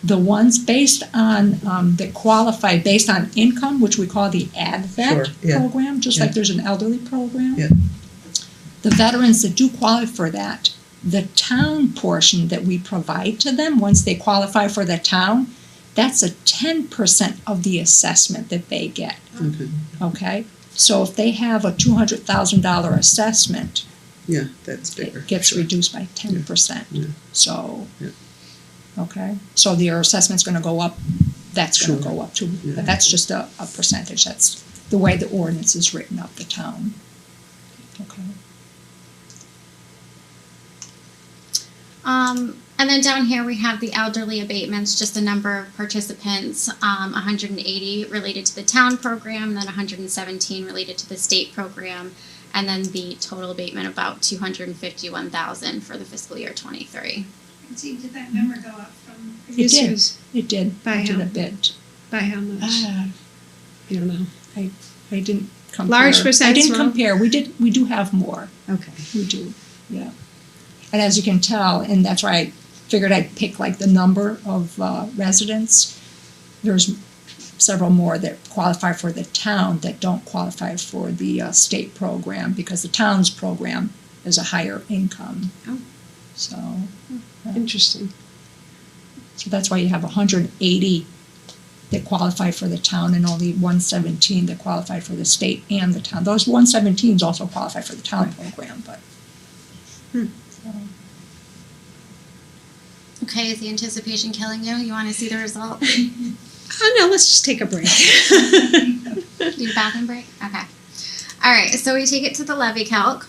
the ones based on, that qualify based on income, which we call the AdVet Sure, yeah. program, just Yeah. like there's an elderly program. Yeah. The veterans that do qualify for that, the town portion that we provide to them, once they qualify for the town, that's a 10% of the assessment that they get, Okay. okay? So if they have a $200,000 assessment, Yeah, that's bigger. it gets Sure. reduced by 10%. Yeah. So, Yeah. okay, so your assessment's gonna go up, that's gonna Sure. go up too. Yeah. But that's just a percentage, that's the way the ordinance is written up, the town. Okay. And then down here we have the elderly abatements, just the number of participants, 180 related to the town program, then 117 related to the state program, and then the total abatement about 251,000 for the fiscal year 23. See, did that number go up from? It did, Years. it did, By it did how- a bit. By how much? I don't know. I didn't compare. Large percent, I didn't small? compare, we do have more. Okay. We do, yeah. And as you can tell, and that's why I figured I'd pick like the number of residents, there's several more that qualify for the town that don't qualify for the state program, because the town's program is a higher income. Oh. So, Interesting. so that's why you have 180 that qualify for the town and only 117 that qualify for the state and the town. Those 117s also qualify for the town program, but. So. Okay, is the anticipation killing you? You want to see the result? Oh, no, let's just take a break. Need a bathroom break? Okay. All right, so we take it to the levy calc,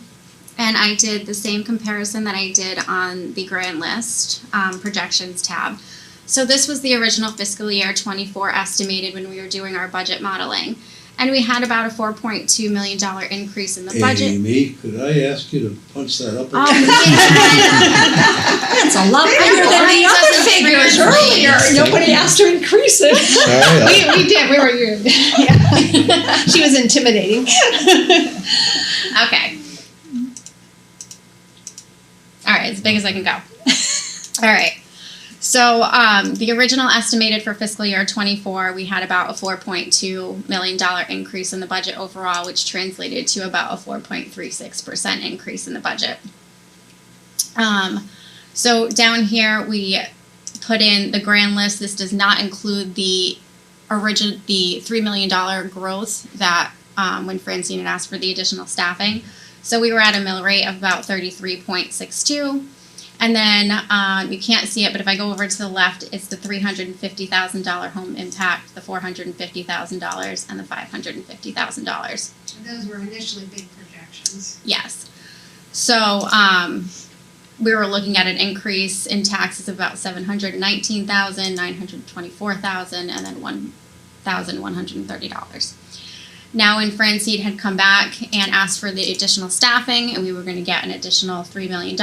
and I did the same comparison that I did on the grand list projections tab. So this was the original fiscal year 24 estimated when we were doing our budget modeling. And we had about a $4.2 million increase in the budget. Amy, could I ask you to punch that up? Oh, That's a lot bigger than the other figures earlier. Nobody asked to increase it. We did. We were. Yeah. She was intimidating. Okay. All right, as big as I can go. All right. So the original estimated for fiscal year 24, we had about a $4.2 million increase in the budget overall, which translated to about a 4.36% increase in the budget. So down here we put in the grand list. This does not include the $3 million growth that when Francine had asked for the additional staffing. So we were at a mill rate of about 33.62. And then you can't see it, but if I go over to the left, it's the $350,000 home impact, the $450,000, and the $550,000. Those were initially big projections. Yes. So we were looking at an increase in taxes of about $719,000, $924,000, and then $1,130. Now, when Francine had come back and asked for the additional staffing, and we were going to get an additional $3 million,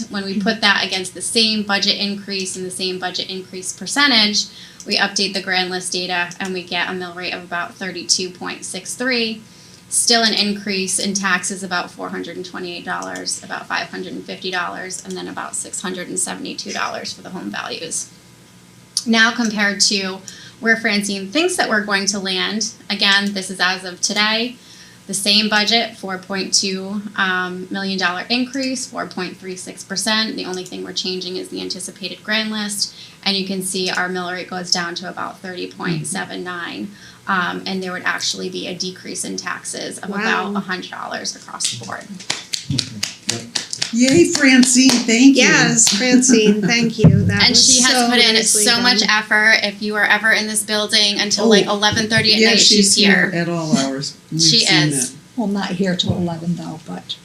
when we put that against the same budget increase and the same budget increase percentage, we update the grand list data and we get a mill rate of about 32.63. Still an increase in taxes about $428, about $550, and then about $672 for the home values. Now compared to where Francine thinks that we're going to land, again, this is as of today, the same budget, $4.2 million increase, 4.36%. The only thing we're changing is the anticipated grand list, and you can see our mill rate goes down to about 30.79. And there would actually be a decrease in taxes of about $100 across the board. Yay, Francine, thank you. Yes, Francine, thank you. That And was she has so put in nicely so much done. effort. If you are ever in this building until like 11:30 at Yeah, night, she's here. at all hours. We've She seen is. that. Well, not here till 11 though, but.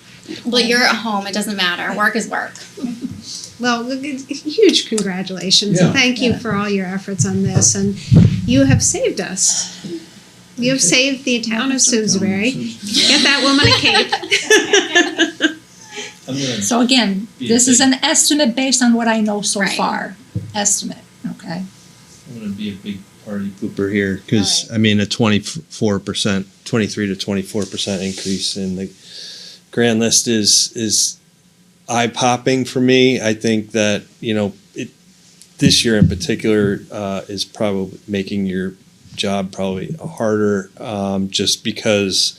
Well, you're at home. It doesn't matter. Work is work. Well, huge congratulations, Yeah. and thank you for all your efforts on this, and you have saved us. You have saved the town of Simsbury. Get that woman a cape. So again, this is an estimate based on what I know so Right. far. Estimate, okay? I'm gonna be a big party. Cooper here, because I mean, a 24%, 23 to 24% increase in the grand list is eye popping for me. I think that, this year in particular is probably making your job probably harder, just because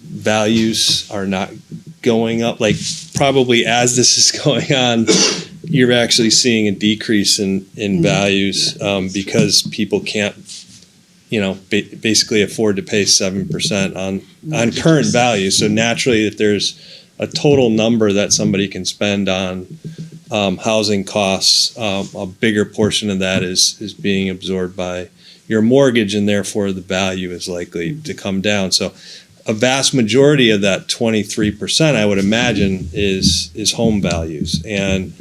values are not going up. Like, probably as this is going on, you're actually seeing a decrease in values, because people can't, basically afford to pay 7% on current value. So naturally, if there's a total number that somebody can spend on housing costs, a bigger portion of that is being absorbed by your mortgage, and therefore the value is likely to come down. So a vast majority of that 23%, I would imagine, is home values. And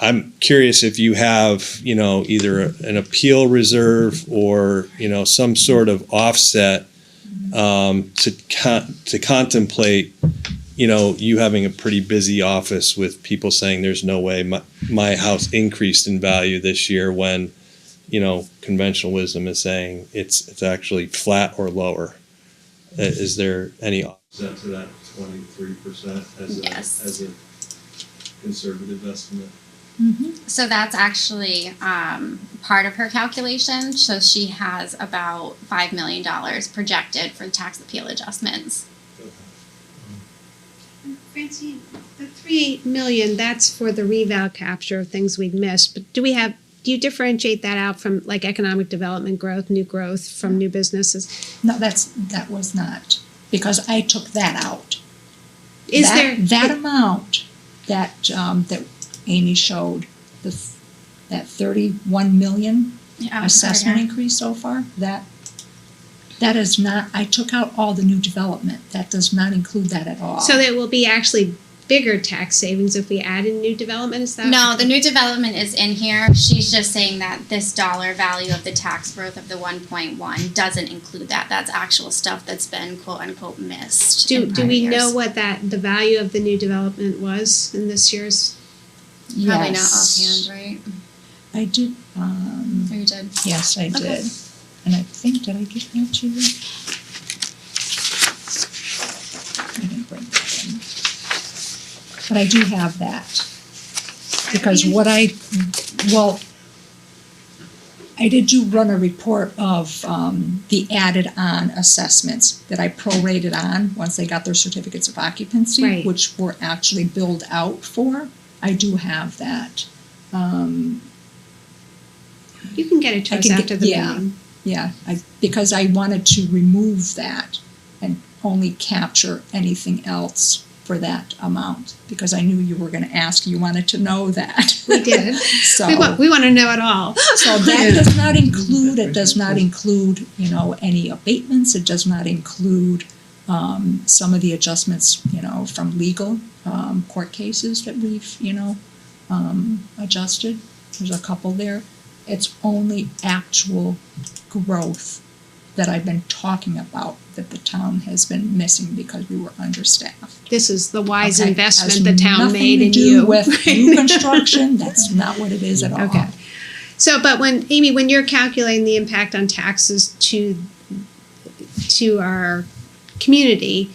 I'm curious if you have, either an appeal reserve or, some sort of offset to contemplate, you having a pretty busy office with people saying there's no way my house increased in value this year, when, conventional wisdom is saying it's actually flat or lower. Is there any offset to that 23% Yes. as a conservative estimate? So that's actually part of her calculation. So she has about $5 million projected for tax appeal adjustments. Francine, the $3 million, that's for the reval capture of things we'd missed, but do you differentiate that out from like economic development growth, new growth from new businesses? No, that was not, because I took that out. Is That amount that Amy showed, that 31 million assessment increase so far, that is not, I took out all the new development. That does not include that at all. So there will be actually bigger tax savings if we add in new development, is that? No, the new development is in here. She's just saying that this dollar value of the tax growth of the 1.1 doesn't include that. That's actual stuff that's been quote unquote missed. Do we years. know what the value of the new development was in this year's? Probably Yes. not offhand, right? I did, Oh, you did? yes, I did. Okay. And I think, did I give that to you? I didn't bring that in. But I do have that. Because I did run a report of the added on assessments that I prorated on once they got their certificates of occupancy, Right. which were actually billed out for. I do have that. You can get it to I us can after get- the yeah. meeting. Yeah, because I wanted to remove that and only capture anything else for that amount? Because I knew you were gonna ask, you wanted to know that. We did. So. We want to know it all. So that does not include, it does not include, you know, any abatements, it does not include some of the adjustments, you know, from legal court cases that we've, you know, adjusted. There's a couple there. It's only actual growth that I've been talking about that the town has been missing because we were understaffed. This is the wise Okay? investment Has the town made in you. nothing to do with new construction, that's not what it is at all. Okay. So, but Amy, when you're calculating the impact on taxes to our community,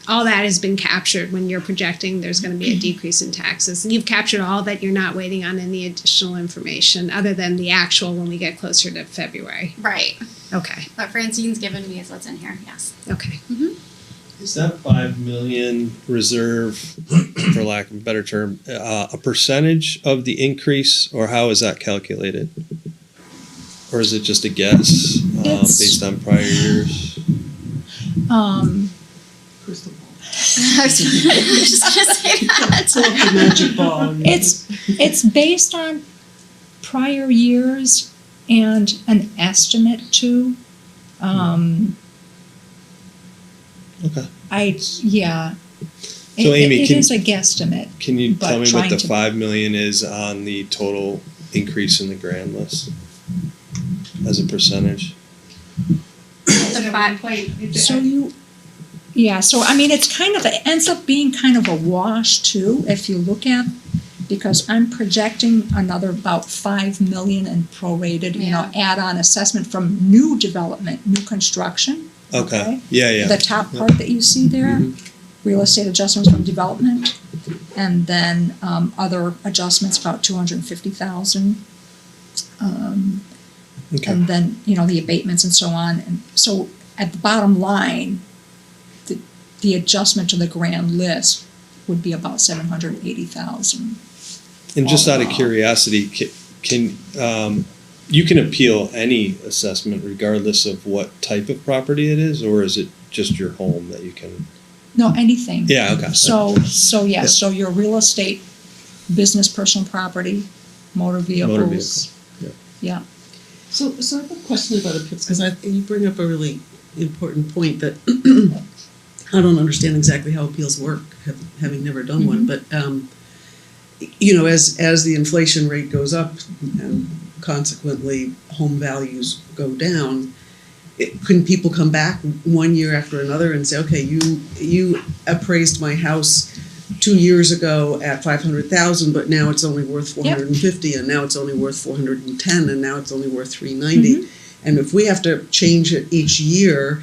all that has been captured when you're projecting there's going to be a decrease in taxes. And you've captured all that. You're not waiting on any additional information other than the actual when we get closer to February. Right. Okay. What Francine's given me is what's in here, yes. Okay. Is that 5 million reserve, for lack of a better term, a percentage of the increase, or how is that calculated? Or is it just a guess based on prior years? Crystal ball. I was just gonna say that. Pull up the magic ball. It's based on prior years and an estimate too. Okay. Yeah. So, Amy, It is a guesstimate. Can you but tell me what trying the to- 5 million is on the total increase in the grand list as a percentage? The five, So I mean, it's kind of, it ends up being kind of a wash too, if you look at, because I'm projecting another about 5 million in prorated, you know, add-on assessment from new development, new construction. Okay. Yeah. The top part that you see there, real estate adjustments from development, and then other adjustments about 250,000. Okay. And then, you know, the abatements and so on. And so at the bottom line, the adjustment to the grand list would be about 780,000. And just out of all. curiosity, can you can appeal any assessment regardless of what type of property it is, or is it just your home that you can? No, anything. Yeah. Okay. So your real estate, business, personal property, motor vehicles. Yeah. So I have a question about appeals, because you bring up a really important point that I don't understand exactly how appeals work, having never done one, but you know, as the inflation rate goes up and consequently home values go down, can people come back 1 year after another and say, okay, you appraised my house 2 years ago at 500,000, but now it's only worth 450, and now it's only worth 410, and now it's only worth 390. And if we have to change it each year,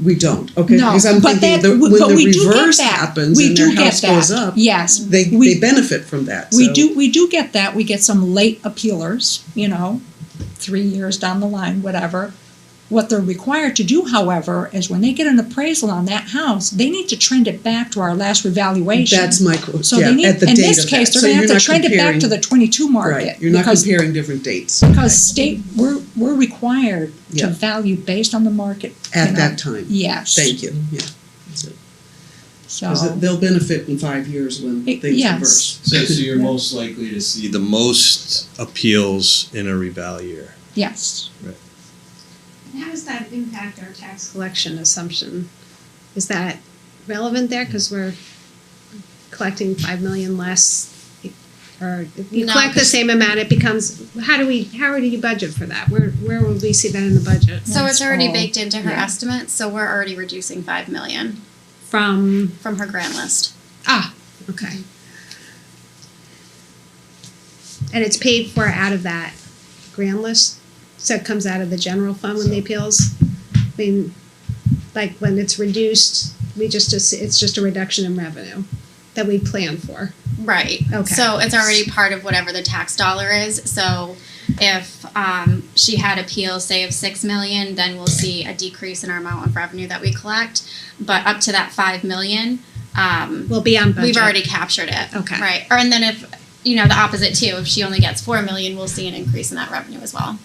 we don't. Okay, No, because I'm but thinking when but the we do get reverse that. happens We and do their get house that. goes up, Yes, they benefit from that. We So- do get that. We get some late appealers, you know, 3 years down the line, whatever. What they're required to do, however, is when they get an appraisal on that house, they need to trend it back to our last revaluation. That's my So yeah, they need, at the in date this of case, that. they're So gonna have you're to not trend it back comparing- to the 22 market. Right, you're not because- comparing different dates. Because state, we're required Yeah. to value based on the market. At you know. that time. Yes. Thank you, yeah. That's it. So, Because they'll benefit in 5 years when things yes. reverse. So you're most likely to see The most appeals in a reval year. yes. How does that impact our tax collection assumption? Is that relevant there? Because we're collecting 5 million less, or if you No, collect the 'cause- same amount, it becomes, how do you budget for that? Where would we see that in the budget? So it's already all- baked into her yeah. estimate, so we're already reducing 5 million From, from her grant list. okay. And it's paid for out of that grand list? So it comes out of the general fund when the appeals? I mean, like when it's reduced, it's just a reduction in revenue that we plan for. Right. Okay. So it's already part of whatever the tax dollar is. So if she had appeals, say of 6 million, then we'll see a decrease in our amount of revenue that we collect. But up to that 5 million, We'll be on budget. we've already captured it. Okay. Right. Or and then if the opposite too, if she only gets 4 million, we'll see an increase in that revenue as well.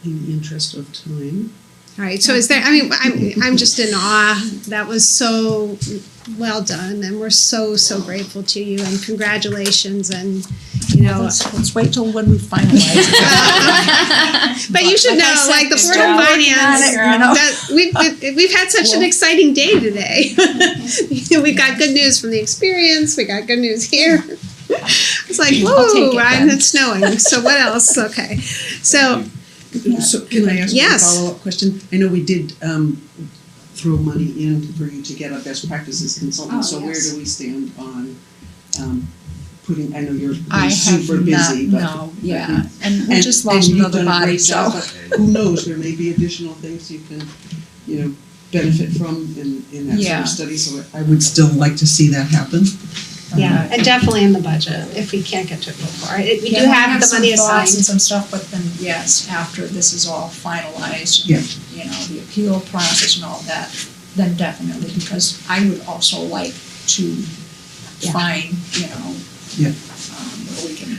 In the interest of time, All right, so is there, I mean, I'm just in awe. That was so well done, and we're so grateful to you, and congratulations, and, you know. Let's wait till when we finalize it. But you should Like I know, said, like the we're Board of still working on Finance, it, you know. that we've had such an exciting day today. We got good news from the experience, we got good news here. It's like, I'll take whoa, it and then. it's snowing, so what else? Okay, so, So can I ask Yes. one follow-up question? I know we did throw money in for you to get a best practices consultant, Oh, so where yes. do we stand on putting, I know you're I super have busy, not, but. no, yeah, and we just lost you've another done a body, great so. job, but who knows, there may be additional things you can, benefit from in that sort Yeah. of study, so I would still like to see that happen. yeah, and definitely in the budget, if we can't get to it before. We do Yeah, I have the some money thoughts and assigned. some stuff, but then, yes, after this is all finalized, Yeah. the appeal process and all that, then definitely, because I would also like to Yeah. find, Yeah. where we can.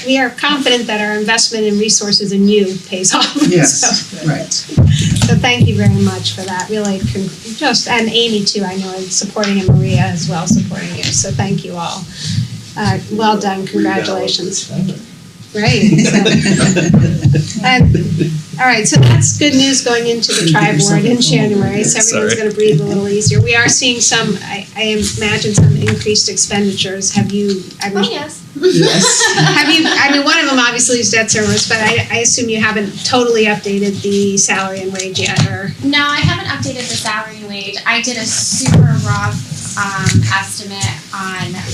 We are confident that our investment in resources in you pays off. Yes, So- right. So thank you very much for that, really, and Amy too, I know, is supporting, and Maria as well supporting you, so thank you all. Well done, congratulations. Right. And, all right, so that's good news going into the tri-board in January, so everyone's gonna breathe a little easier. We are seeing some, I imagine some increased expenditures. Have you, Oh, yes. one of them obviously is debt service, but I assume you haven't totally updated the salary and wage yet, or? No, I haven't updated the salary and wage. I did a super rough estimate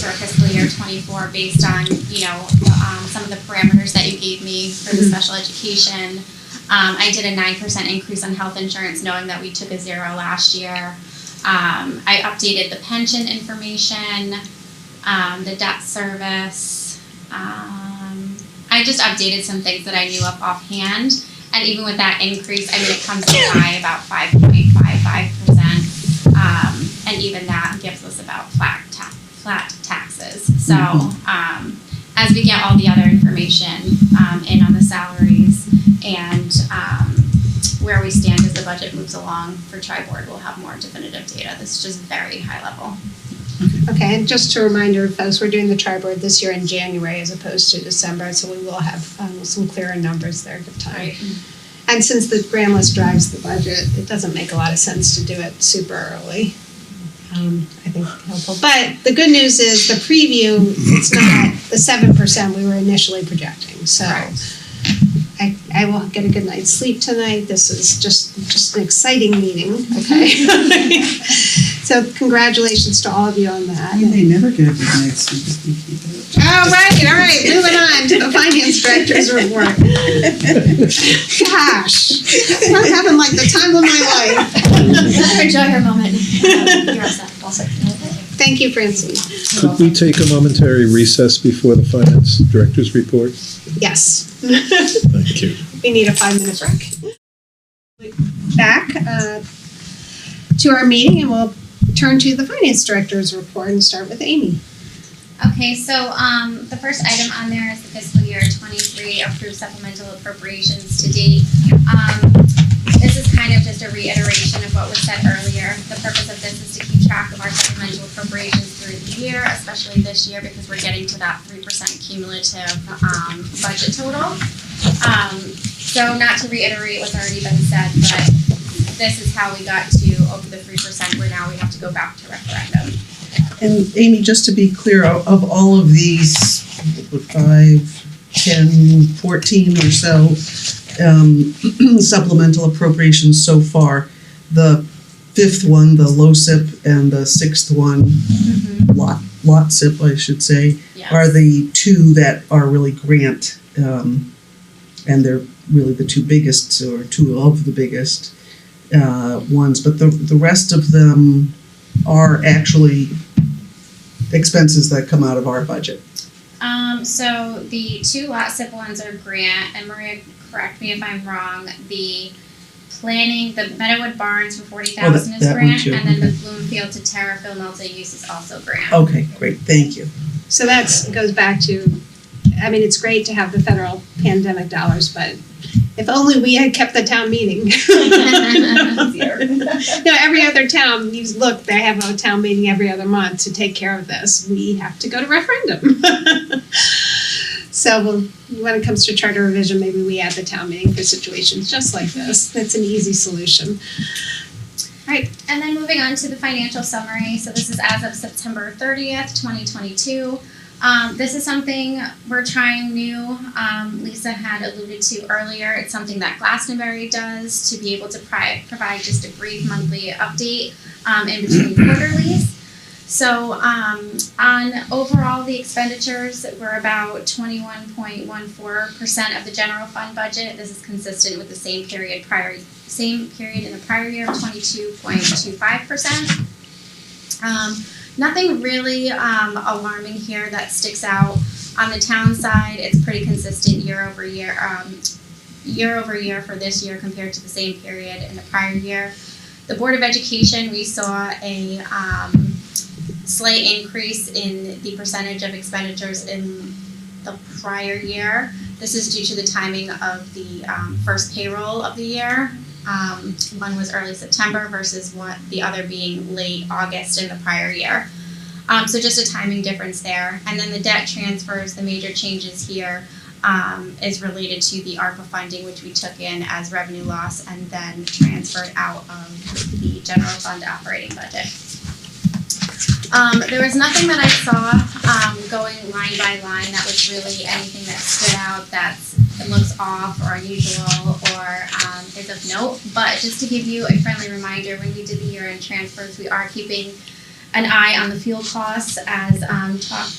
for fiscal year '24 based on some of the parameters that you gave me for the special education. I did a 9% increase on health insurance, knowing that we took a 0 last year. I updated the pension information, the debt service. I just updated some things that I knew offhand. And even with that increase, it comes in high, about 5.55%. And even that gives us about flat taxes. So as we get all the other information in on the salaries and where we stand as the budget moves along for tri-board, we'll have more definitive data. This is just very high level. Okay, and just a reminder, folks, we're doing the tri-board this year in January as opposed to December, so we will have some clearer numbers there at the time. Right. And since the grand list drives the budget, it doesn't make a lot of sense to do it super early. I think helpful. But the good news is the preview, it's not the 7% we were initially projecting, so. Right. I will get a good night's sleep tonight. This is just an exciting meeting, okay? So congratulations to all of you on that. You may never get a good night's sleep if you keep it. All right, moving on to the finance director's report. Gosh, I'm having like the time of my life. Enjoy your moment. You're all set. Thank you, Francine. Could we take a momentary recess before the finance director's report? Yes. Thank you. We need a 5-minute break. Back to our meeting, and we'll turn to the finance director's report and start with Amy. Okay, so the first item on there is the fiscal year '23 approved supplemental appropriations to date. This is kind of just a reiteration of what was said earlier. The purpose of this is to keep track of our supplemental appropriations through the year, especially this year because we're getting to that 3% cumulative budget total. So not to reiterate what's already been said, but this is how we got to over the 3% where now we have to go back to referendum. And Amy, just to be clear, of all of these, 5, 10, 14 or so supplemental appropriations so far, the 5th one, the low SIP, and the 6th one, lot SIP, I should say, Yes. are the two that are really grant, and they're really the two biggest, or two of the biggest ones, but the rest of them are actually expenses that come out of our budget. So the 2 lot SIP ones are grant, and Maria, correct me if I'm wrong, the planning, the Meadowood Barns for 40,000 is that one grant, too, and then okay. the Bloomfield to Terrafill multi-use is also grant. Okay, great, thank you. So goes back to, it's great to have the federal pandemic dollars, but If only we had kept the town meeting. No, every other town, you look, they have a town meeting every other month to take care of this. We have to go to referendum. So when it comes to charter revision, maybe we add the town meeting for situations just like this. That's an easy solution. All right. And then moving on to the financial summary. So this is as of September 30th, 2022. This is something we're trying new. Lisa had alluded to earlier. It's something that Glastonbury does to be able to provide just a brief monthly update in between quarterlies. So on overall the expenditures, we're about 21.14% of the general fund budget. This is consistent with the same period in the prior year of 22.25%. Nothing really alarming here that sticks out. On the town side, it's pretty consistent year over year for this year compared to the same period in the prior year. The Board of Education, we saw a slight increase in the percentage of expenditures in the prior year. This is due to the timing of the first payroll of the year. One was early September versus the other being late August in the prior year. So just a timing difference there. And then the debt transfers, the major changes here is related to the ARPA funding, which we took in as revenue loss and then transferred out of the general fund operating budget. There was nothing that I saw going line by line that was really anything that stood out that looks off or unusual or is of note. But just to give you a friendly reminder, when we did the year-end transfers, we are keeping an eye on the fuel costs as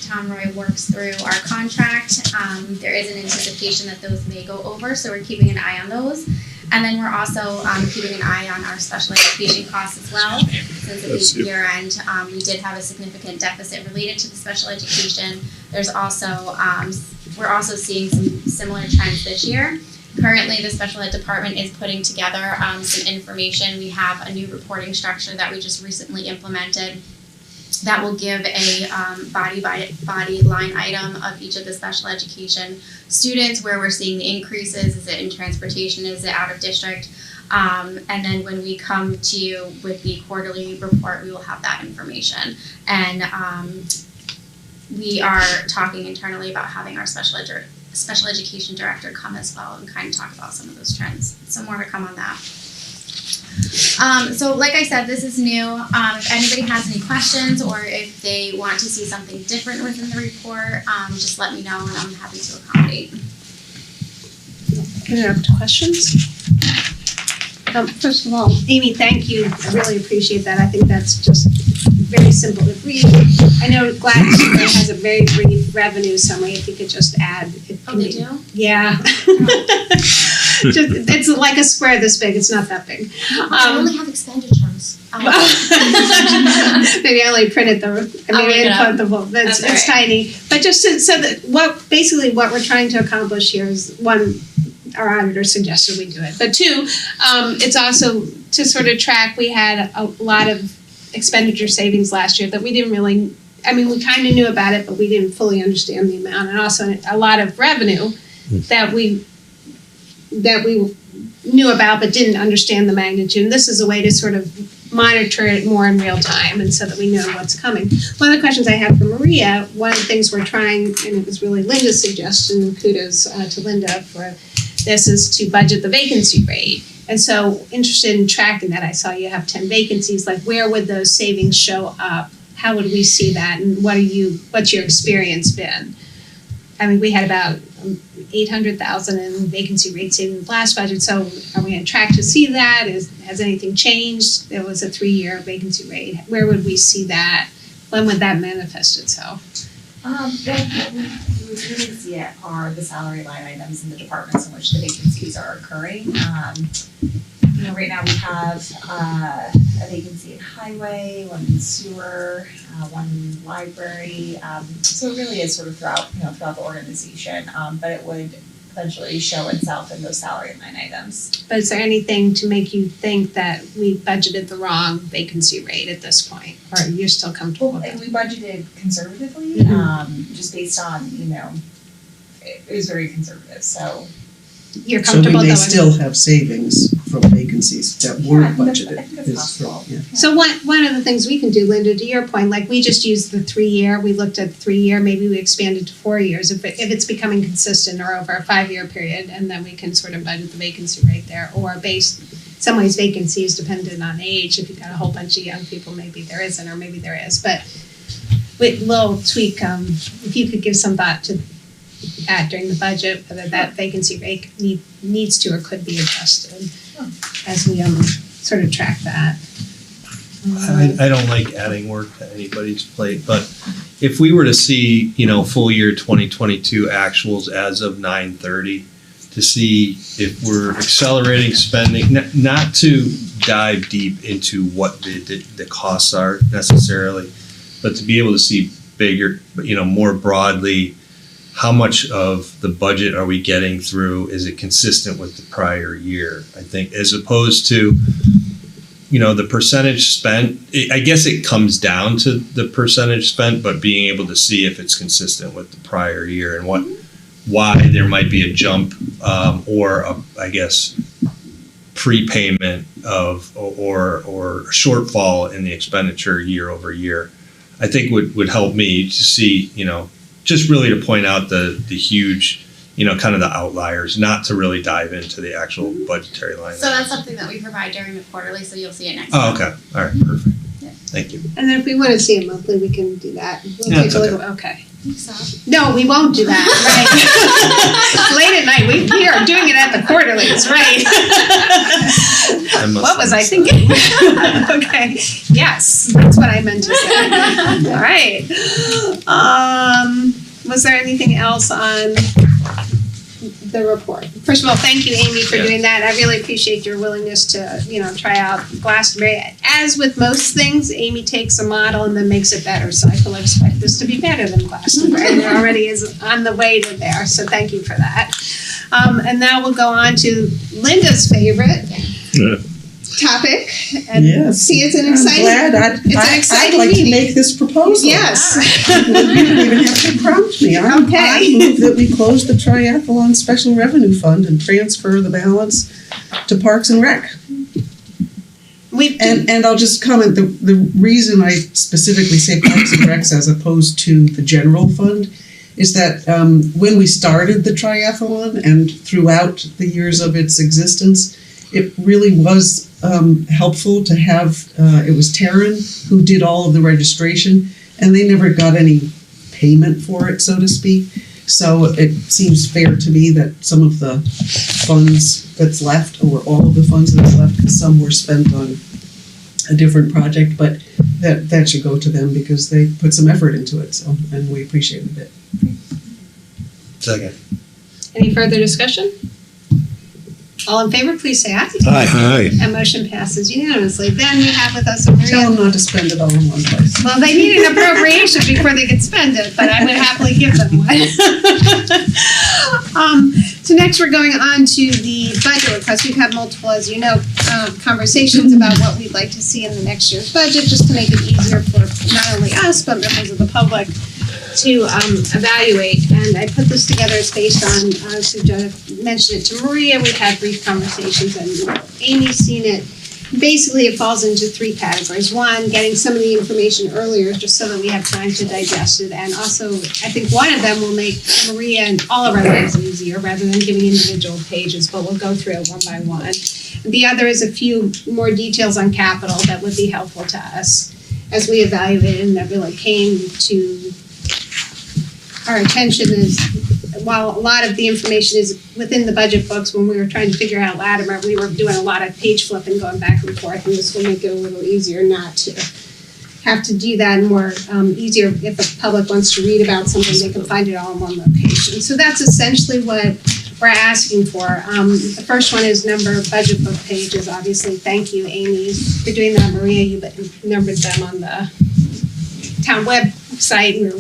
Tom Roy works through our contract. There is an anticipation that those may go over, so we're keeping an eye on those. And then we're also keeping an eye on our special education costs as well. Since it was year end, we did have a significant deficit related to the special education. There's also, we're also seeing some similar trends this year. Currently, the special ed department is putting together some information. We have a new reporting structure that we just recently implemented that will give a body line item of each of the special education students, where we're seeing the increases. Is it in transportation? Is it out of district? And then when we come to you with the quarterly report, we will have that information. And we are talking internally about having our special education director come as well and kind of talk about some of those trends. So more to come on that. So like I said, this is new. If anybody has any questions or if they want to see something different within the report, just let me know and I'm happy to accommodate. Open it up to questions. First of all, Amy, thank you. I really appreciate that. I think that's just very simple to read. I know Glastonbury has a very brief revenue summary. If you could just add. Oh, they do? Yeah. It's like a square this big. It's not that big. I only have expenditures. Maybe I only printed the book. It's tiny. But just so that what we're trying to accomplish here is, one, our auditor suggested we do it. But two, it's also to sort of track. We had a lot of expenditure savings last year that we didn't really. I mean, we kind of knew about it, but we didn't fully understand the amount, and also a lot of revenue that we knew about but didn't understand the magnitude. And this is a way to sort of monitor it more in real time and so that we know what's coming. One of the questions I have for Maria, one of the things we're trying, and it was really Linda's suggestion, and kudos to Linda for this, is to budget the vacancy rate. And so interested in tracking that. I saw you have 10 vacancies. Like, where would those savings show up? How would we see that? And what's your experience been? I mean, we had about 800,000 in vacancy rate savings last budget. So are we on track to see that? Has anything changed? There was a 3-year vacancy rate. Where would we see that? When would that manifest itself? What we would really see it are the salary line items in the departments in which the vacancies are occurring. Right now we have a vacancy in highway, one in sewer, one in library. So it really is sort of throughout the organization, but it would eventually show itself in those salary line items. But is there anything to make you think that we budgeted the wrong vacancy rate at this point, or you're still comfortable with it? We budgeted conservatively, just based on, it was very conservative. So You're So we comfortable may going? still have savings from vacancies that weren't budgeted. I think it's is- possible. yeah. So one of the things we can do, Linda, to your point, like we just used the 3-year, we looked at 3-year, maybe we expanded to 4 years if it's becoming consistent or over a 5-year period, and then we can sort of budget the vacancy rate there. Or some ways vacancy is dependent on age. If you've got a whole bunch of young people, maybe there isn't, or maybe there is. But with little tweak, if you could give some thought to that during the budget, whether that vacancy rate needs to or could be adjusted as we sort of track that. I don't like adding work to anybody's plate, but if we were to see, full year 2022 actuals as of 9/30, to see if we're accelerating spending, not to dive deep into what the costs are necessarily, but to be able to see bigger, more broadly, how much of the budget are we getting through? Is it consistent with the prior year? I think as opposed to, the percentage spent, I guess it comes down to the percentage spent, but being able to see if it's consistent with the prior year and why there might be a jump or prepayment of or shortfall in the expenditure year over year, I think would help me to see, just really to point out the huge, kind of the outliers, not to really dive into the actual budgetary line. So that's something that we provide during the quarterly, so you'll see it next Oh, month. okay. All right, perfect. Thank you. And then if we want to see it monthly, we can do that. We'll Yeah, take it's a look. Okay. No, we won't do that, right? Late at night, we are doing it at the quarterlies, right? What was I thinking? Okay, yes, that's what I meant to say. All right. Was there anything else on the report? First of all, thank you, Amy, for doing that. I really appreciate your willingness to, try out Glastonbury. As with most things, Amy takes a model and then makes it better. So I fully expect this to be better than Glastonbury. It already is on the way to there. So thank you for that. And now we'll go on to Linda's favorite topic. And see, it's an exciting. I'm glad. I'd like to make this proposal. Yes. You didn't even have to prompt me. I move that we close the triathlon special revenue fund and transfer the balance to Parks and Rec. And I'll just comment, the reason I specifically say Parks and Recs as opposed to the general fund is that when we started the triathlon and throughout the years of its existence, it really was helpful to have, it was Taryn who did all of the registration, and they never got any payment for it, so to speak. So it seems fair to me that some of the funds that's left, or all of the funds that's left, because some were spent on a different project, but that should go to them because they put some effort into it, so, and we appreciated it. Second. Any further discussion? All in favor, please say aye. Aye. And motion passes unanimously. Then we have with us Maria. Tell them not to spend it all in one place. Well, they need an appropriation before they could spend it, but I would happily give them one. So next we're going on to the budget request. We've had multiple, as you know, conversations about what we'd like to see in the next year's budget, just to make it easier for not only us, but members of the public to evaluate. And I put this together, it's based on, so Jeff mentioned it to Maria, we've had brief conversations, and Amy's seen it. Basically, it falls into 3 categories. One, getting some of the information earlier, just so that we have time to digest it. And also, I think one of them will make Maria and all of our lives easier, rather than giving individual pages, but we'll go through it one by one. The other is a few more details on capital that would be helpful to us as we evaluate it, and that really came to our attention is, while a lot of the information is within the budget books, when we were trying to figure out Latimer, we were doing a lot of page flipping, going back and forth, and this will make it a little easier not to have to do that, and more easier if the public wants to read about something, they can find it all in one location. So that's essentially what we're asking for. The first one is number of budget book pages. Obviously, thank you, Amy, for doing that. Maria, you numbered them on the town website. We're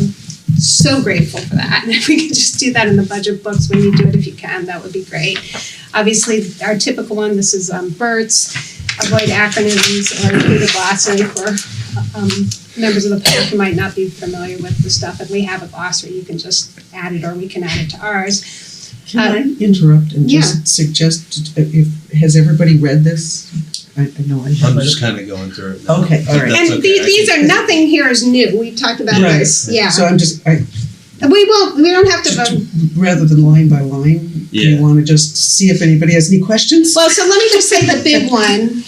so grateful for that. And if we could just do that in the budget books when you do it, if you can, that would be great. Obviously, our typical one, this is BERT's, avoid acronyms or include a glossary for members of the public who might not be familiar with the stuff. If we have a glossary, you can just add it, or we can add it to ours. Can I interrupt and just suggest, has everybody read this? I know I I'm have. just kind of going through it now. Okay, all right. That's And okay. these are, nothing here is new. We've talked about Right. this, yeah. So I'm just, We don't have to vote. rather than line by line, do you Yeah. want to just see if anybody has any questions? Well, so let me just say the big one.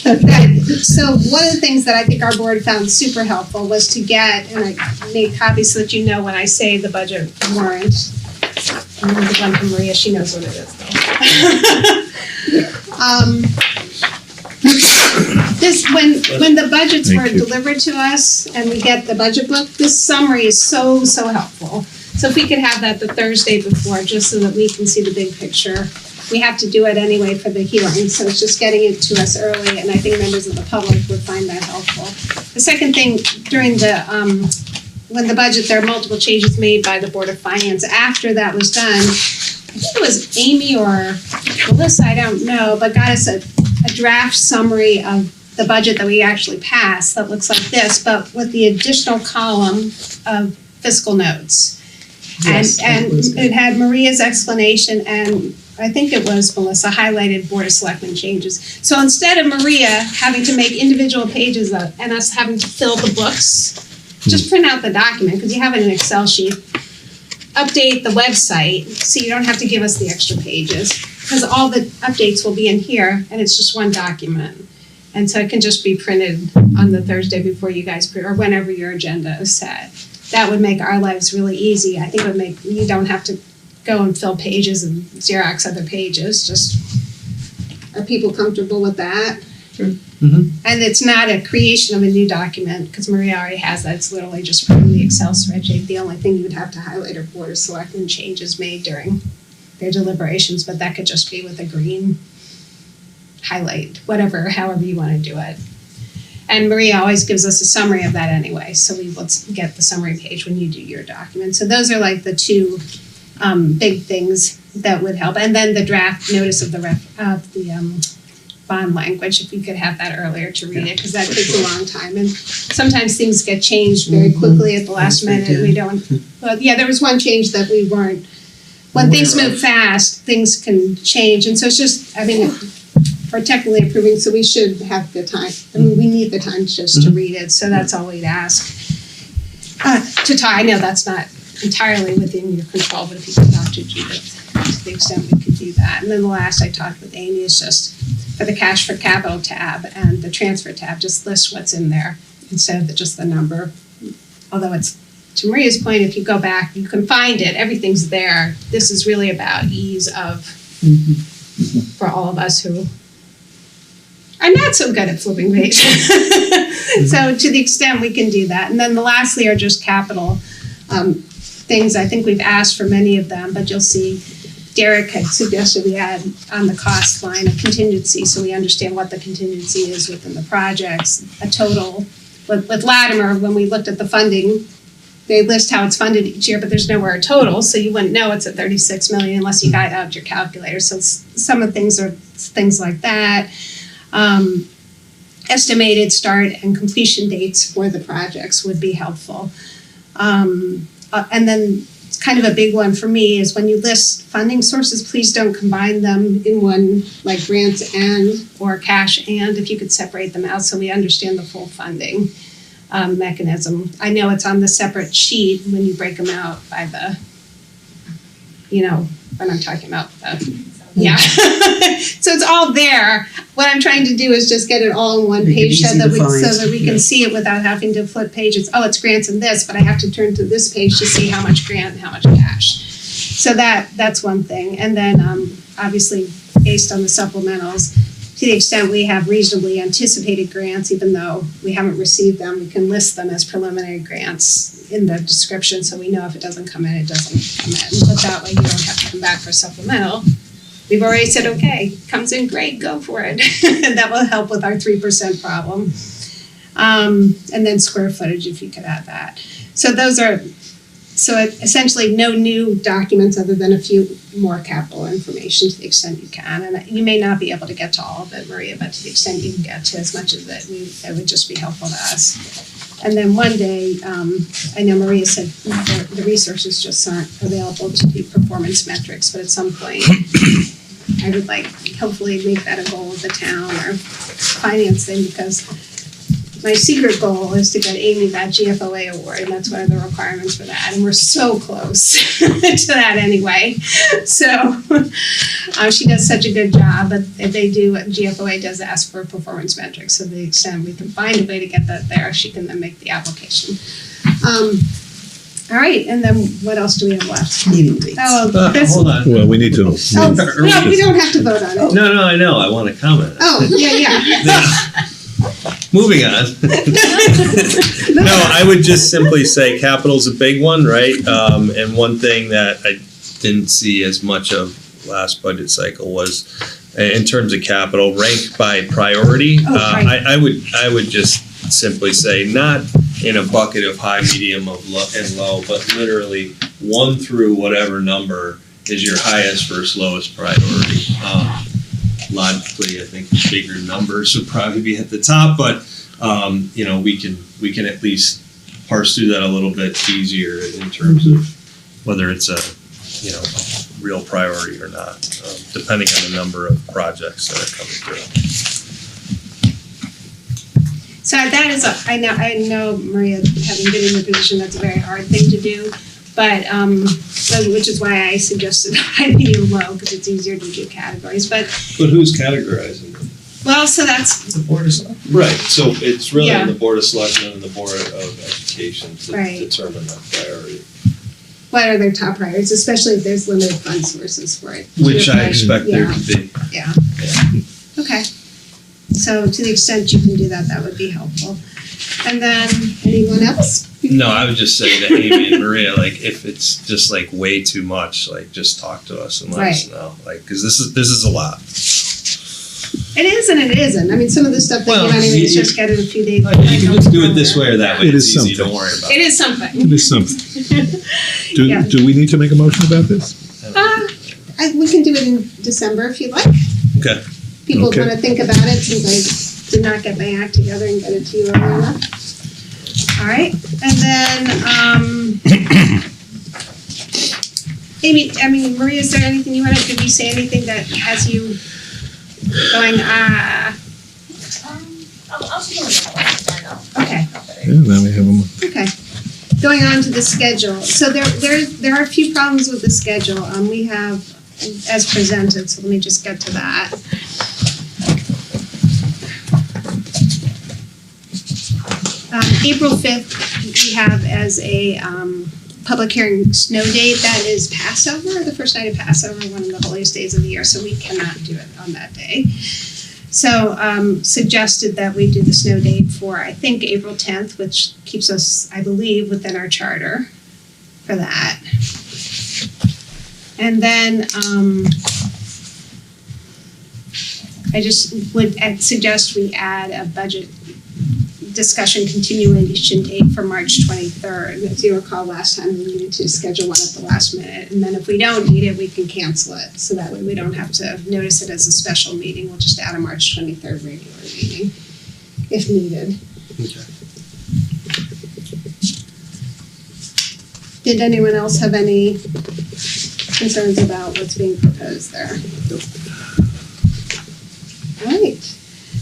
So one of the things that I think our board found super helpful was to get, and I made copies so that you know when I say the budget warrant. I'm gonna give one to Maria, she knows what it is though. This, when the budgets were delivered to us and we get the budget book, this summary is so helpful. So if we could have that the Thursday before, just so that we can see the big picture. We have to do it anyway for the hearing, so it's just getting it to us early, and I think members of the public would find that helpful. The second thing, during the, when the budget, there are multiple changes made by the Board of Finance. After that was done, I think it was Amy or Melissa, I don't know, but got us a draft summary of the budget that we actually passed that looks like this, but with the additional column of fiscal notes. Yes, And that was good. it had Maria's explanation, and I think it was Melissa highlighted Board of Selectmen changes. So instead of Maria having to make individual pages of, and us having to fill the books, just print out the document, because you have it in an Excel sheet. Update the website, so you don't have to give us the extra pages, because all the updates will be in here, and it's just one document. And so it can just be printed on the Thursday before you guys, or whenever your agenda is set. That would make our lives really easy. I think it would make, you don't have to go and fill pages and Xerox other pages, just, are people comfortable with that? Sure. And it's not a creation of a new document, because Maria already has that, it's literally just from the Excel spreadsheet. The only thing you would have to highlight are Board of Selectmen changes made during their deliberations, but that could just be with a green highlight, whatever, however you want to do it. And Maria always gives us a summary of that anyway, so we will get the summary page when you do your document. So those are like the two big things that would help. And then the draft notice of the bond language, if you could have that earlier to read it, because that takes a long time. And sometimes things get changed very quickly at the last minute. We don't, well, yeah, there was one change that we weren't, when things move fast, things can change. And so it's just, I mean, we're technically approving, so we should have the time. I mean, we need the time just to read it, so that's all we'd ask. To talk, I know that's not entirely within your control, but if you could talk to Judith, to the extent we could do that. And then the last I talked with Amy is just for the cash for capital tab and the transfer tab, just list what's in there instead of just the number. Although it's, to Maria's point, if you go back, you can find it, everything's there. This is really about ease of, for all of us who are not so good at flipping pages. So to the extent we can do that. And then the lastly are just capital things. I think we've asked for many of them, but you'll see Derek had suggested we add on the cost line a contingency, so we understand what the contingency is within the projects, a total. With Latimer, when we looked at the funding, they list how it's funded each year, but there's nowhere a total, so you wouldn't know it's at 36 million unless you got out your calculator. So some of the things are things like that. Estimated start and completion dates for the projects would be helpful. And then it's kind of a big one for me is when you list funding sources, please don't combine them in one, like grants and or cash and, if you could separate them out so we understand the full funding mechanism. I know it's on the separate sheet when you break them out by the, you know, what I'm talking about. Yeah. So it's all there. What I'm trying to do is just get it all on one page so that we can see it without having to flip pages. Oh, it's grants and this, but I have to turn to this page to see how much grant and how much cash. So that's one thing. And then obviously based on the supplementals, to the extent we have reasonably anticipated grants, even though we haven't received them, we can list them as preliminary grants in the description so we know if it doesn't come in, it doesn't come in. But that way you don't have to come back for supplemental. We've already said, okay, comes in, great, go for it. That will help with our 3% problem. And then square footage, if you could add that. So those are, essentially no new documents other than a few more capital information to the extent you can. And you may not be able to get to all of it, Maria, but to the extent you can get to as much of it, it would just be helpful to us. And then one day, I know Maria said the resources just aren't available to do performance metrics, but at some point, I would like, hopefully make that a goal of the town or finance thing, because my secret goal is to get Amy that GFOA award, and that's one of the requirements for that, and we're so close to that anyway. So, she does such a good job, but if they do, GFOA does ask for performance metrics, so to the extent we can find a way to get that there, she can then make the application. All right, and then what else do we have left? Meeting dates. Oh, this, Hold on. Well, we need to. oh, no, we don't have to vote on it. No, I know, I want to comment. Oh, yeah. Moving on. No, I would just simply say capital's a big one, right? And one thing that I didn't see as much of last budget cycle was, in terms of capital, ranked by priority. Right. I would just simply say, not in a bucket of high, medium, of low, and low, but literally 1 through whatever number is your highest versus lowest priority. Logically, I think bigger numbers would probably be at the top, but we can at least parse through that a little bit easier in terms of whether it's a real priority or not, depending on the number of projects that are coming through. So that is, I know, Maria, having been in the position, that's a very hard thing to do, but, which is why I suggested high, medium, low, because it's easier to do categories, but who's categorizing them? well, so that's. The Board of Selectmen. Right, so it's really Yeah. the Board of Selectmen and the Board of Education to Right. determine that priority. What are their top priorities, especially if there's limited fund sources for it. Which I expect there Yeah. to be. Yeah. Okay. So to the extent you can do that, that would be helpful. And then, anyone else? No, I would just say to Amy and Maria, like, if it's just like way too much, like, just talk to us and let us Right. know, like, because this is a lot. It is and it isn't. I mean, some of the stuff that Well, you might even you- just get in a few days. You can just do it this way or that way. It It's is easy. something. Don't worry about It it. is something. It is something. Yeah. Do we need to make a motion about this? We can do it in December if you'd like. Okay. People Okay. want to think about it since I did not get my act together and get it to you early enough. All right, and then, Amy, Maria, is there anything you want to, did we say anything that has you going, I'll see what okay. Yeah, now we have them. Okay, going on to the schedule. So there are a few problems with the schedule. We have, as presented, so let me just get to that. April 5th, we have as a public hearing snow date. That is Passover, the first night of Passover, one of the holiest days of the year, so we cannot do it on that day. So suggested that we do the snow date for, I think, April 10th, which keeps us, I believe, within our charter for that. And then I just would suggest we add a budget discussion continuation date for March 23rd. As you recall, last time we needed to schedule one at the last minute, and then if we don't need it, we can cancel it. So that way we don't have to notice it as a special meeting. We'll just add a March 23rd regular meeting if needed. Okay. Did anyone else have any concerns about what's being proposed there? All right.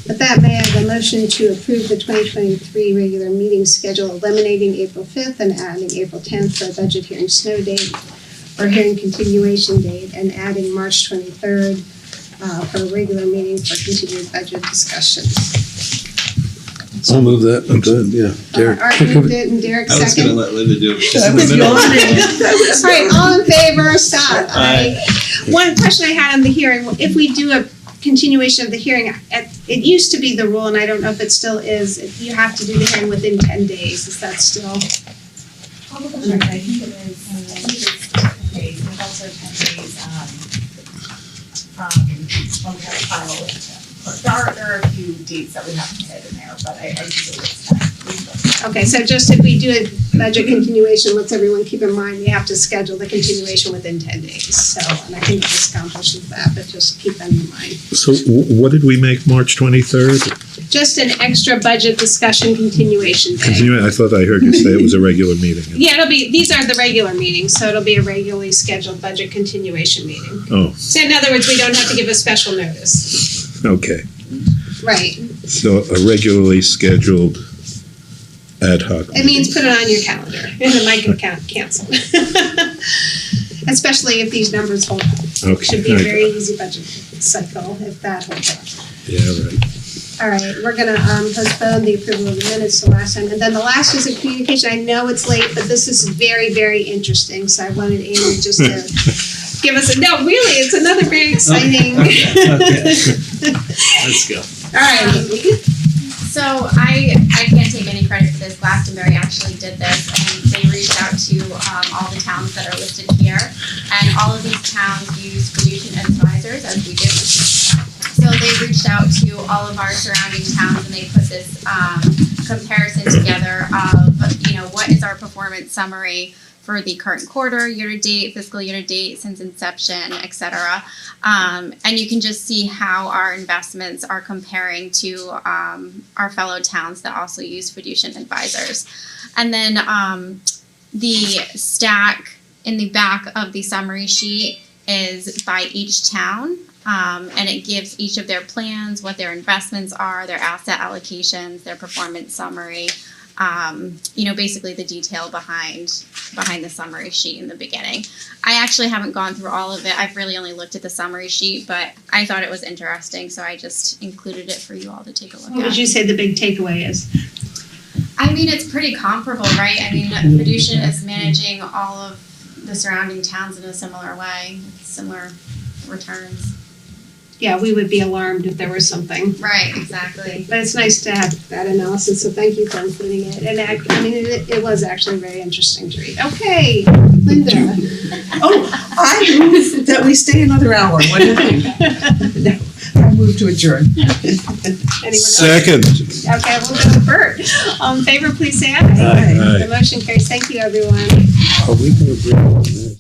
With that, may I have a motion to approve the 2023 regular meeting schedule, eliminating April 5th and adding April 10th for a budget hearing snow date or hearing continuation date, and adding March 23rd for a regular meeting for continued budget discussion. I'll move that. I'm good, yeah. Derek. Art moved it and Derek I was seconded. gonna let Linda do it. She's I in the was middle. All right, all in favor, stop. One question I had on the hearing, if we do a continuation of the hearing, it used to be the rule, and I don't know if it still is, if you have to do the hearing within 10 days, is that still? I think it is 10 days, there's also 10 days, when we have to file it. There are a few dates that we have to hit in there, but I think it's 10. Okay, so just if we do a budget continuation, let's everyone keep in mind, we have to schedule the continuation within 10 days. So, and I think this accomplishes that, but just keep that in mind. So what did we make March 23rd? just an extra budget discussion continuation day. I thought I heard you say it was a regular meeting. Yeah, these are the regular meetings, so it'll be a regularly scheduled budget continuation meeting. Oh, So in other words, we don't have to give a special notice. okay. Right. So a regularly scheduled ad hoc. It means put it on your calendar, and then Mike can cancel. Especially if these numbers hold up. Okay. Should be a very easy budget cycle if that holds up. Yeah, right. All right, we're gonna postpone the approval of the minutes to last time. And then the last is a communication. I know it's late, but this is very, very interesting. So I wanted Amy just to give us no, really, it's another very exciting. Okay. Let's go. All right. So I can't take any credit for this. Glastonbury actually did this, and they reached out to all the towns that are listed here, and all of these towns use fiducian advisors, as we do. So they reached out to all of our surrounding towns, and they put this comparison together of, what is our performance summary for the current quarter, year to date, fiscal year to date, since inception, et cetera. And you can just see how our investments are comparing to our fellow towns that also use fiducian advisors. And then the stack in the back of the summary sheet is by each town. And it gives each of their plans, what their investments are, their asset allocations, their performance summary, basically the detail behind the summary sheet in the beginning. I actually haven't gone through all of it. I've really only looked at the summary sheet, but I thought it was interesting, so I just included it for you all to take a look at. What would you say the big takeaway is? I mean, it's pretty comparable, right? I mean, Fiducian is managing all of the surrounding towns in a similar way, with similar returns. Yeah, we would be alarmed if there was something. Right, exactly. But it's nice to have that analysis, so thank you for including it. And it was actually very interesting to read. Okay, Linda. I move that we stay another hour. What do you think? No, I move to adjourn. Anyone else? Second. Okay, we'll go to Bert. All in favor, please say aye. Aye. The motion carries. Thank you, everyone. Are we gonna bring